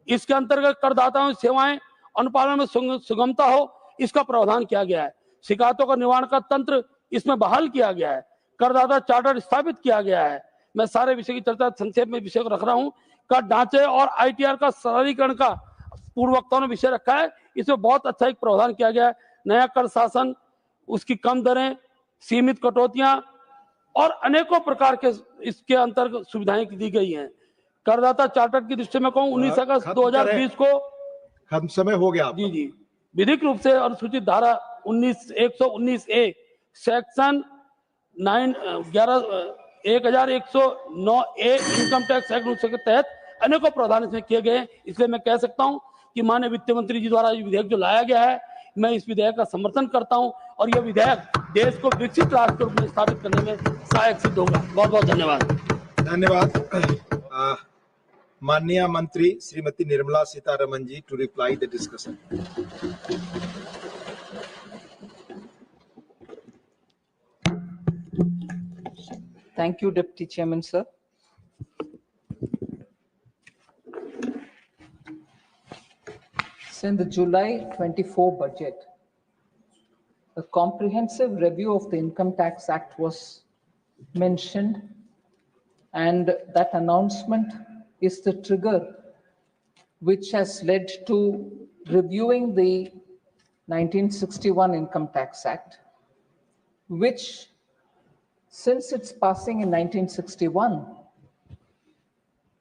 इसके अंतर्गत करदाताओं की सेवाएं अनुपालन में सुगमता हो, इसका प्रावधान किया गया है। शिकायतों का निवारण का तंत्र इसमें बहाल किया गया है। करदाता चार्टर स्थापित किया गया है। मैं सारे विषय की चर्चा संक्षेप में विषय को रख रहा हूं। कर ढांचे और आईटीआर का सरलीकरण का पूर्व वक्ताओं ने विषय रखा है। इसमें बहुत अच्छा एक प्रावधान किया गया है। नया कर शासन, उसकी कम दरें, सीमित कटौतियां और अनेकों प्रकार के इसके अंतर्गत सुविधाएं दी गई हैं। करदाता चार्टर की दृष्टि में कहूं 19 अगस्त 2020 को खत्म समय हो गया। जी विधिक रूप से अनुसूचित धारा 119A section 1109A income tax act के तहत अनेकों प्रावधान इसमें किए गए हैं। इसलिए मैं कह सकता हूं कि माननीय वित्त मंत्री जी द्वारा ये विधेयक जो लाया गया है, मैं इस विधेयक का समर्थन करता हूं और यह विधेयक देश को विकसित राष्ट्र के रूप में स्थापित करने में सहायक सिद्ध होगा। बहुत बहुत धन्यवाद। धन्यवाद। माननीय मंत्री Shrimati Nirmala Sitharaman ji to reply the discussion. Thank you, Deputy Chairman, sir. So in the July 24 budget, a comprehensive review of the Income Tax Act was mentioned, and that announcement is the trigger which has led to reviewing the 1961 Income Tax Act, which, since its passing in 1961,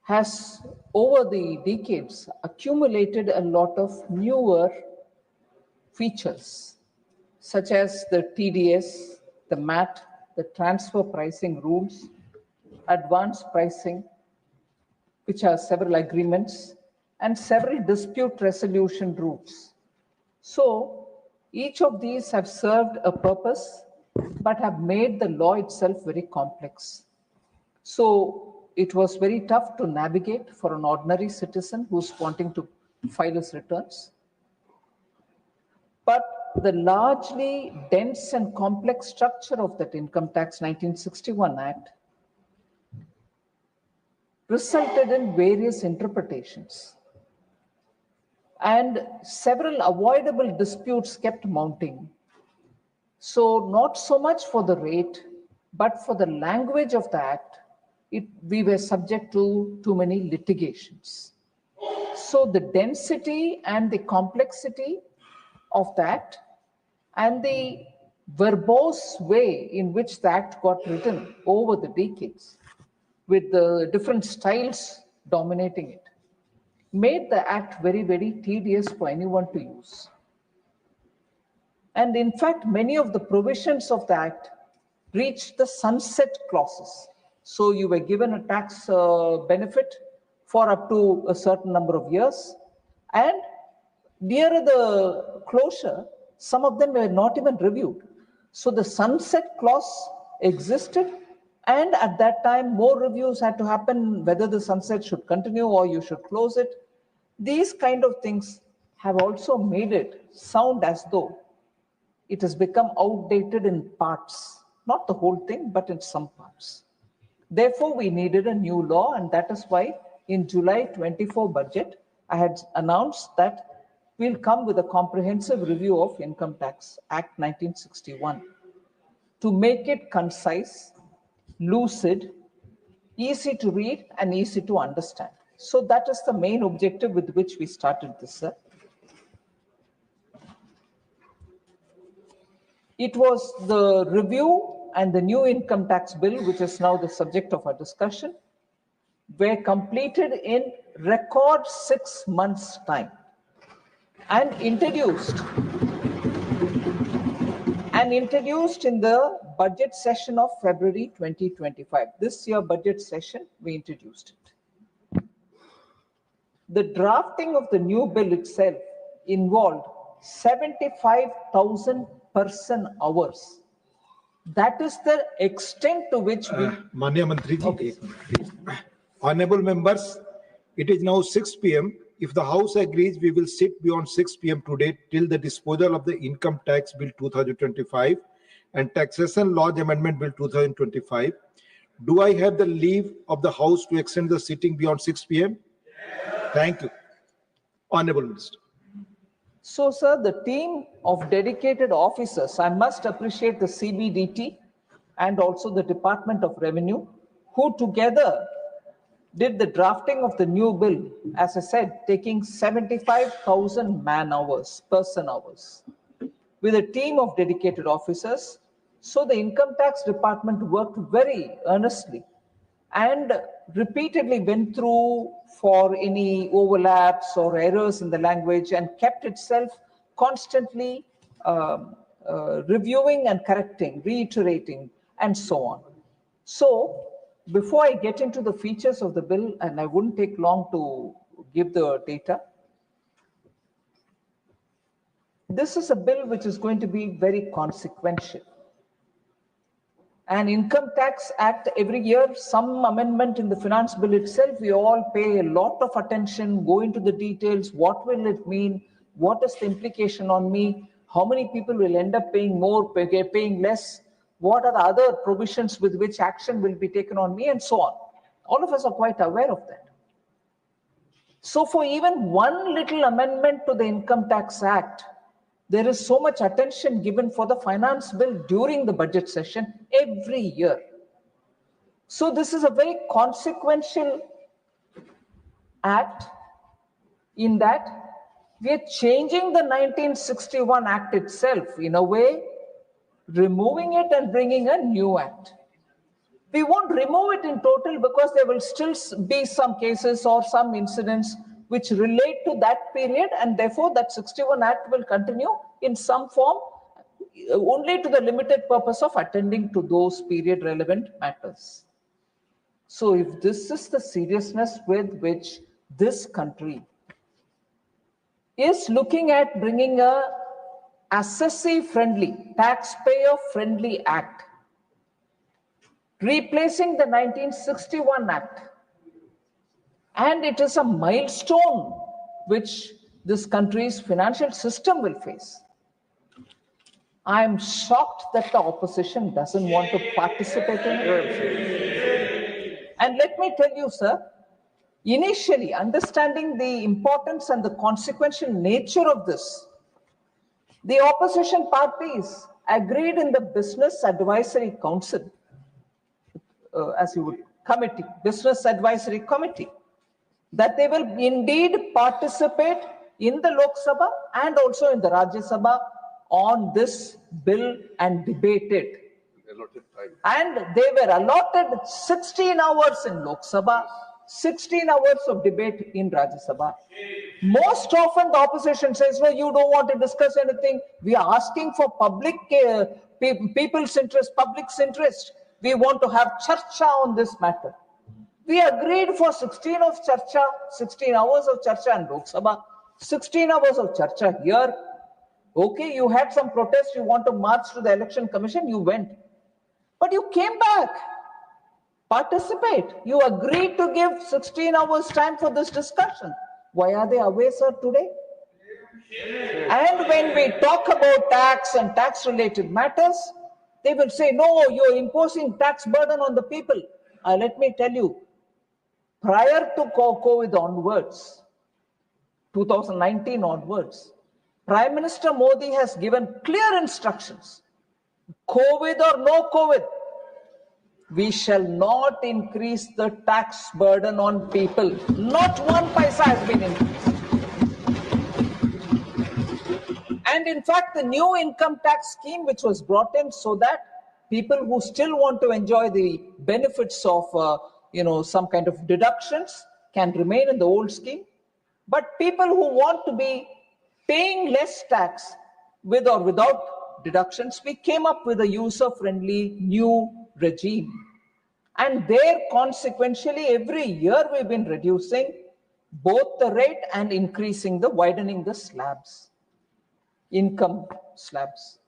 has over the decades accumulated a lot of newer features, such as the TDS, the MAT, the transfer pricing rules, advance pricing, which are several agreements, and several dispute resolution rules. So each of these have served a purpose, but have made the law itself very complex. So it was very tough to navigate for an ordinary citizen who's wanting to file his returns. But the largely dense and complex structure of that Income Tax 1961 Act resulted in various interpretations, and several avoidable disputes kept mounting. So not so much for the rate, but for the language of the Act, we were subject to too many litigations. So the density and the complexity of the Act and the verbose way in which the Act got written over the decades, with the different styles dominating it, made the Act very, very tedious for anyone to use. And in fact, many of the provisions of the Act reached the sunset clauses. So you were given a tax benefit for up to a certain number of years, and nearer the closure, some of them were not even reviewed. So the sunset clause existed, and at that time, more reviews had to happen, whether the sunset should continue or you should close it. These kind of things have also made it sound as though it has become outdated in parts, not the whole thing, but in some parts. Therefore, we needed a new law, and that is why in July 24 budget, I had announced that we'll come with a comprehensive review of Income Tax Act 1961 to make it concise, lucid, easy to read, and easy to understand. So that is the main objective with which we started this, sir. It was the review and the new income tax bill, which is now the subject of our discussion, were completed in record 6 months' time and introduced in the budget session of February 2025. This year budget session, we introduced it. The drafting of the new bill itself involved 75,000 person hours. That is the extent to which we... Manya Mantri ji, Honorable members, it is now 6 p.m. If the House agrees, we will sit beyond 6 p.m. today till the disposal of the Income Tax Bill 2025 and Taxation Laws Amendment Bill 2025. Do I have the leave of the House to extend the sitting beyond 6 p.m.? Thank you. Honorable Minister. So, sir, the team of dedicated officers, I must appreciate the CBDT and also the Department of Revenue, who together did the drafting of the new bill, as I said, taking 75,000 person hours, with a team of dedicated officers. So the Income Tax Department worked very earnestly and repeatedly went through for any overlaps or errors in the language and kept itself constantly reviewing and correcting, reiterating, and so on. So before I get into the features of the bill, and I wouldn't take long to give the data, this is a bill which is going to be very consequential. An Income Tax Act, every year, some amendment in the finance bill itself, we all pay a lot of attention, go into the details, what will it mean, what is the implication on me, how many people will end up paying more, paying less, what are the other provisions with which action will be taken on me, and so on. All of us are quite aware of that. So for even one little amendment to the Income Tax Act, there is so much attention given for the finance bill during the budget session every year. So this is a very consequential act in that we are changing the 1961 Act itself in a way, removing it and bringing a new act. We won't remove it in total because there will still be some cases or some incidents which relate to that period, and therefore that 61 Act will continue in some form only to the limited purpose of attending to those period relevant matters. So if this is the seriousness with which this country is looking at bringing a assessee-friendly, taxpayer-friendly act, replacing the 1961 Act, and it is a milestone which this country's financial system will face, I am shocked that the opposition doesn't want to participate in it. And let me tell you, sir, initially, understanding the importance and the consequential nature of this, the opposition parties agreed in the Business Advisory Council, Business Advisory Committee, that they will indeed participate in the Lok Sabha and also in the Rajya Sabha on this bill and debate it. And they were allotted 16 hours in Lok Sabha, 16 hours of debate in Rajya Sabha. Most often the opposition says, no, you don't want to discuss anything. We are asking for public, people's interest, public's interest. We want to have charcha on this matter. We agreed for 16 hours of charcha in Lok Sabha, 16 hours of charcha here. Okay, you had some protest, you want to march to the Election Commission, you went. But you came back, participate. You agreed to give 16 hours time for this discussion. Why are they away, sir, today? And when we talk about tax and tax-related matters, they will say, no, you're imposing tax burden on the people. Let me tell you, prior to COVID onwards, 2019 onwards, Prime Minister Modi has given clear instructions. COVID or no COVID, we shall not increase the tax burden on people. Not one paisa has been increased. And in fact, the new income tax scheme which was brought in so that people who still want to enjoy the benefits of, some kind of deductions can remain in the old scheme. But people who want to be paying less tax with or without deductions, we came up with a user-friendly new regime. And there, consequentially, every year we've been reducing both the rate and widening the slabs, income slabs.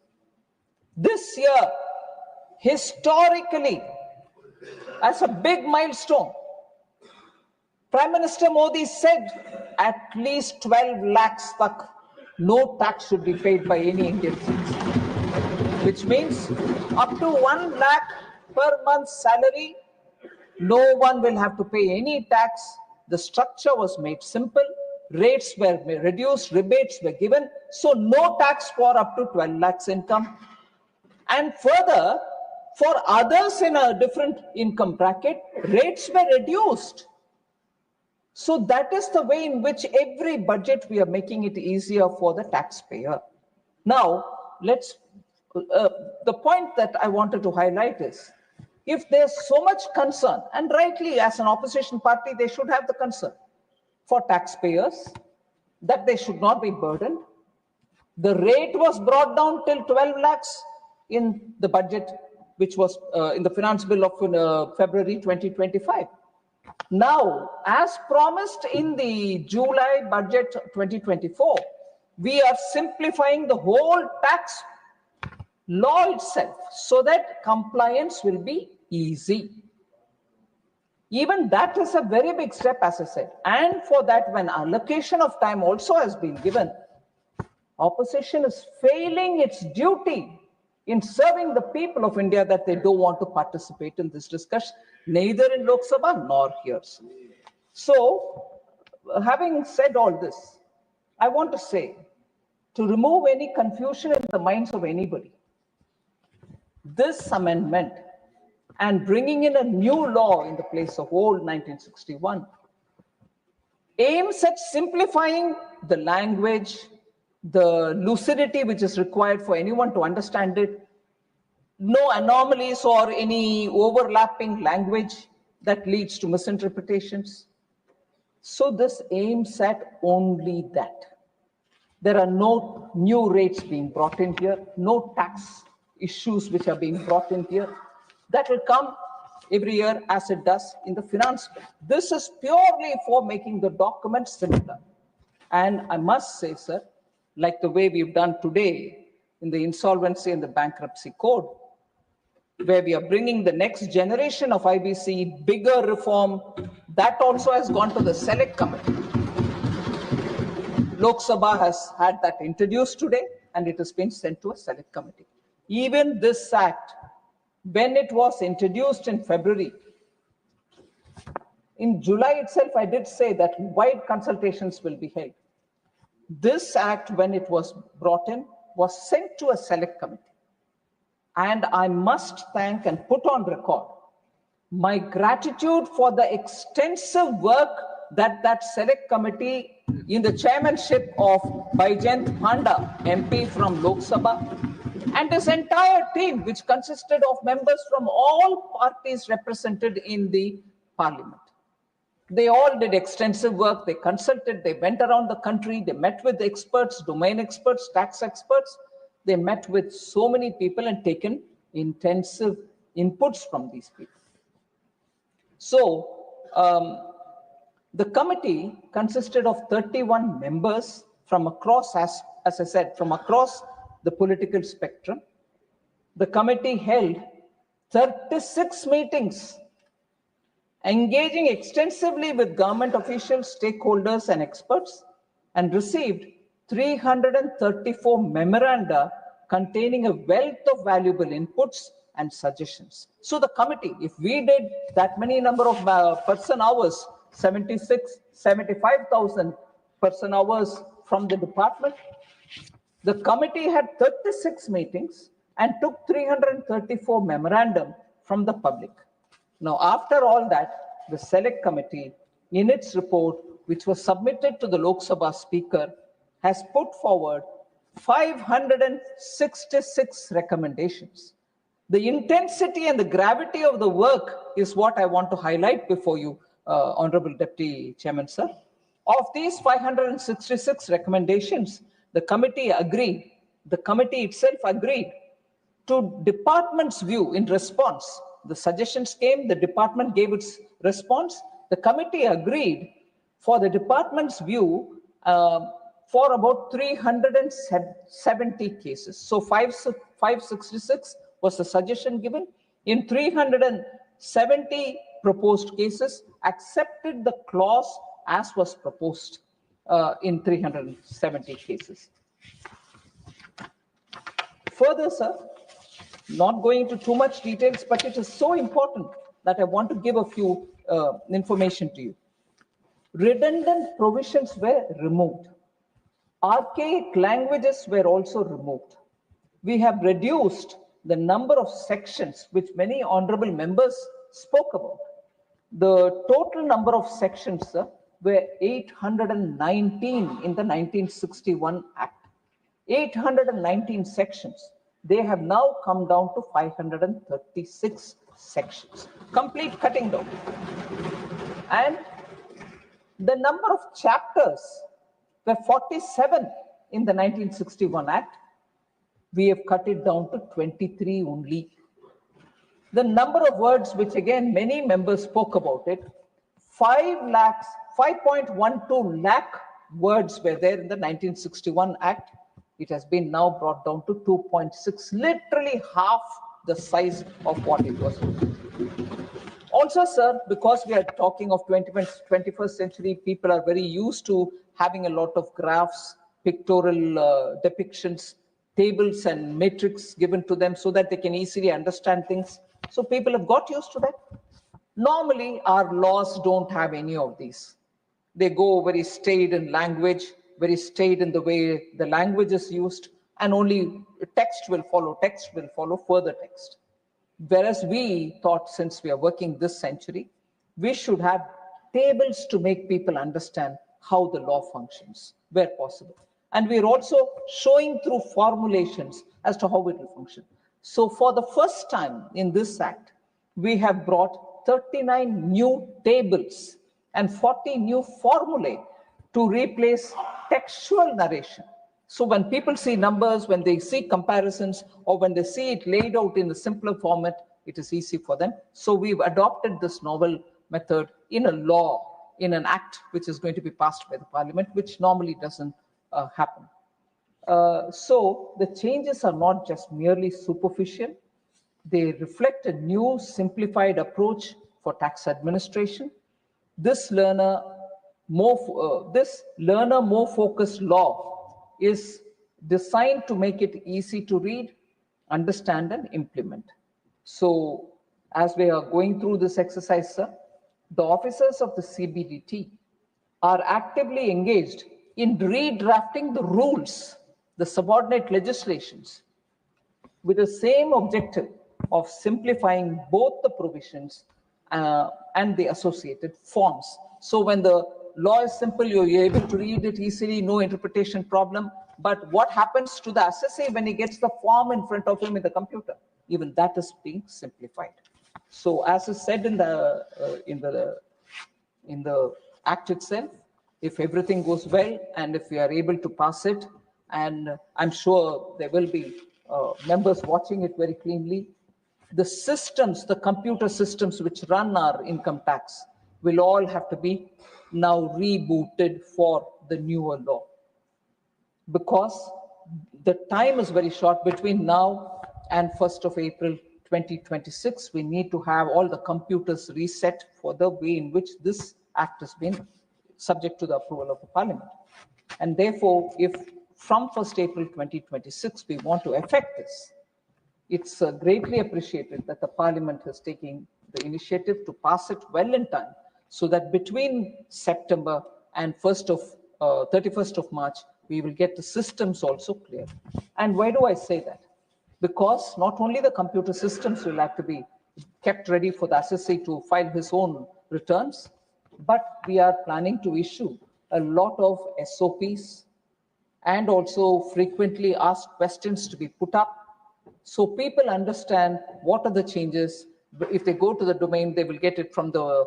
This year, historically, as a big milestone, Prime Minister Modi said at least 12 lakhs tak, no tax should be paid by any Indian citizen, which means up to 1 lakh per month salary, no one will have to pay any tax. The structure was made simple, rates were reduced, rebates were given, so no tax for up to 12 lakhs income. And further, for others in a different income bracket, rates were reduced. So that is the way in which every budget we are making it easier for the taxpayer. Now, the point that I wanted to highlight is, if there's so much concern, and rightly as an opposition party, they should have the concern for taxpayers, that they should not be burdened. The rate was brought down till 12 lakhs in the budget, which was in the finance bill of February 2025. Now, as promised in the July budget 2024, we are simplifying the whole tax law itself so that compliance will be easy. Even that is a very big step, as I said. And for that, when allocation of time also has been given, opposition is failing its duty in serving the people of India, that they don't want to participate in this discussion, neither in Lok Sabha nor here. So, having said all this, I want to say, to remove any confusion in the minds of anybody, this amendment and bringing in a new law in the place of old 1961 aims at simplifying the language, the lucidity which is required for anyone to understand it, no anomalies or any overlapping language that leads to misinterpretations. So this aims at only that. There are no new rates being brought in here, no tax issues which are being brought in here. That will come every year as it does in the finance bill. This is purely for making the document simpler. And I must say, sir, like the way we've done today in the insolvency and the bankruptcy code, where we are bringing the next generation of IBC, bigger reform, that also has gone to the select committee. Lok Sabha has had that introduced today, and it has been sent to a select committee. Even this act, when it was introduced in February, in July itself, I did say that wide consultations will be held. This act, when it was brought in, was sent to a select committee. And I must thank and put on record my gratitude for the extensive work that that select committee, in the chairmanship of Baijent Panda, MP from Lok Sabha, and his entire team, which consisted of members from all parties represented in the parliament. They all did extensive work, they consulted, they went around the country, they met with experts, domain experts, tax experts. They met with so many people and taken intensive inputs from these people. So, the committee consisted of 31 members from across, as I said, from across the political spectrum. The committee held 36 meetings, engaging extensively with government officials, stakeholders, and experts, and received 334 memoranda containing a wealth of valuable inputs and suggestions. So the committee, if we did that many number of person hours, 75,000 person hours from the department, the committee had 36 meetings and took 334 memorandum from the public. Now, after all that, the select committee, in its report, which was submitted to the Lok Sabha Speaker, has put forward 566 recommendations. The intensity and the gravity of the work is what I want to highlight before you, Honorable Deputy Chairman, sir. Of these 566 recommendations, the committee itself agreed to department's view in response. The suggestions came, the department gave its response. The committee agreed for the department's view for about 370 cases. So 566 was the suggestion given. In 370 proposed cases, accepted the clause as was proposed in 370 cases. Further, sir, not going into too much details, but it is so important that I want to give a few information to you. Redundant provisions were removed. Archaic languages were also removed. We have reduced the number of sections which many honorable members spoke about. The total number of sections, sir, were 819 in the 1961 Act. 819 sections. They have now come down to 536 sections. Complete cutting down. And the number of chapters were 47 in the 1961 Act. We have cut it down to 23 only. The number of words, which again many members spoke about it, 5.12 lakh words were there in the 1961 Act. It has been now brought down to 2.6, literally half the size of what it was. Also, sir, because we are talking of 21st century, people are very used to having a lot of graphs, pictorial depictions, tables and matrix given to them so that they can easily understand things. So people have got used to that. Normally, our laws don't have any of these. They go very staid in language, very staid in the way the language is used, and only text will follow further text. Whereas we thought, since we are working this century, we should have tables to make people understand how the law functions, where possible. And we're also showing through formulations as to how it will function. So for the first time in this Act, we have brought 39 new tables and 40 new formulae to replace textual narration. So when people see numbers, when they see comparisons, or when they see it laid out in a simpler format, it is easy for them. So we've adopted this novel method in a law, in an act which is going to be passed by the Parliament, which normally doesn't happen. So the changes are not just merely superficial. They reflect a new simplified approach for tax administration. This learner more focused law is designed to make it easy to read, understand, and implement. So as we are going through this exercise, sir, the officers of the CBDT are actively engaged in redrafting the rules, the subordinate legislations, with the same objective of simplifying both the provisions and the associated forms. So when the law is simple, you're able to read it easily, no interpretation problem. But what happens to the assessee when he gets the form in front of him in the computer? Even that is being simplified. So as is said in the Act itself, if everything goes well and if we are able to pass it, and I'm sure there will be members watching it very cleanly, the systems, the computer systems which run our income tax will all have to be now rebooted for the newer law. Because the time is very short between now and 1st of April 2026. We need to have all the computers reset for the way in which this act has been subject to the approval of the Parliament. And therefore, if from 1st April 2026 we want to effect this, it's greatly appreciated that the Parliament has taken the initiative to pass it well in time, so that between September and 31st of March, we will get the systems also clear. And why do I say that? Because not only the computer systems will have to be kept ready for the assessee to file his own returns, but we are planning to issue a lot of SOPs and also frequently asked questions to be put up, So people understand what are the changes. If they go to the domain, they will get it from the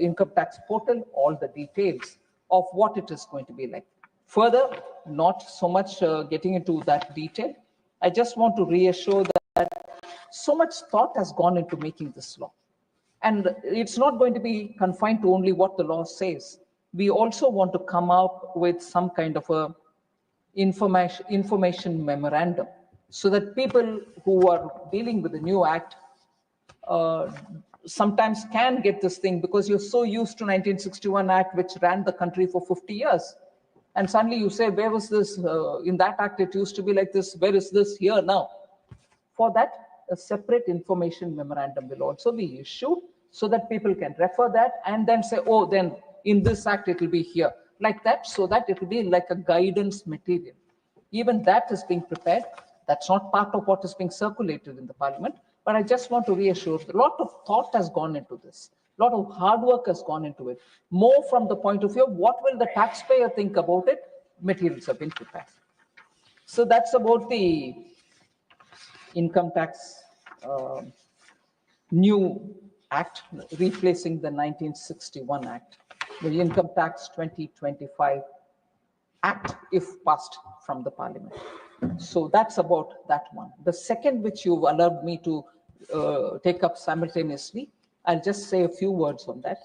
income tax portal, all the details of what it is going to be like. Further, not so much getting into that detail. I just want to reassure that so much thought has gone into making this law. And it's not going to be confined to only what the law says. We also want to come up with some kind of a information memorandum so that people who are dealing with the new act sometimes can get this thing, because you're so used to 1961 Act, which ran the country for 50 years. And suddenly you say, where was this? In that act, it used to be like this. Where is this here now? For that, a separate information memorandum will also be issued so that people can refer that and then say, oh, then in this act, it will be here. Like that, so that it will be like a guidance material. Even that is being prepared. That's not part of what is being circulated in the Parliament. But I just want to reassure, a lot of thought has gone into this. A lot of hard work has gone into it. More from the point of view of what will the taxpayer think about it, materials have been prepared. So that's about the income tax new act, replacing the 1961 Act, the Income Tax 2025 Act, if passed from the Parliament. So that's about that one. The second, which you've allowed me to take up simultaneously, I'll just say a few words on that.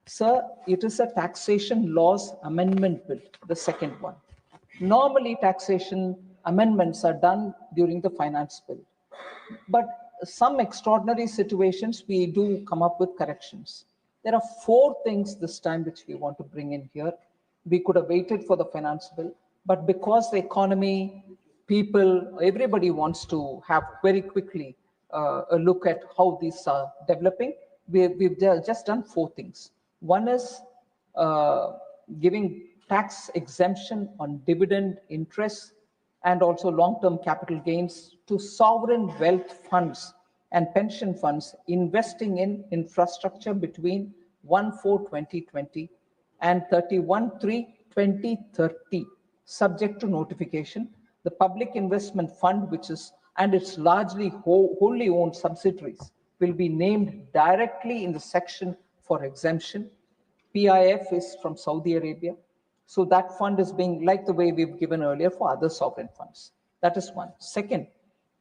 Sir, it is a taxation laws amendment bill, the second one. Normally, taxation amendments are done during the finance bill. But some extraordinary situations, we do come up with corrections. There are 4 things this time which we want to bring in here. We could have waited for the finance bill, but because the economy, people, everybody wants to have very quickly a look at how these are developing, we've just done 4 things. One is giving tax exemption on dividend interest and also long-term capital gains to sovereign wealth funds and pension funds investing in infrastructure between 1/4/2020 and 31/3/2030, subject to notification. The Public Investment Fund, which is, and its largely wholly owned subsidiaries, will be named directly in the section for exemption. PIF is from Saudi Arabia. So that fund is being, like the way we've given earlier for other sovereign funds. That is one. Second,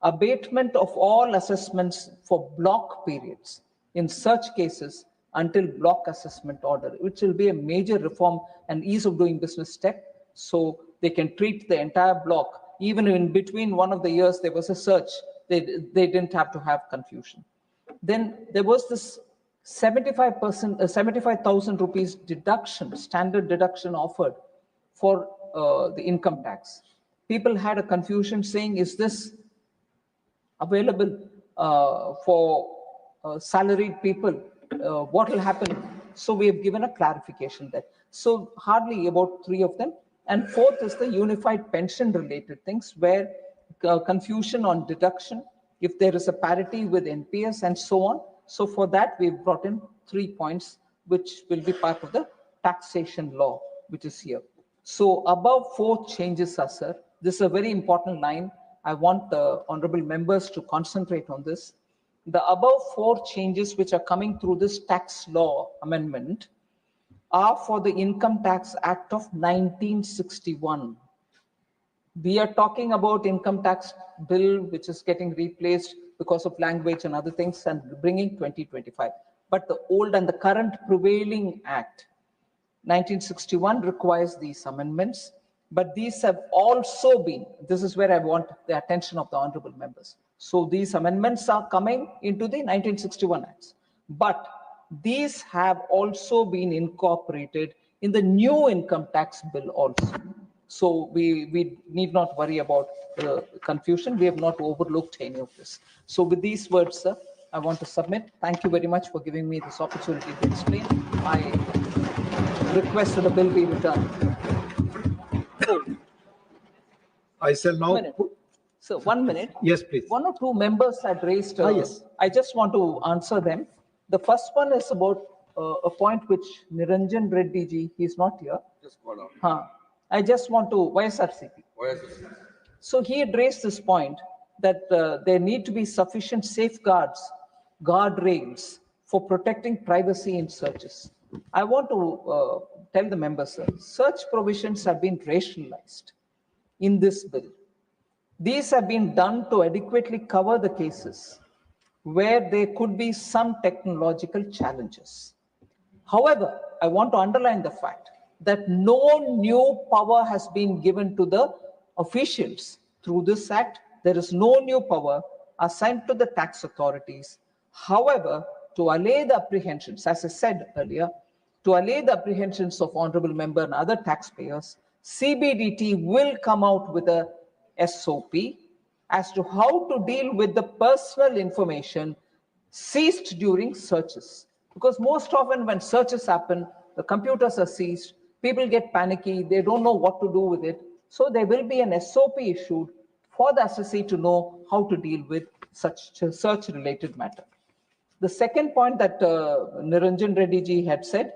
abatement of all assessments for block periods in such cases until block assessment order, which will be a major reform and ease of doing business step. So they can treat the entire block. Even in between one of the years, there was a search. They didn't have to have confusion. Then there was this 75,000 rupees deduction, standard deduction offered for the income tax. People had a confusion saying, is this available for salaried people? What will happen? So we have given a clarification there. So hardly about 3 of them. And fourth is the unified pension related things, where confusion on deduction, if there is a parity with NPS and so on. So for that, we've brought in 3 points, which will be part of the taxation law, which is here. So above 4 changes are, sir. This is a very important line. I want the honorable members to concentrate on this. The above 4 changes which are coming through this tax law amendment are for the Income Tax Act of 1961. We are talking about income tax bill, which is getting replaced because of language and other things, and bringing 2025. But the old and the current prevailing act, 1961, requires these amendments. But these have also been, this is where I want the attention of the honorable members. So these amendments are coming into the 1961 acts. But these have also been incorporated in the new income tax bill also. So we need not worry about confusion. We have not overlooked any of this. So with these words, sir, I want to submit. Thank you very much for giving me this opportunity to explain. I request that the bill be returned. I shall now. So 1 minute. Yes, please. 1 or 2 members had raised. Yes. I just want to answer them. The first one is about a point which Niranjan Reddy ji, he's not here. Just call out. I just want to, YSRCP. So he had raised this point that there need to be sufficient safeguards, guardrails for protecting privacy in searches. I want to tell the members, sir, search provisions have been rationalized in this bill. These have been done to adequately cover the cases where there could be some technological challenges. However, I want to underline the fact that no new power has been given to the officials through this act. There is no new power assigned to the tax authorities. However, to allay the apprehensions, as I said earlier, to allay the apprehensions of honorable member and other taxpayers, CBDT will come out with a SOP as to how to deal with the personal information seized during searches. Because most often when searches happen, the computers are seized, people get panicky, they don't know what to do with it. So there will be an SOP issued for the assessee to know how to deal with such search-related matter. The second point that Niranjan Reddy ji had said,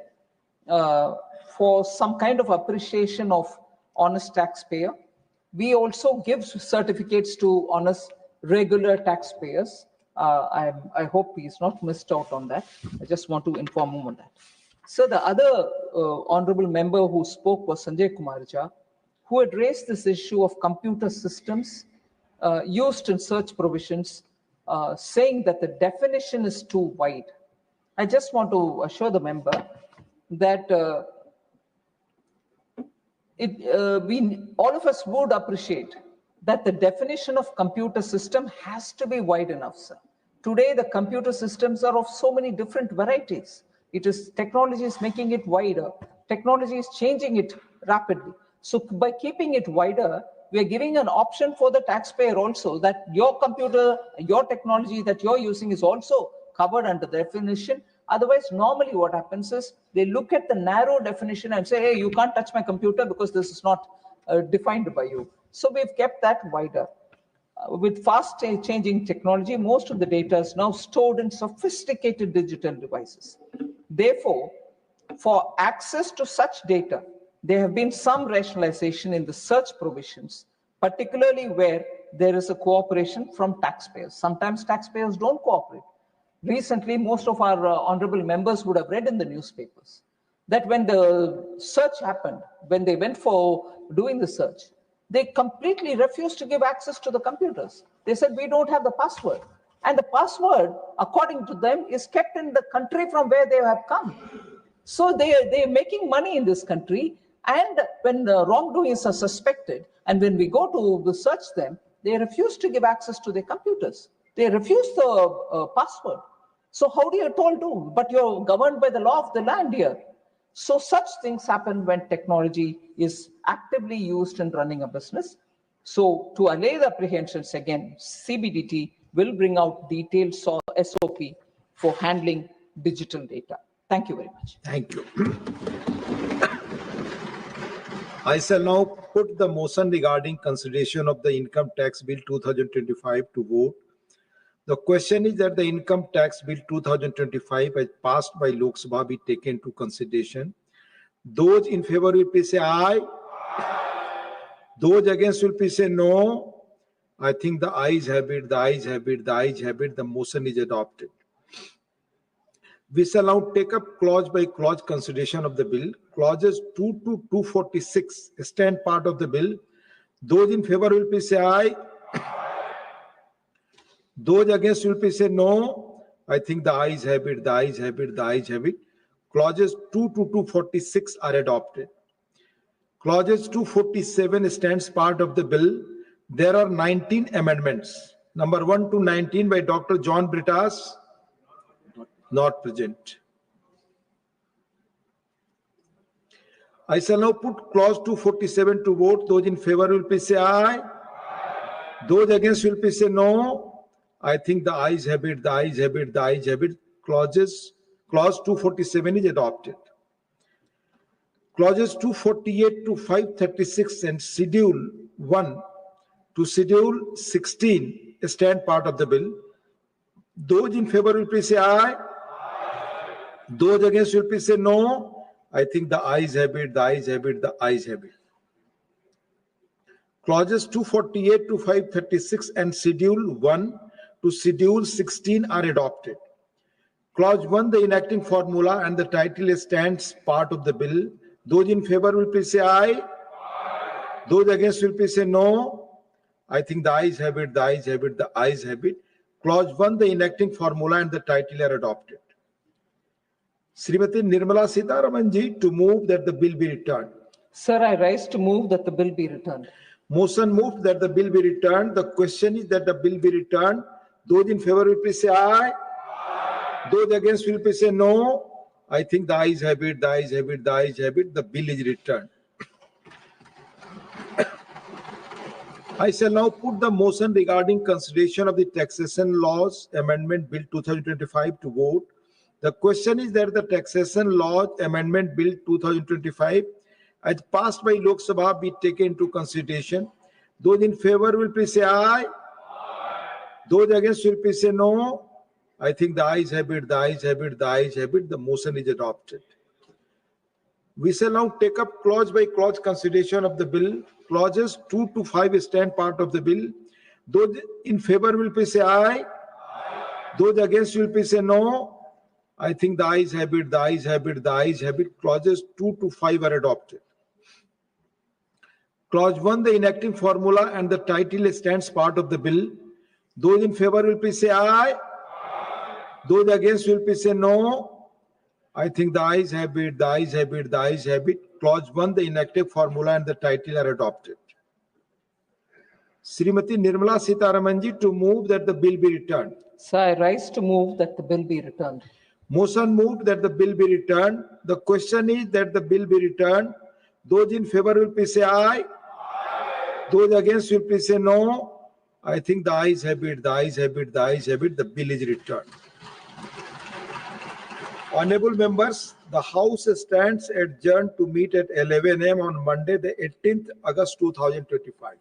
for some kind of appreciation of honest taxpayer, we also give certificates to honest regular taxpayers. I hope he's not missed out on that. I just want to inform him on that. So the other honorable member who spoke was Sanjay Kumar Jha, who had raised this issue of computer systems used in search provisions, saying that the definition is too wide. I just want to assure the member that all of us would appreciate that the definition of computer system has to be wide enough, sir. Today, the computer systems are of so many different varieties. Technology is making it wider. Technology is changing it rapidly. So by keeping it wider, we are giving an option for the taxpayer also that your computer, your technology that you're using is also covered under the definition. Otherwise, normally what happens is they look at the narrow definition and say, hey, you can't touch my computer because this is not defined by you. So we've kept that wider. With fast changing technology, most of the data is now stored in sophisticated digital devices. Therefore, for access to such data, there have been some rationalization in the search provisions, particularly where there is a cooperation from taxpayers. Sometimes taxpayers don't cooperate. Recently, most of our honorable members would have read in the newspapers that when the search happened, when they went for doing the search, they completely refused to give access to the computers. They said, we don't have the password. And the password, according to them, is kept in the country from where they have come. So they're making money in this country. And when the wrongdoings are suspected, and when we go to search them, they refuse to give access to their computers. They refuse the password. So how do you at all do? But you're governed by the law of the land here. So such things happen when technology is actively used in running a business. So to allay the apprehensions, again, CBDT will bring out detailed SOP for handling digital data. Thank you very much. Thank you. I shall now put the motion regarding consideration of the Income Tax Bill 2025 to vote. The question is that the Income Tax Bill 2025 as passed by Lok Sabha be taken to consideration. Those in favor will please say aye. Those against will please say no. I think the ayes have it, the ayes have it, the ayes have it. The motion is adopted. We shall now take up clause by clause consideration of the bill. Clauses 2 to 246 stand part of the bill. Those in favor will please say aye. Those against will please say no. I think the ayes have it, the ayes have it, the ayes have it. Clauses 2 to 246 are adopted. Clauses 247 stands part of the bill. There are 19 amendments. Number 1 to 19 by Dr. John Britas. Not present. I shall now put clause 247 to vote. Those in favor will please say aye. Those against will please say no. I think the ayes have it, the ayes have it, the ayes have it. Clause 247 is adopted. Clauses 248 to 536 and Schedule 1 to Schedule 16 stand part of the bill. Those in favor will please say aye. Those against will please say no. I think the ayes have it, the ayes have it, the ayes have it. Clauses 248 to 536 and Schedule 1 to Schedule 16 are adopted. Clause 1, the enacting formula and the title stands part of the bill. Those in favor will please say aye. Those against will please say no. I think the ayes have it, the ayes have it, the ayes have it. Clause 1, the enacting formula and the title are adopted. Srimati Nirmala Sitharaman ji to move that the bill be returned. Sir, I rise to move that the bill be returned. Motion moved that the bill be returned. The question is that the bill be returned. Those in favor will please say aye. Those against will please say no. I think the ayes have it, the ayes have it, the ayes have it. The bill is returned. I shall now put the motion regarding consideration of the Taxation Laws Amendment Bill 2025 to vote. The question is that the Taxation Laws Amendment Bill 2025 as passed by Lok Sabha be taken into consideration. Those in favor will please say aye. Those against will please say no. I think the ayes have it, the ayes have it, the ayes have it. The motion is adopted. We shall now take up clause by clause consideration of the bill. Clauses 2 to 5 stand part of the bill. Those in favor will please say aye. Those against will please say no. I think the ayes have it, the ayes have it, the ayes have it. Clauses 2 to 5 are adopted. Clause 1, the enacting formula and the title stands part of the bill. Those in favor will please say aye. Those against will please say no. I think the ayes have it, the ayes have it, the ayes have it. Clause 1, the enacting formula and the title are adopted. Srimati Nirmala Sitharaman ji to move that the bill be returned. Sir, I rise to move that the bill be returned. Motion moved that the bill be returned. The question is that the bill be returned. Those in favor will please say aye. Those against will please say no. I think the ayes have it, the ayes have it, the ayes have it. The bill is returned. Honorable members, the House stands adjourned to meet at 11 a.m. on Monday, the 18th August 2025.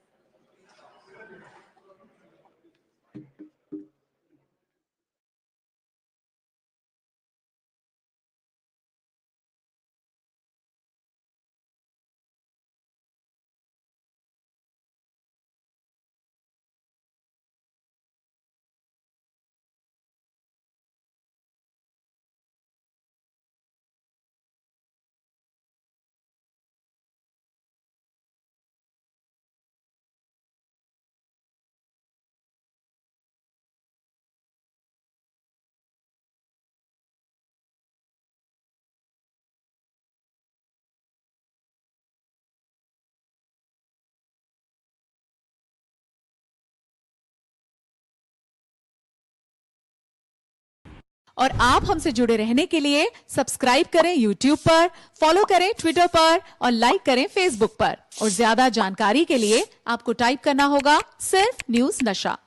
और आप हमसे जुड़े रहने के लिए subscribe करें YouTube पर, follow करें Twitter पर और लाइक करें Facebook पर। और ज्यादा जानकारी के लिए आपको टाइप करना होगा सिर्फ न्यूज़ नशा।